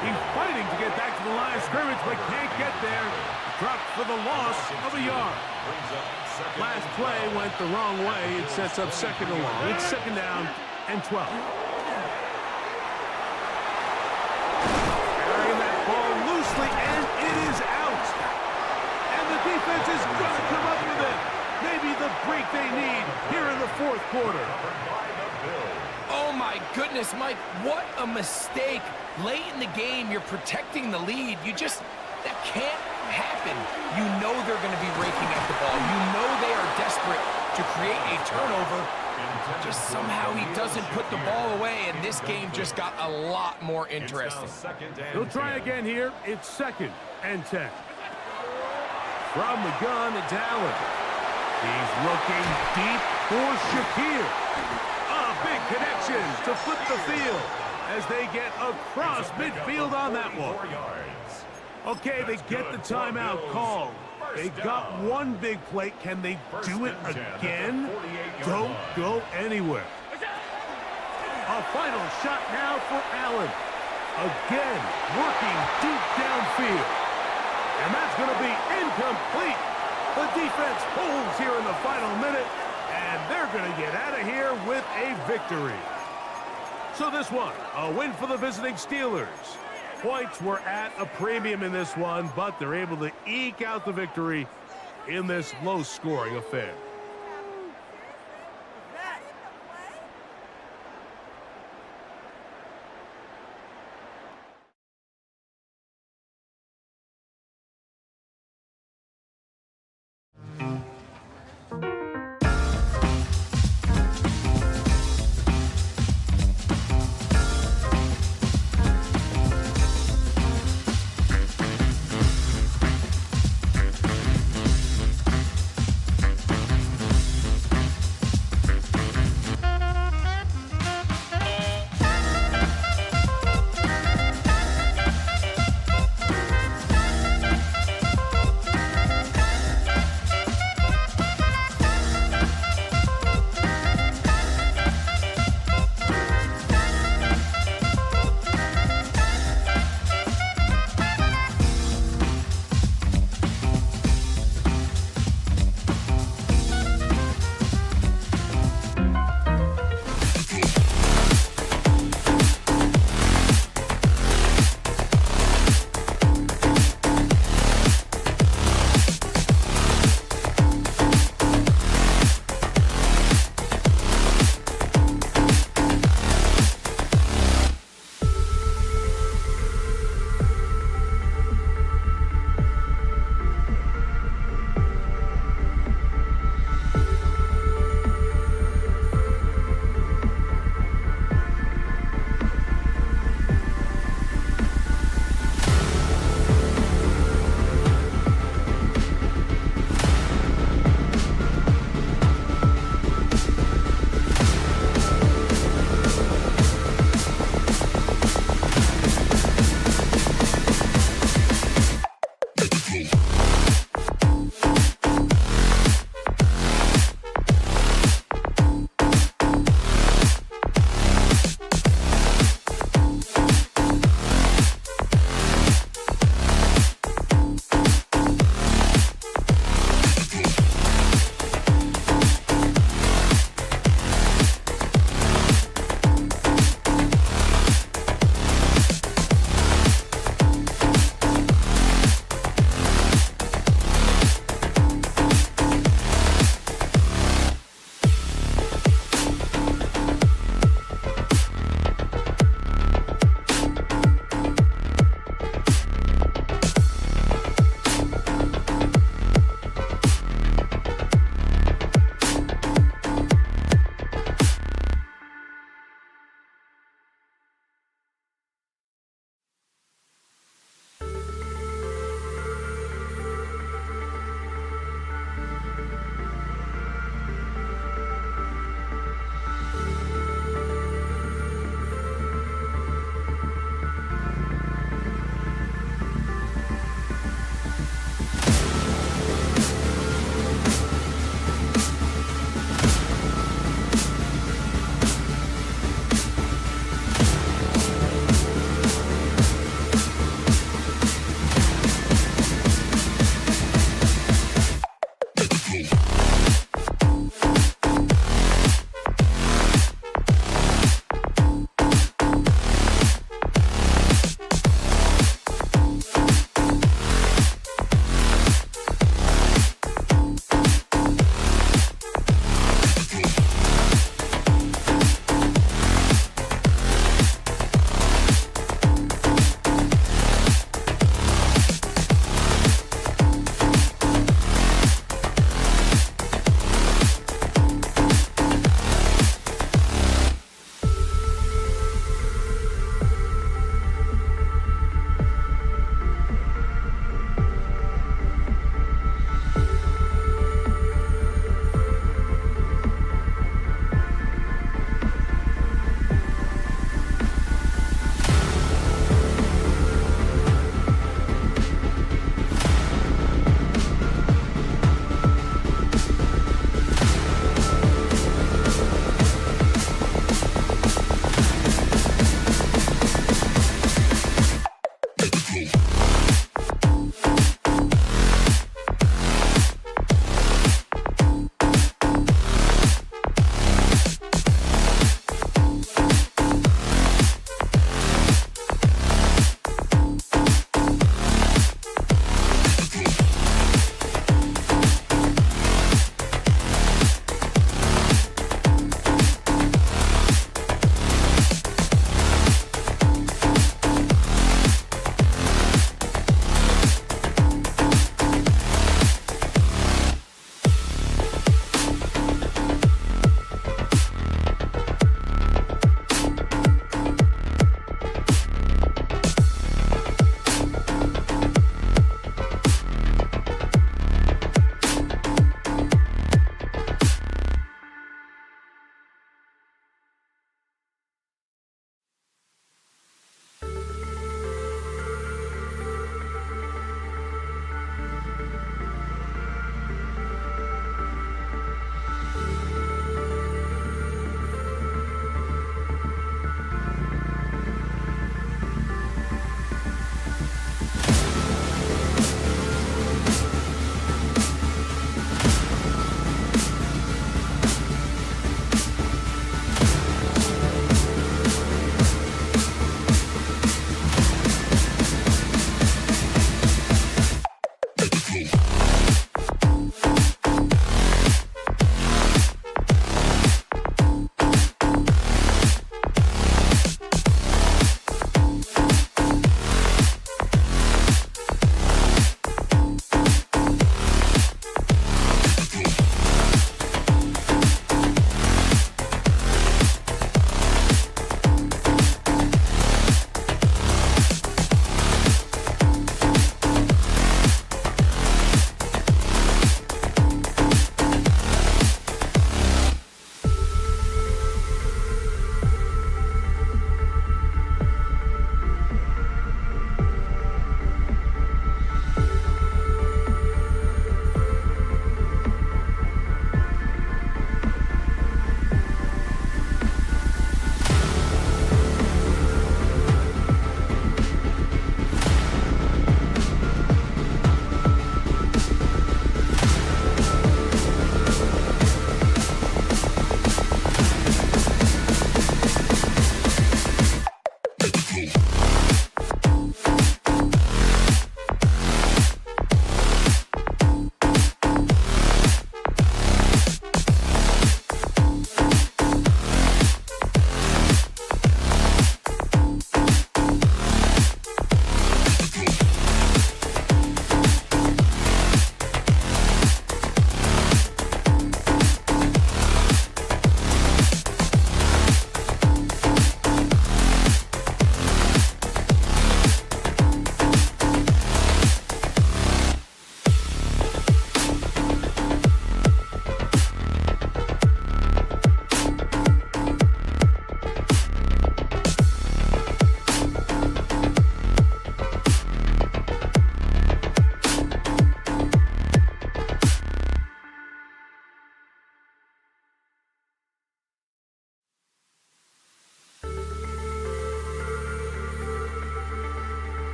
He's fighting to get back to the line of scrimmage, but can't get there. Dropped for the loss of a yard. Last play went the wrong way. It sets up 2nd and long. It's 2nd down and 12. Carrying that ball loosely, and it is out. And the defense is going to come up with it. Maybe the break they need here in the fourth quarter. Oh, my goodness, Mike, what a mistake. Late in the game, you're protecting the lead. That can't happen. You know they're going to be raking at the ball. You know they are desperate to create a turnover. Just somehow he doesn't put the ball away, and this game just got a lot more interesting. He'll try again here. It's 2nd and 10. From the gun, it's Allen. He's looking deep for Shakir. A big connection to flip the field as they get across midfield on that one. Okay, they get the timeout called. They got one big play. Can they do it again? Don't go anywhere. A final shot now for Allen. Again, working deep downfield. And that's going to be incomplete. The defense holds here in the final minute, and they're going to get out of here with a victory. So this one, a win for the visiting Steelers. Points were at a premium in this one, but they're able to eke out the victory in this low-scoring affair.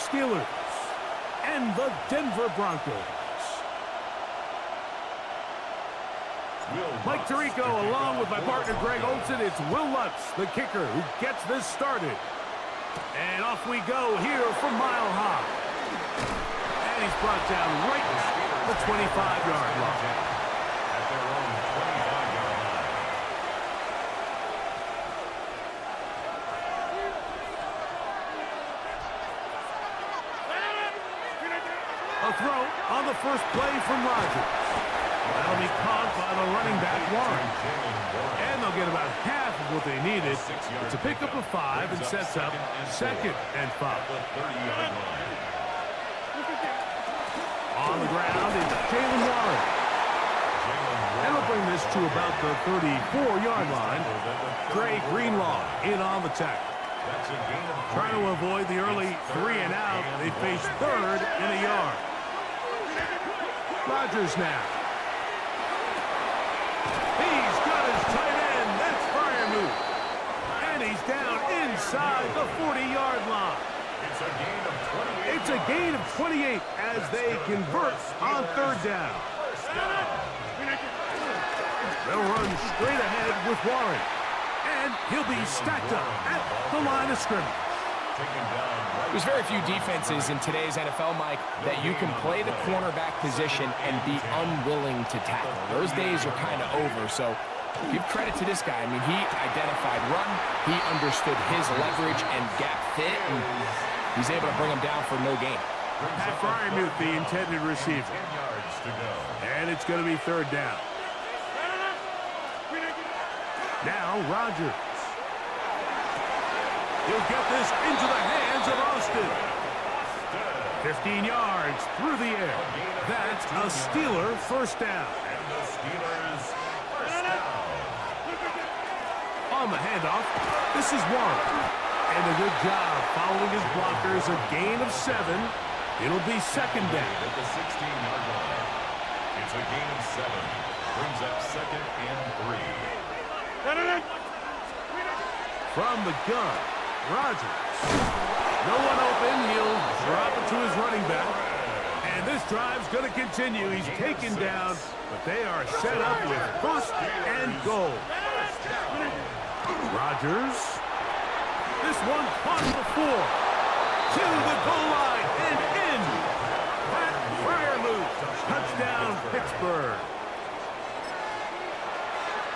Steelers and the Denver Broncos. Mike Tirico along with my partner Greg Olson. It's Will Lutz, the kicker, who gets this started. And off we go here from Mile High. And he's brought down right at the 25-yard line. At their own 25-yard line. A throw on the first play from Rodgers. That'll be caught by the running back, Warren. And they'll get about half of what they needed. It's a pickup of 5 and sets up 2nd and 5. On the ground is Jalen Warren. And we'll bring this to about the 34-yard line. Trey Greenlaw in on the tackle. Trying to avoid the early 3 and out. They face 3rd and a yard. Rodgers now. He's got his tight end. That's Freiermuth. And he's down inside the 40-yard line. It's a gain of 28 as they convert on 3rd down. They'll run straight ahead with Warren. And he'll be stacked up at the line of scrimmage. There's very few defenses in today's NFL, Mike, that you can play the cornerback position and be unwilling to tackle. Those days are kind of over, so give credit to this guy. I mean, he identified run, he understood his leverage and gap fit, and he's able to bring him down for no gain. Pat Freiermuth, the intended receiver. And it's going to be 3rd down. Now Rodgers. He'll get this into the hands of Austin. 15 yards through the air. That's a Steeler first down. On the handoff, this is Warren. And a good job following his blockers. A gain of 7. It'll be 2nd down. At the 16-yard line. It's a gain of 7. Brings up 2nd and 3. From the gun, Rodgers. No one open. He'll drop it to his running back. And this drive's going to continue. He's taken down, but they are set up with 1st and goal. Rodgers. This one caught before. To the goal line and in. Pat Freiermuth. Touchdown, Pittsburgh.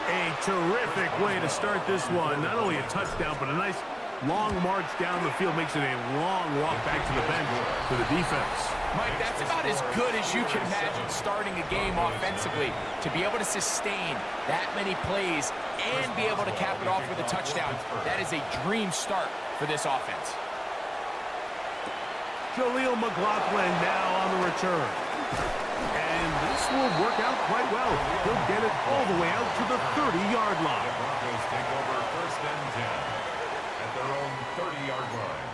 A terrific way to start this one. Not only a touchdown, but a nice long march down the field. Makes it a long walk back to the bench for the defense. Mike, that's about as good as you can imagine starting a game offensively. To be able to sustain that many plays and be able to cap it off with a touchdown, that is a dream start for this offense. Jaleel McLaughlin now on the return. And this will work out quite well. He'll get it all the way out to the 30-yard line. The Broncos take over 1st and 10 at their own 30-yard line.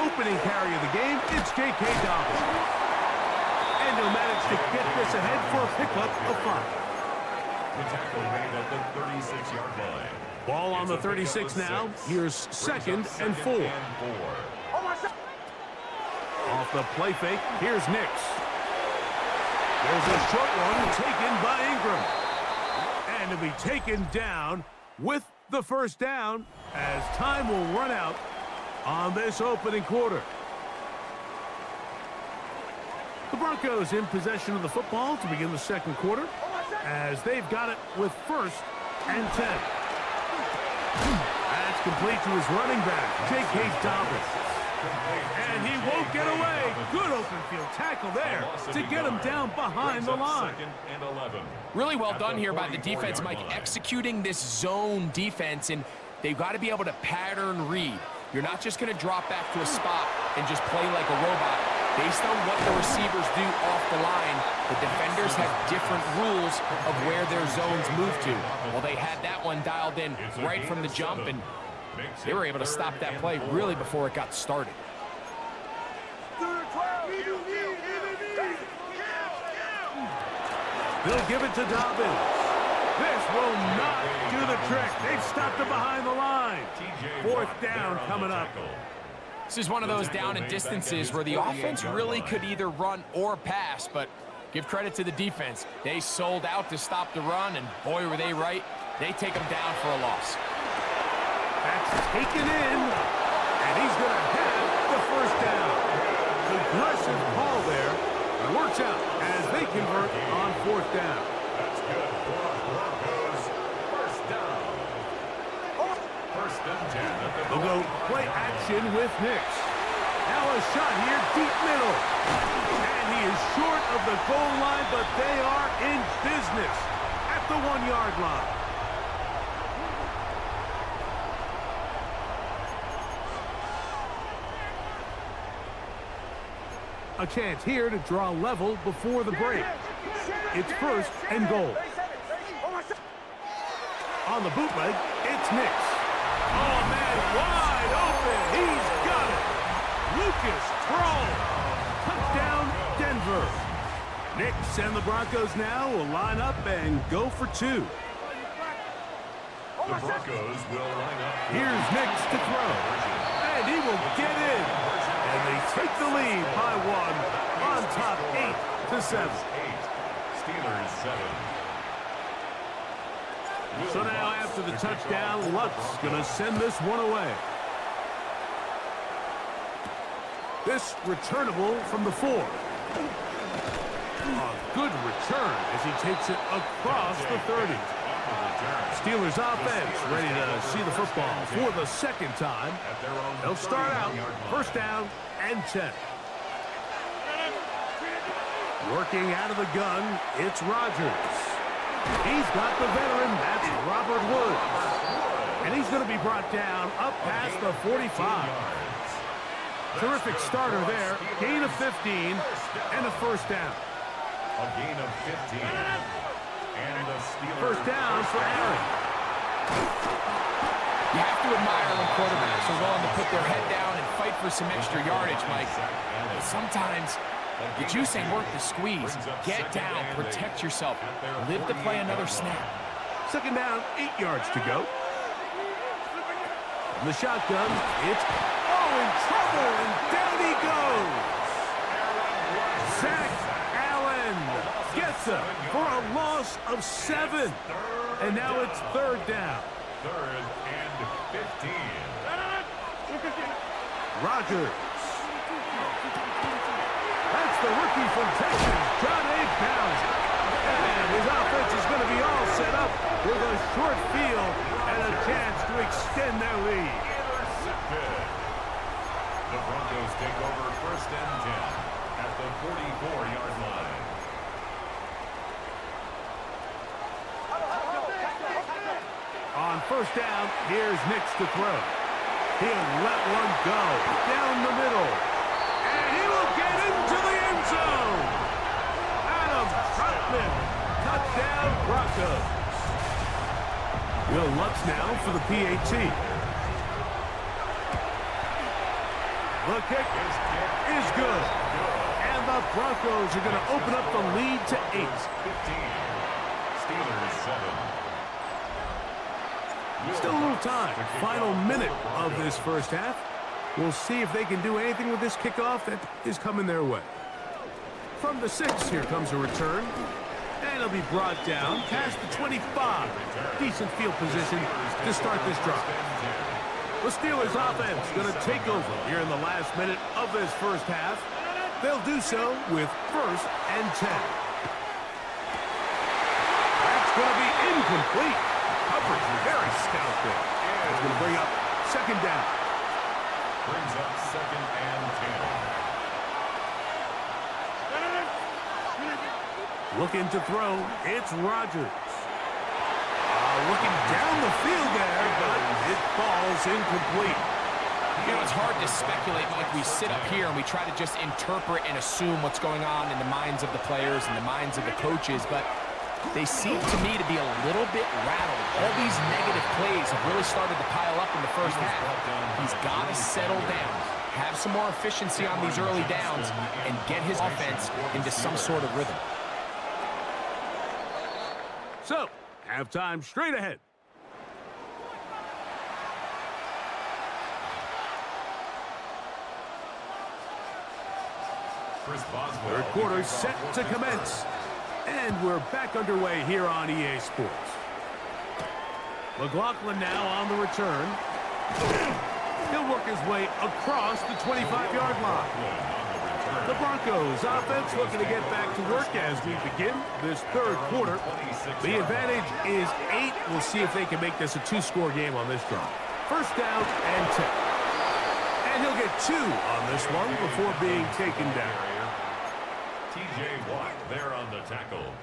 Opening carry of the game, it's J.K. Dobbins. And he'll manage to get this ahead for a pickup of 5. The tackle made at the 36-yard line. Ball on the 36 now. Here's 2nd and 4. Off the play fake, here's Nix. There's a short one taken by Ingram. And he'll be taken down with the first down as time will run out on this opening quarter. The Broncos in possession of the football to begin the second quarter as they've got it with 1st and 10. That's complete to his running back, J.K. Dobbins. And he won't get away. Good open field tackle there to get him down behind the line. Really well done here by the defense, Mike, executing this zone defense, and they've got to be able to pattern read. You're not just going to drop back to a spot and just play like a robot. Based on what the receivers do off the line, the defenders have different rules of where their zones move to. Well, they had that one dialed in right from the jump, and they were able to stop that play really before it got started. They'll give it to Dobbins. This will not do the trick. They've stopped him behind the line. 4th down coming up. This is one of those down and distances where the offense really could either run or pass, but give credit to the defense. They sold out to stop the run, and boy, were they right. They take them down for a loss. That's taken in, and he's going to have the first down. Aggressive call there. It works out as they convert on 4th down. That's good for Broncos. First down. 1st and 10 at the They'll go play action with Nix. Now a shot here, deep middle. And he is short of the goal line, but they are in business at the 1-yard line. A chance here to draw level before the break. It's 1st and goal. On the bootleg, it's Nix. Oh, man, wide open. He's got it. Lucas Kroll. Touchdown, Denver. Nix and the Broncos now will line up and go for 2. The Broncos will line up. Here's Nix to throw. And he will get in. And they take the lead by 1 on top 8-7. Steelers 7. So now after the touchdown, Luck's going to send this one away. This returnable from the 4. A good return as he takes it across the 30. Steelers offense ready to see the football for the 2nd time. They'll start out 1st down and 10. Working out of the gun, it's Rodgers. He's got the veteran, that's Robert Woods. And he's going to be brought down up past the 45. Terrific starter there. Gain of 15 and a 1st down. A gain of 15. And the Steelers 1st down for Aaron. You have to admire when quarterbacks are willing to put their head down and fight for some extra yardage, Mike. But sometimes the juice ain't worth the squeeze. Get down, protect yourself, live to play another snap. 2nd down, 8 yards to go. From the shotgun, it's in trouble, and down he goes. Zach Allen gets him for a loss of 7. And now it's 3rd down. 3rd and 15. Rodgers. That's the rookie from Texas, John A. Bowser. And his offense is going to be all set up with a short field and a chance to extend their lead. The Broncos take over 1st and 10 at the 44-yard line. On 1st down, here's Nix to throw. He'll let one go down the middle. And he will get into the end zone. Adam Troutman, touchdown Broncos. Will Lutz now for the PAT. The kick is good. And the Broncos are going to open up the lead to 8. 15. Steelers 7. Still a little time. Final minute of this 1st half. We'll see if they can do anything with this kickoff that is coming their way. From the 6, here comes a return. And he'll be brought down past the 25. Decent field position to start this drive. The Steelers offense going to take over here in the last minute of this first half. They'll do so with 1st and 10. That's going to be incomplete. Coverage very stout there. It's going to bring up 2nd down. Brings up 2nd and 10. Looking to throw, it's Rodgers. Looking down the field there, but it falls incomplete. You know, it's hard to speculate like we sit up here and we try to just interpret and assume what's going on in the minds of the players and the minds of the coaches, but they seem to me to be a little bit rattled. All these negative plays have really started to pile up in the first half. He's got to settle down, have some more efficiency on these early downs, and get his offense into some sort of rhythm. So, halftime straight ahead. Third quarter set to commence. And we're back underway here on EA Sports. McLaughlin now on the return. He'll work his way across the 25-yard line. The Broncos offense looking to get back to work as we begin this third quarter. The advantage is 8. We'll see if they can make this a 2-score game on this drive. 1st down and 10. And he'll get 2 on this one before being taken down. TJ Watt there on the tackle.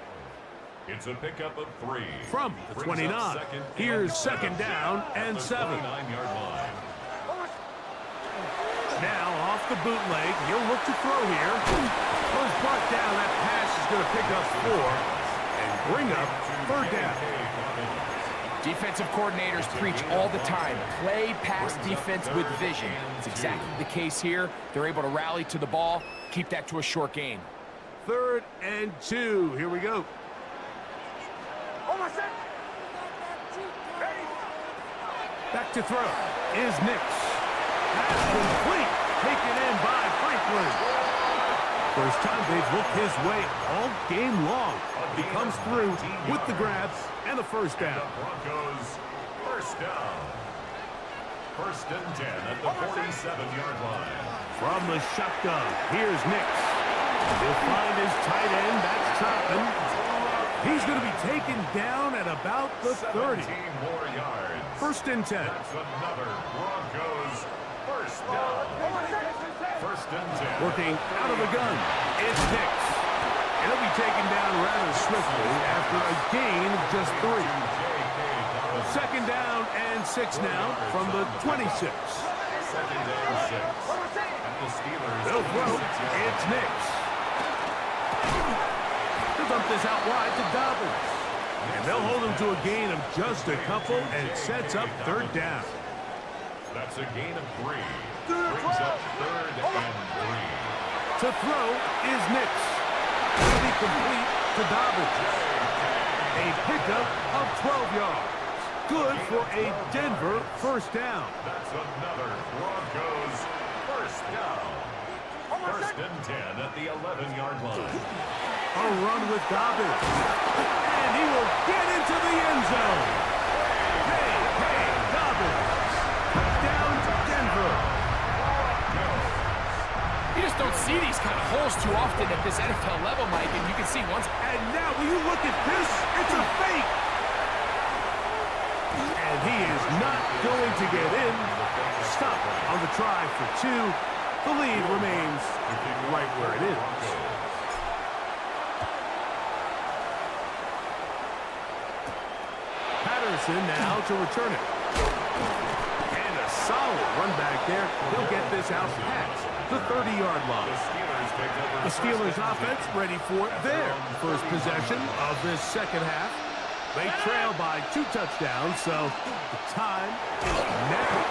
It's a pickup of 3. From the 29, here's 2nd down and 7. 29-yard line. Now off the bootleg, he'll look to throw here. Was brought down, that pass is going to pick up 4 and bring up 3rd down. Defensive coordinators preach all the time, play pass defense with vision. It's exactly the case here. They're able to rally to the ball, keep that to a short gain. 3rd and 2, here we go. Back to throw is Nix. That's complete, taken in by Franklin. First time they've looked his way all game long. He comes through with the grabs and the 1st down. Broncos 1st down. 1st and 10 at the 47-yard line. From the shotgun, here's Nix. He'll find his tight end, that's Troutman. He's going to be taken down at about the 30. 17 more yards. 1st and 10. That's another Broncos 1st down. 1st and 10. Working out of the gun, it's Nix. And he'll be taken down rather swiftly after a gain of just 3. 2nd down and 6 now from the 26. 2nd and 6. At the Steelers. They'll throw, it's Nix. They'll dump this out wide to Dobbins. And they'll hold him to a gain of just a couple, and it sets up 3rd down. That's a gain of 3. Brings up 3rd and 3. To throw is Nix. It'll be complete to Dobbins. A pickup of 12 yards. Good for a Denver 1st down. That's another Broncos 1st down. 1st and 10 at the 11-yard line. A run with Dobbins. And he will get into the end zone. Hey, Dobbins. Touchdown to Denver. You just don't see these kind of holes too often at this NFL level, Mike, and you can see once. And now, will you look at this? It's a fake. And he is not going to get in. Stop on the try for 2. The lead remains right where it is. Patterson now to return it. And a solid run back there. He'll get this out past the 30-yard line. The Steelers offense ready for their first possession of this 2nd half. They trail by 2 touchdowns, so the time is now.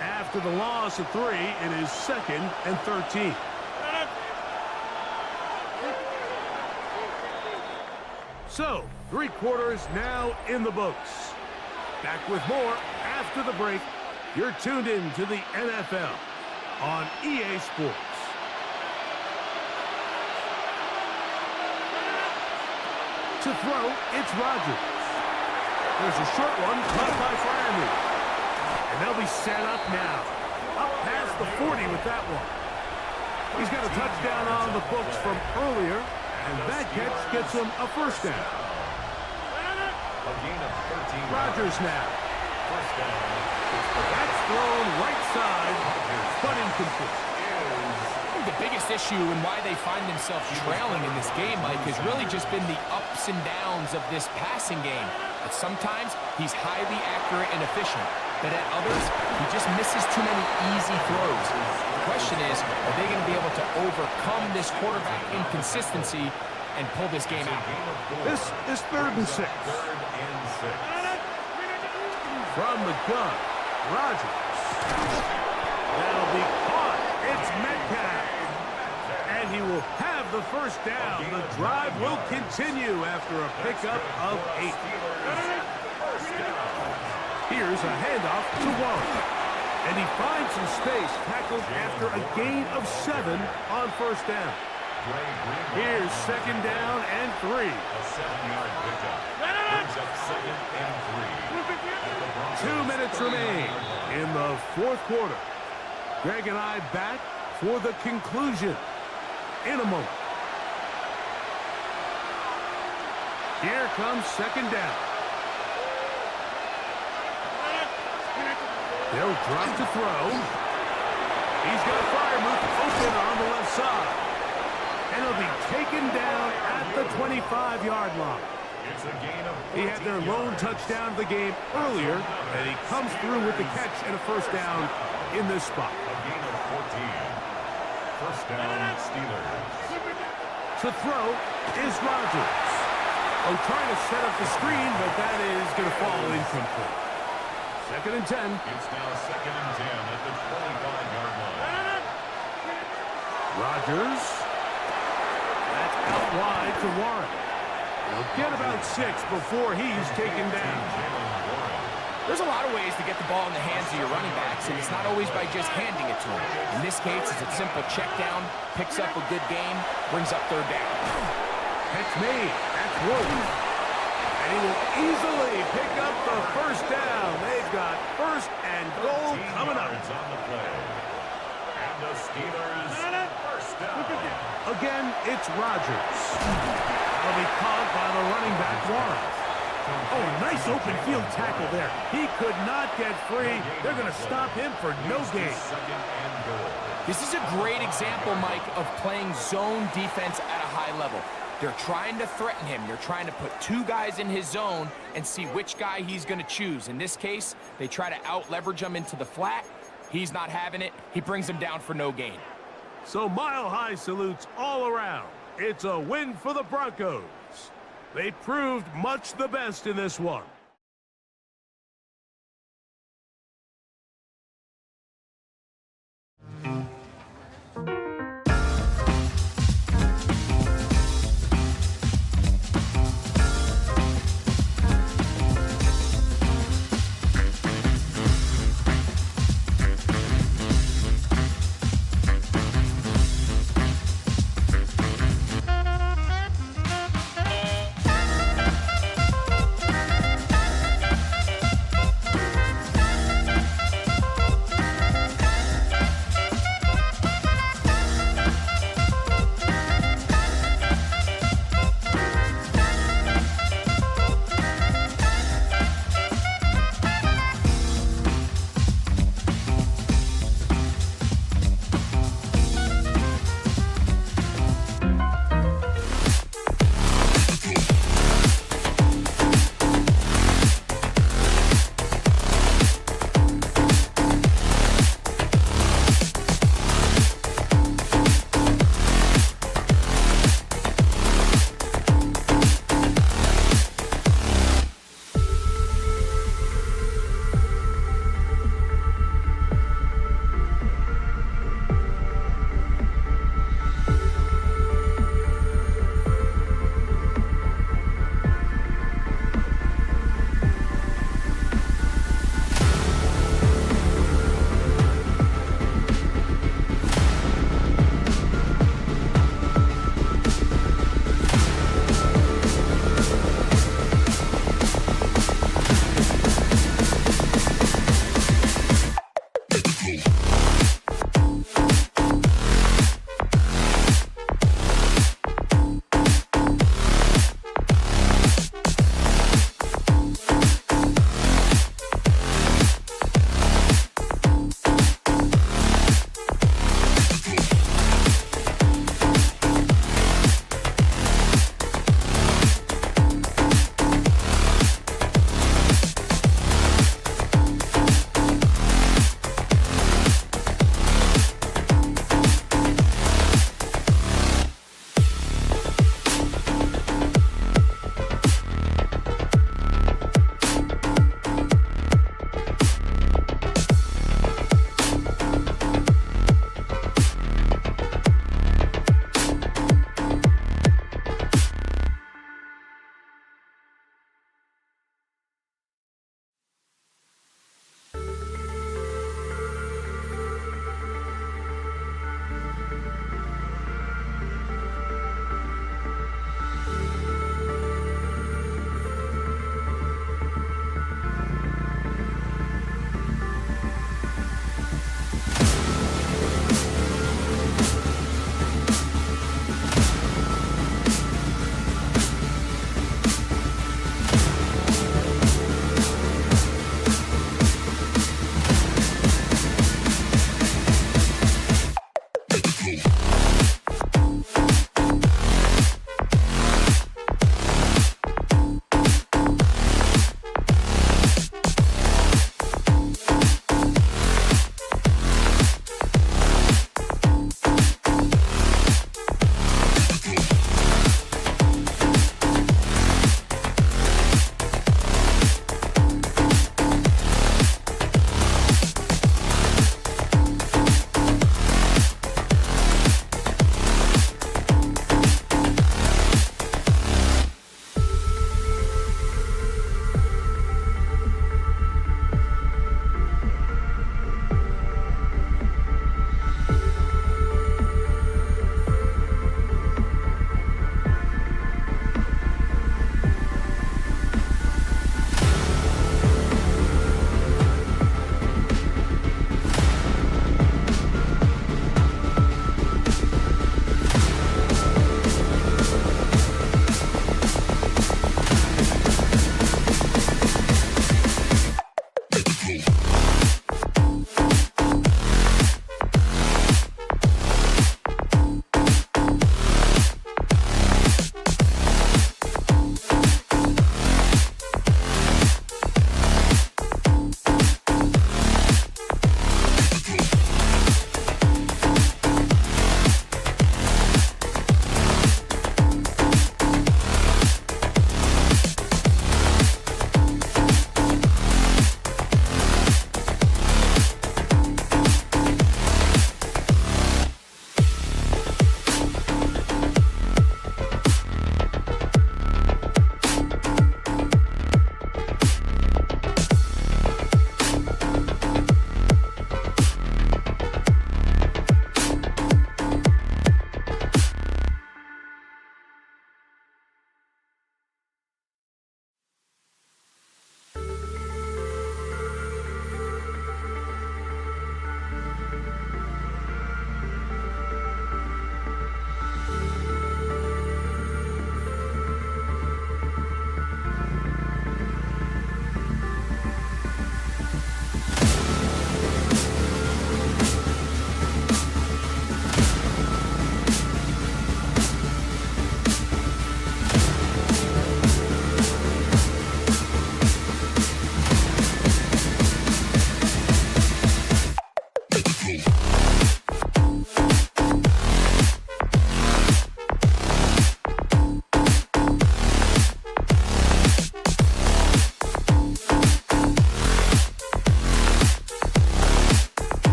After the loss of 3, it is 2nd and 13. So, 3 quarters now in the books. Back with more after the break. You're tuned in to the NFL on EA Sports. To throw, it's Rodgers. There's a short one caught by Freiermuth. And they'll be set up now. Up past the 40 with that one. He's got a touchdown on the books from earlier, and that catch gets him a first down. Rodgers now. That's thrown right side, but incomplete. I think the biggest issue and why they find themselves trailing in this game, Mike, has really just been the ups and downs of this passing game. But sometimes he's highly accurate and efficient, but at others, he just misses too many easy throws. The question is, are they going to be able to overcome this quarterback inconsistency and pull this game out? This is 3rd and 6. From the gun, Rodgers. That'll be caught. It's Metcalf. And he will have the first down. The drive will continue after a pickup of 8. Here's a handoff to Warren. And he finds some space, tackled after a gain of 7 on first down. Here's 2nd down and 3. A 7-yard pickup. Brings up 2nd and 3. 2 minutes remain in the 4th quarter. Greg and I back for the conclusion in a moment. Here comes 2nd down. They'll drop to throw. He's got Freiermuth open on the left side. And he'll be taken down at the 25-yard line. It's a gain of 14 He had their lone touchdown of the game earlier, and he comes through with the catch and a first down in this spot. A gain of 14. First down, Steelers. To throw is Rodgers. Oh, trying to set up the screen, but that is going to fall incomplete. 2nd and 10. It's now 2nd and 10 at the 25-yard line. Rodgers. That's out wide to Warren. He'll get about 6 before he's taken down. There's a lot of ways to get the ball in the hands of your running backs, and it's not always by just handing it to them. In this case, it's a simple check down, picks up a good game, brings up 3rd down. Catch made. That's Wood. And he will easily pick up the first down. They've got 1st and goal coming up. On the play. And the Steelers first down. Again, it's Rodgers. That'll be caught by the running back, Warren. Oh, nice open field tackle there. He could not get free. They're going to stop him for no gain. 2nd and goal. This is a great example, Mike, of playing zone defense at a high level. They're trying to threaten him. They're trying to put 2 guys in his zone and see which guy he's going to choose. In this case, they try to out-leverage him into the flat. He's not having it. He brings him down for no gain. So mile-high salutes all around. It's a win for the Broncos. They proved much the best in this one.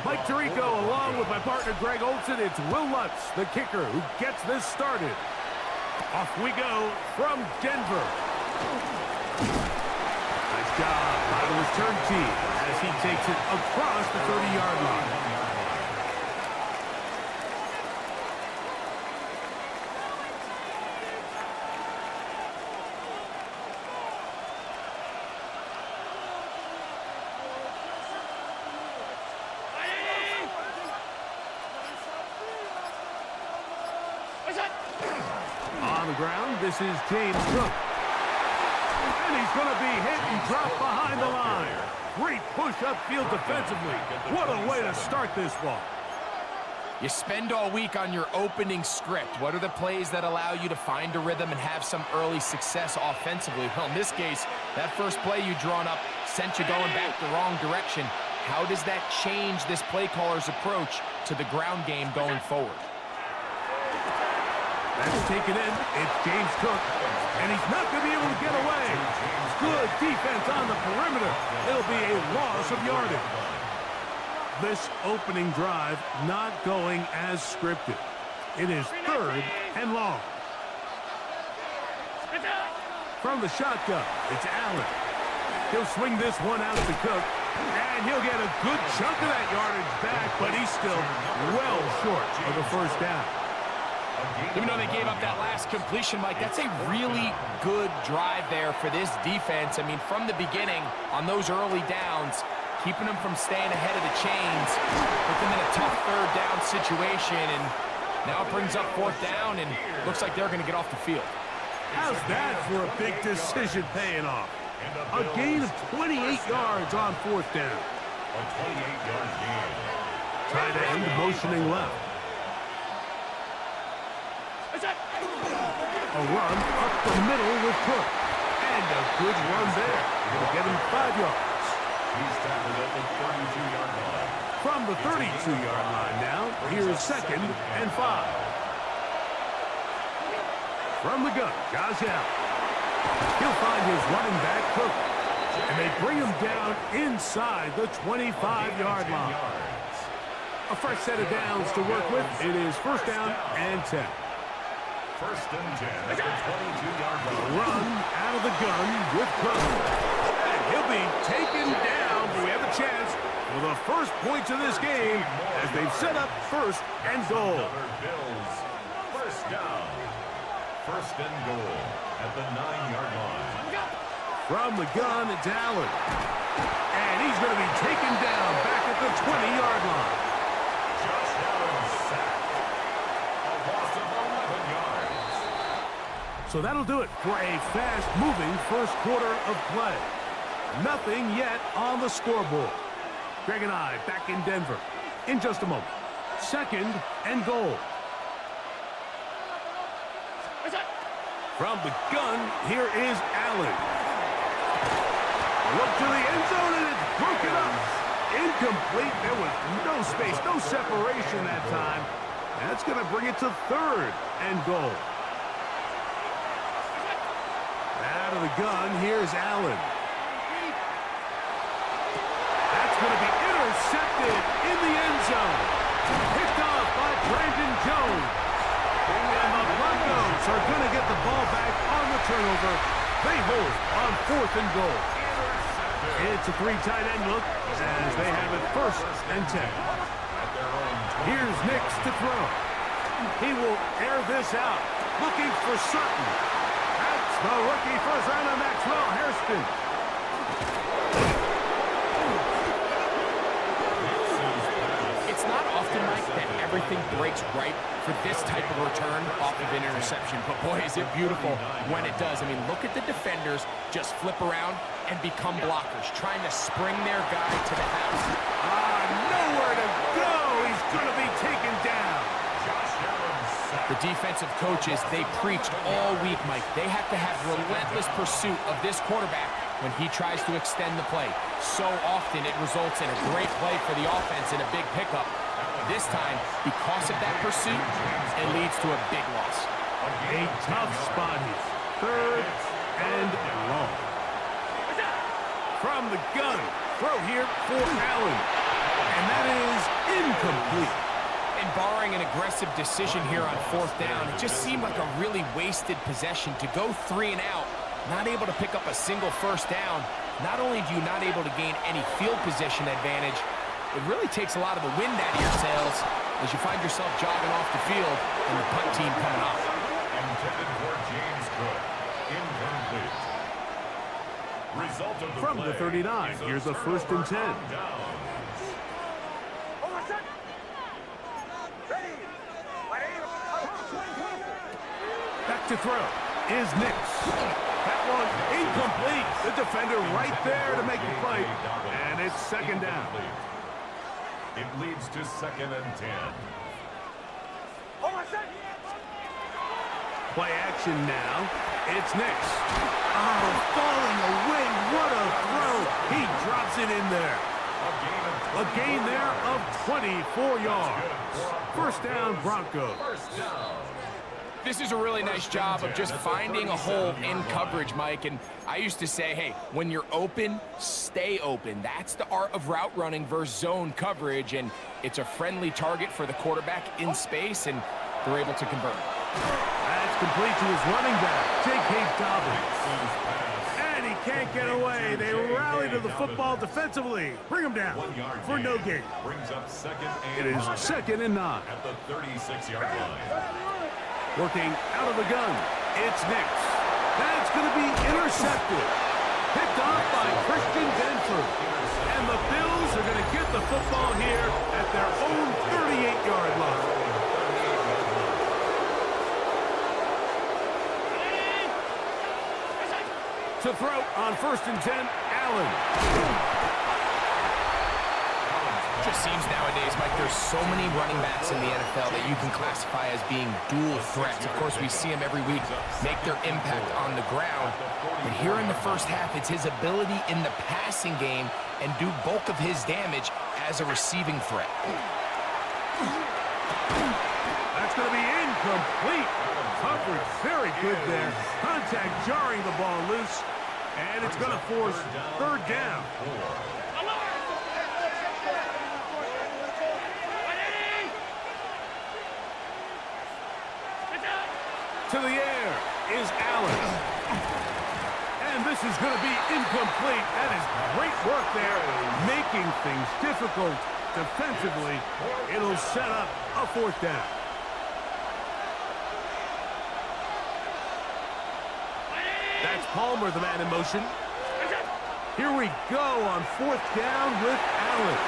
Mike Tirico, along with my partner Greg Olson, it's Will Lutz, the kicker, who gets this started. Off we go from Denver. Nice job by the return team as he takes it across the 30-yard line. On the ground, this is James Cook. And he's going to be hit and dropped behind the line. Great push upfield defensively. What a way to start this ball. You spend all week on your opening script. What are the plays that allow you to find a rhythm and have some early success offensively? Well, in this case, that first play you drawn up sent you going back the wrong direction. How does that change this play caller's approach to the ground game going forward? That's taken in. It's James Cook. And he's not going to be able to get away. Good defense on the perimeter. It'll be a loss of yardage. This opening drive not going as scripted. It is 3rd and long. From the shotgun, it's Allen. He'll swing this one out to Cook. And he'll get a good chunk of that yardage back, but he's still well short of the first down. Even though they gave up that last completion, Mike, that's a really good drive there for this defense. I mean, from the beginning, on those early downs, keeping them from staying ahead of the chains, put them in a tough 3rd down situation, and now it brings up 4th down, and looks like they're going to get off the field. How's that for a big decision paying off? A gain of 28 yards on 4th down. A 28-yard gain. Tight end motioning left. A run up the middle with Cook. And a good run there. Going to get him 5 yards. He's tackled at the 32-yard line. From the 32-yard line now, here's 2nd and 5. From the gun, Josh Allen. He'll find his running back, Cook. And they bring him down inside the 25-yard line. A fresh set of downs to work with. It is 1st down and 10. 1st and 10 at the 22-yard line. Run out of the gun with Cook. And he'll be taken down, but we have a chance for the first points of this game as they've set up 1st and goal. Bills. 1st down. 1st and goal at the 9-yard line. From the gun, it's Allen. And he's going to be taken down back at the 20-yard line. Josh Allen sacked. A loss of 11 yards. So that'll do it for a fast-moving first quarter of play. Nothing yet on the scoreboard. Greg and I back in Denver in just a moment. 2nd and goal. From the gun, here is Allen. Look to the end zone, and it's broken up. Incomplete. There was no space, no separation that time. That's going to bring it to 3rd and goal. Out of the gun, here's Allen. That's going to be intercepted in the end zone. Picked off by Brandon Jones. And the Broncos are going to get the ball back on the turnover. They hold on 4th and goal. It's a 3 tight end look as they have it 1st and 10. Here's Nix to throw. He will air this out, looking for Sutton. That's the rookie first rounder, Maxwell Hairston. It's not often often, Mike, that everything breaks right for this type of return off of an interception. But boy, is it beautiful when it does. I mean, look at the defenders just flip around and become blockers, trying to spring their guy to the house. Nowhere to go. He's going to be taken down. The defensive coaches, they preached all week, Mike. They have to have relentless pursuit of this quarterback when he tries to extend the play. So often it results in a great play for the offense and a big pickup. This time, because of that pursuit, it leads to a big loss. A tough spot here. Third and long. From the gun, throw here for Allen. And that is incomplete. And barring an aggressive decision here on fourth down, it just seemed like a really wasted possession to go 3 and out, not able to pick up a single first down. Not only do you not able to gain any field position advantage, it really takes a lot of the wind out of your sails as you find yourself jogging off the field and the punt team coming off. Intended for James Cook. Incomplete. Result of the From the 39, here's a 1st and 10. Back to throw is Nix. That one incomplete. The defender right there to make the play. And it's 2nd down. It leads to 2nd and 10. Play action now. It's Nix. Oh, falling away. What a throw. He drops it in there. A gain there of 24 yards. 1st down, Broncos. This is a really nice job of just finding a hole in coverage, Mike. And I used to say, hey, when you're open, stay open. That's the art of route running versus zone coverage. And it's a friendly target for the quarterback in space, and they're able to convert. That's complete to his running back, J.K. Dobbins. And he can't get away. They rally to the football defensively. Bring him down for no gain. Brings up 2nd and It is 2nd and 9. at the 36-yard line. Working out of the gun, it's Nix. That's going to be intercepted. Picked off by Christian Benford. And the Bills are going to get the football here at their own 38-yard line. To throw on 1st and 10, Allen. It just seems nowadays, Mike, there's so many running backs in the NFL that you can classify as being dual threats. Of course, we see them every week make their impact on the ground. But here in the first half, it's his ability in the passing game and do bulk of his damage as a receiving threat. That's going to be incomplete. Coverage very good there. Contact jarring the ball loose. And it's going to force 3rd down. To the air is Allen. And this is going to be incomplete. That is great work there, making things difficult defensively. It'll set up a 4th down. That's Palmer, the man in motion. Here we go on 4th down with Allen.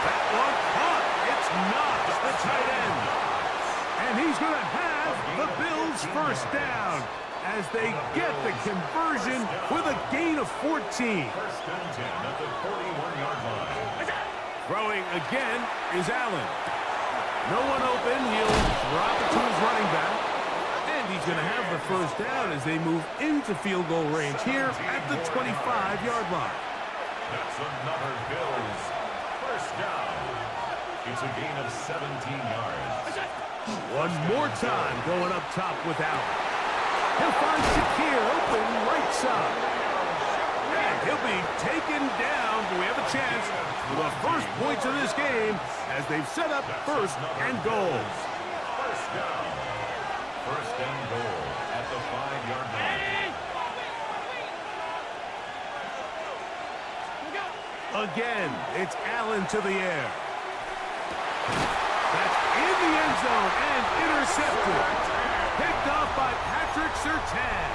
That one caught. It's Knox, the tight end. And he's going to have the Bills' 1st down as they get the conversion with a gain of 14. 1st and 10 at the 41-yard line. Throwing again is Allen. No one open. He'll drop it to his running back. And he's going to have the 1st down as they move into field goal range here at the 25-yard line. That's another Bills 1st down. It's a gain of 17 yards. One more time going up top with Allen. He'll find Shakir open right side. And he'll be taken down, but we have a chance for the first points of this game as they've set up 1st and goal. 1st down. 1st and goal at the 5-yard line. Again, it's Allen to the air. That's in the end zone and intercepted. Picked off by Patrick Surtain.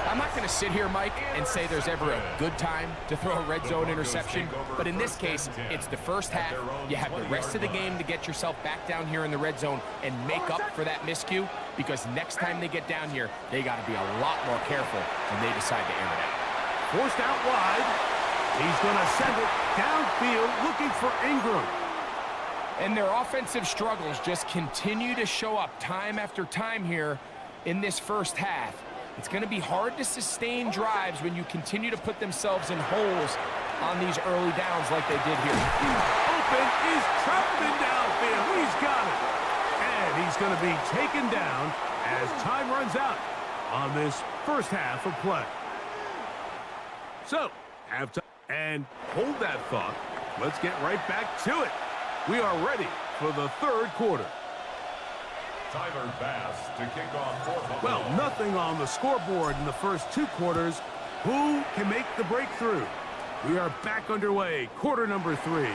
I I'm not going to sit here, Mike, and say there's ever a good time to throw a red zone interception, but in this case, it's the first half. You have the rest of the game to get yourself back down here in the red zone and make up for that miscue, because next time they get down here, they got to be a lot more careful when they decide to air it out. Forced out wide. He's going to send it downfield looking for Ingram. And their offensive struggles just continue to show up time after time here in this first half. It's going to be hard to sustain drives when you continue to put themselves in holes on these early downs like they did here. Open is trapping downfield. He's got it. And he's going to be taken down as time runs out on this first half of play. So, halftime. And hold that thought. Let's get right back to it. We are ready for the third quarter. Tyler Bass to kick off for Buffalo. Well, nothing on the scoreboard in the first two quarters. Who can make the breakthrough? We are back underway. Quarter number 3.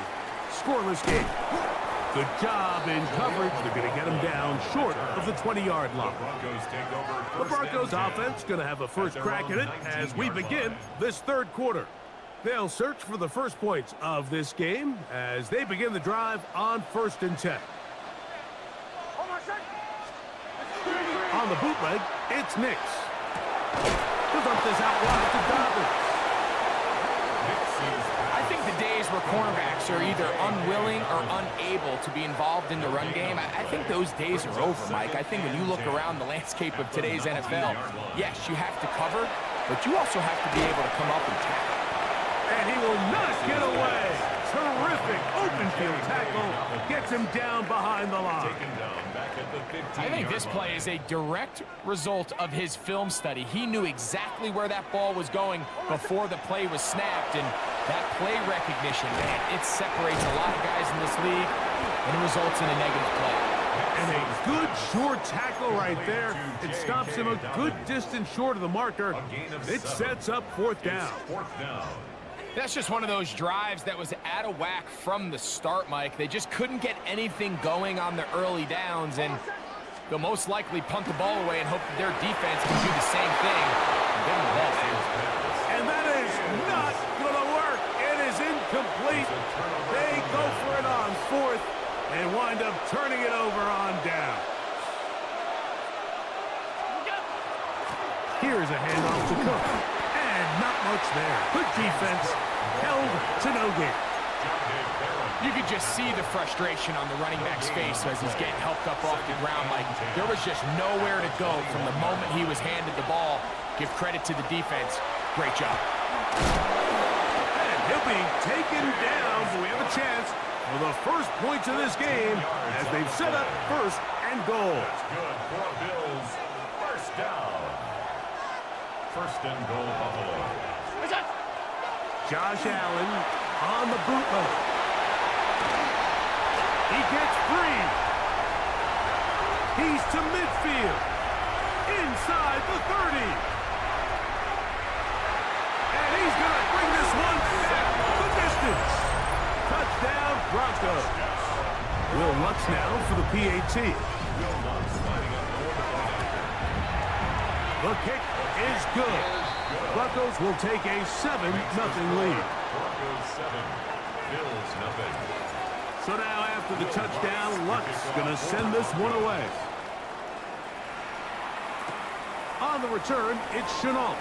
Scoreless game. Good job in coverage. They're going to get him down short of the 20-yard line. The Broncos offense going to have a first crack at it as we begin this third quarter. They'll search for the first points of this game as they begin the drive on 1st and 10. On the bootleg, it's Nix. He'll dump this out wide to Dobbins. I think the days where cornerbacks are either unwilling or unable to be involved in the run game, I think those days are over, Mike. I think when you look around the landscape of today's NFL, yes, you have to cover, but you also have to be able to come up and tackle. And he will not get away. Terrific open field tackle. Gets him down behind the line. I think this play is a direct result of his film study. He knew exactly where that ball was going before the play was snapped, and that play recognition, man, it separates a lot of guys in this league, and it results in a negative play. And a good short tackle right there. It stops him a good distance short of the marker. It sets up 4th down. That's just one of those drives that was out of whack from the start, Mike. They just couldn't get anything going on the early downs, and they'll most likely punt the ball away and hope that their defense can do the same thing. And that is not going to work. It is incomplete. They go for it on 4th and wind up turning it over on down. Here's a handoff to Cook. Not much there. Good defense. Held to no gain. You could just see the frustration on the running back's face as he's getting helped up off the ground. Like, there was just nowhere to go from the moment he was handed the ball. Give credit to the defense. Great job. And he'll be taken down, but we have a chance for the first points of this game as they've set up 1st and goal. That's good for Bills. First down. 1st and goal, Buffalo. Josh Allen on the bootleg. He gets free. He's to midfield. Inside the 30. And he's going to bring this one back the distance. Touchdown, Broncos. Will Lutz now for the PAT. The kick is good. Broncos will take a 7-0 lead. Broncos 7, Bills 0. So now after the touchdown, Lutz going to send this one away. On the return, it's Chenault.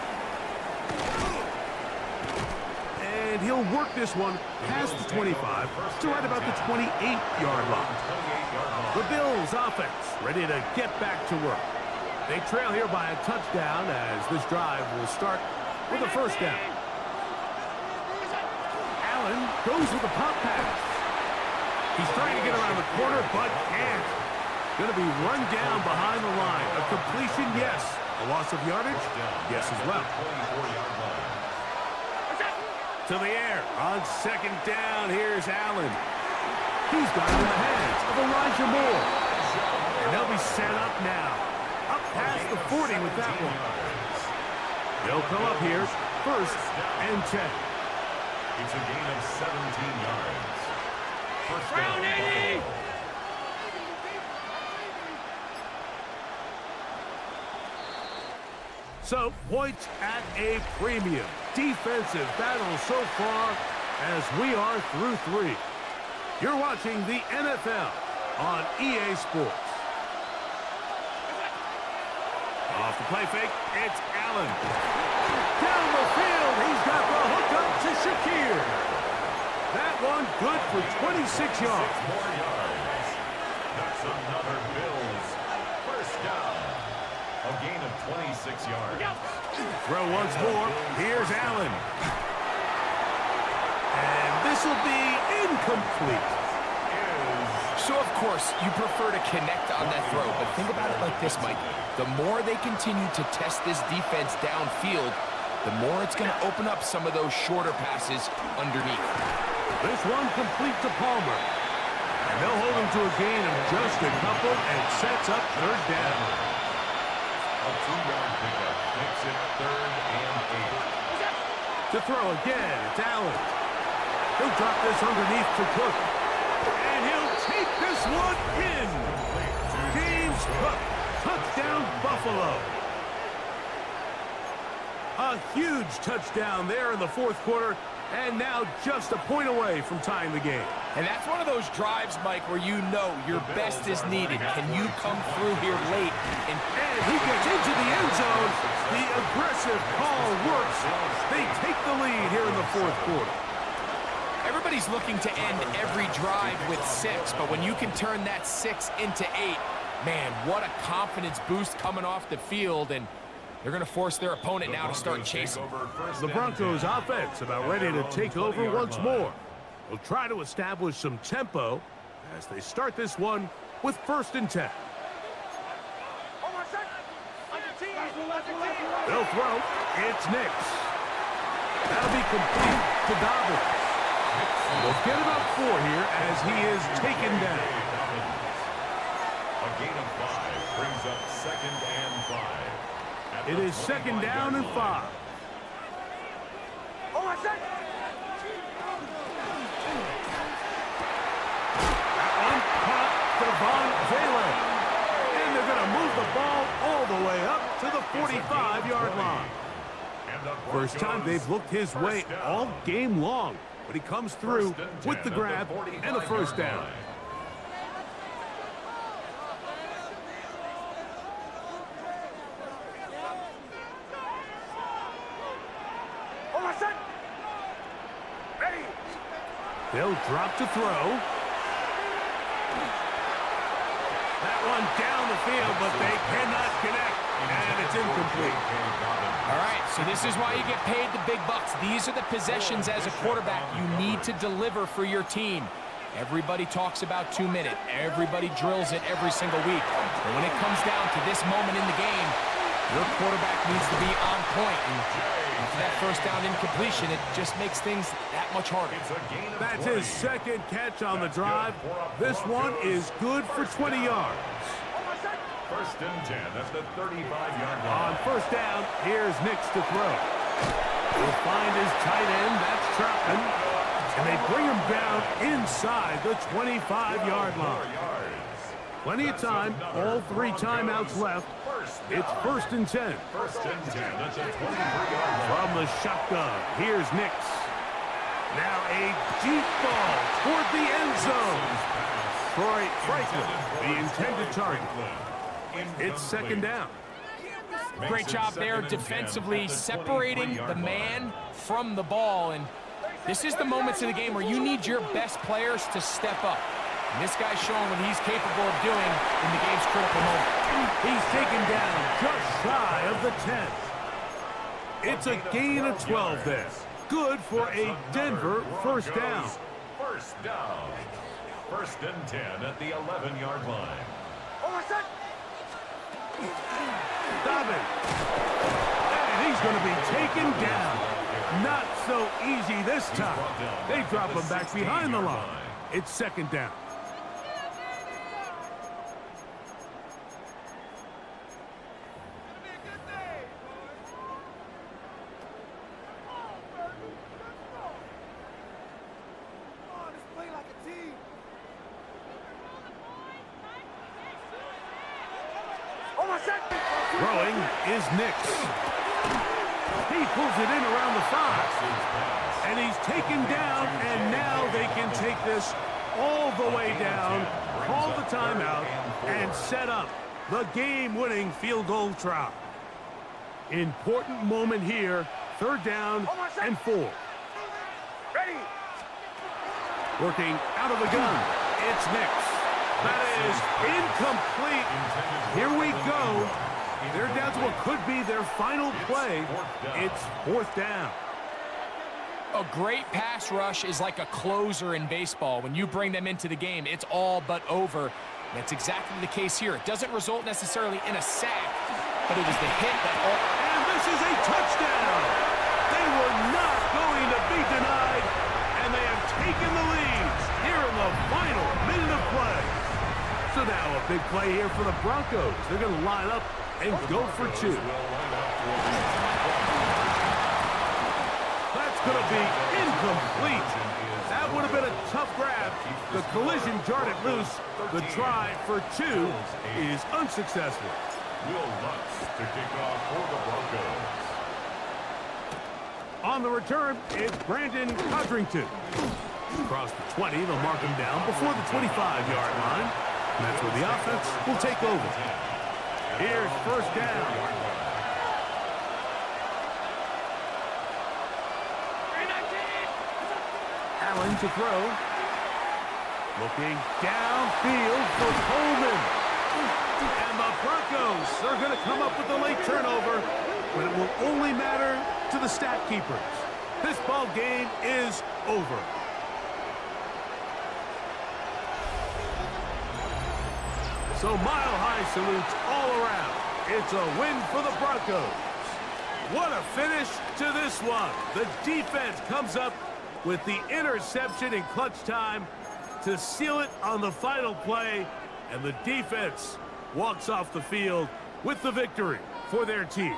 And he'll work this one past the 25 to right about the 28-yard line. The Bills offense ready to get back to work. They trail here by a touchdown as this drive will start with a 1st down. Allen goes with the pop pass. He's trying to get around the corner, but can't. Going to be run down behind the line. A completion, yes. A loss of yardage, yes as well. To the air on 2nd down. Here's Allen. He's got it in the hands of Elijah Moore. And they'll be set up now. Up past the 40 with that one. They'll come up here 1st and 10. It's a gain of 17 yards. First down, Buffalo. So, points at a premium. Defensive battle so far as we are through 3. You're watching the NFL on EA Sports. Off the play fake, it's Allen. Down the field, he's got the hookup to Shakir. That one good for 26 yards. 6 more yards. That's another Bills first down. A gain of 26 yards. Throw once more. Here's Allen. And this will be incomplete. So, of course, you prefer to connect on that throw, but think about it like this, Mike. The more they continue to test this defense downfield, the more it's going to open up some of those shorter passes underneath. This one complete to Palmer. And they'll hold him to a gain of just a couple and sets up third down. A 2-yard pickup makes it 3rd and 8. To throw again, it's Allen. He'll drop this underneath to Cook. And he'll take this one in. James Cook, touchdown Buffalo. A huge touchdown there in the 4th quarter, and now just a point away from tying the game. And that's one of those drives, Mike, where you know your best is needed. Can you come through here late? And he gets into the end zone. The aggressive call works. They take the lead here in the 4th quarter. Everybody's looking to end every drive with 6, but when you can turn that 6 into 8, man, what a confidence boost coming off the field, and they're going to force their opponent now to start chasing. The Broncos offense about ready to take over once more. They'll try to establish some tempo as they start this one with 1st and 10. They'll throw. It's Nix. That'll be complete to Dobbins. They'll get about 4 here as he is taken down. A gain of 5 brings up 2nd and 5. It is 2nd down and 5. That one caught Devon Valen. And they're going to move the ball all the way up to the 45-yard line. First time they've looked his way all game long, but he comes through with the grab and a 1st down. They'll drop to throw. That one down the field, but they cannot connect, and it's incomplete. All right, so this is why you get paid the big bucks. These are the possessions as a quarterback you need to deliver for your team. Everybody talks about 2-minute. Everybody drills it every single week. But when it comes down to this moment in the game, your quarterback needs to be on point. And after that 1st down incompletion, it just makes things that much harder. That's his 2nd catch on the drive. This one is good for 20 yards. 1st and 10 at the 35-yard On line. 1st down, here's Nix to throw. He'll find his tight end, that's Troutman. And they bring him down inside the 25-yard line. Plenty of time, all 3 timeouts left. It's 1st and 10. 1st and 10 at the 23-yard line. From the shotgun, here's Nix. Now a deep ball toward the end zone. Troy Franklin, the intended target. It's 2nd down. Great job there defensively, separating the man from the ball. And this is the moments of the game where you need your best players to step up. And this guy's showing what he's capable of doing in the game's critical moment. He's taken down just shy of the 10. It's a gain of 12 there. Good for a Denver 1st down. 1st down. 1st and 10 at the 11-yard line. Dobbins. And he's going to be taken down. Not so easy this time. They drop him back behind the line. It's 2nd down. Throwing is Nix. it in around the 5. And he's taken down, and now they can take this all the way down, call the timeout, and set up the game-winning field goal try. Important moment here, 3rd down and 4. Ready. Working out of the gun, it's Nix. That is incomplete. Here we go. They're down to what could be their final play. It's 4th down. A great pass rush is like a closer in baseball. When you bring them into the game, it's all but over. That's exactly the case here. It doesn't result necessarily in a sack, but it was the hit that... And this is a touchdown! They were not going to be denied, and they have taken the lead here in the final minute of play. So now a big play here for the Broncos. They're going to line up and go for 2. That's going to be incomplete. That would have been a tough grab. The collision jarred it loose. The try for 2 is unsuccessful. Will Lutz to kick off for the Broncos. On the return, it's Brandon Codrington. Across the 20, they'll mark him down before the 25-yard line. And that's where the offense will take over. Here's 1st down. Allen to throw. Looking downfield for Coleman. And the Broncos are going to come up with a late turnover, but it will only matter to the stat keepers. This ball game is over. So mile-high salutes all around. It's a win for the Broncos. What a finish to this one. The defense comes up with the interception in clutch time to seal it on the final play, and the defense walks off the field with the victory for their team.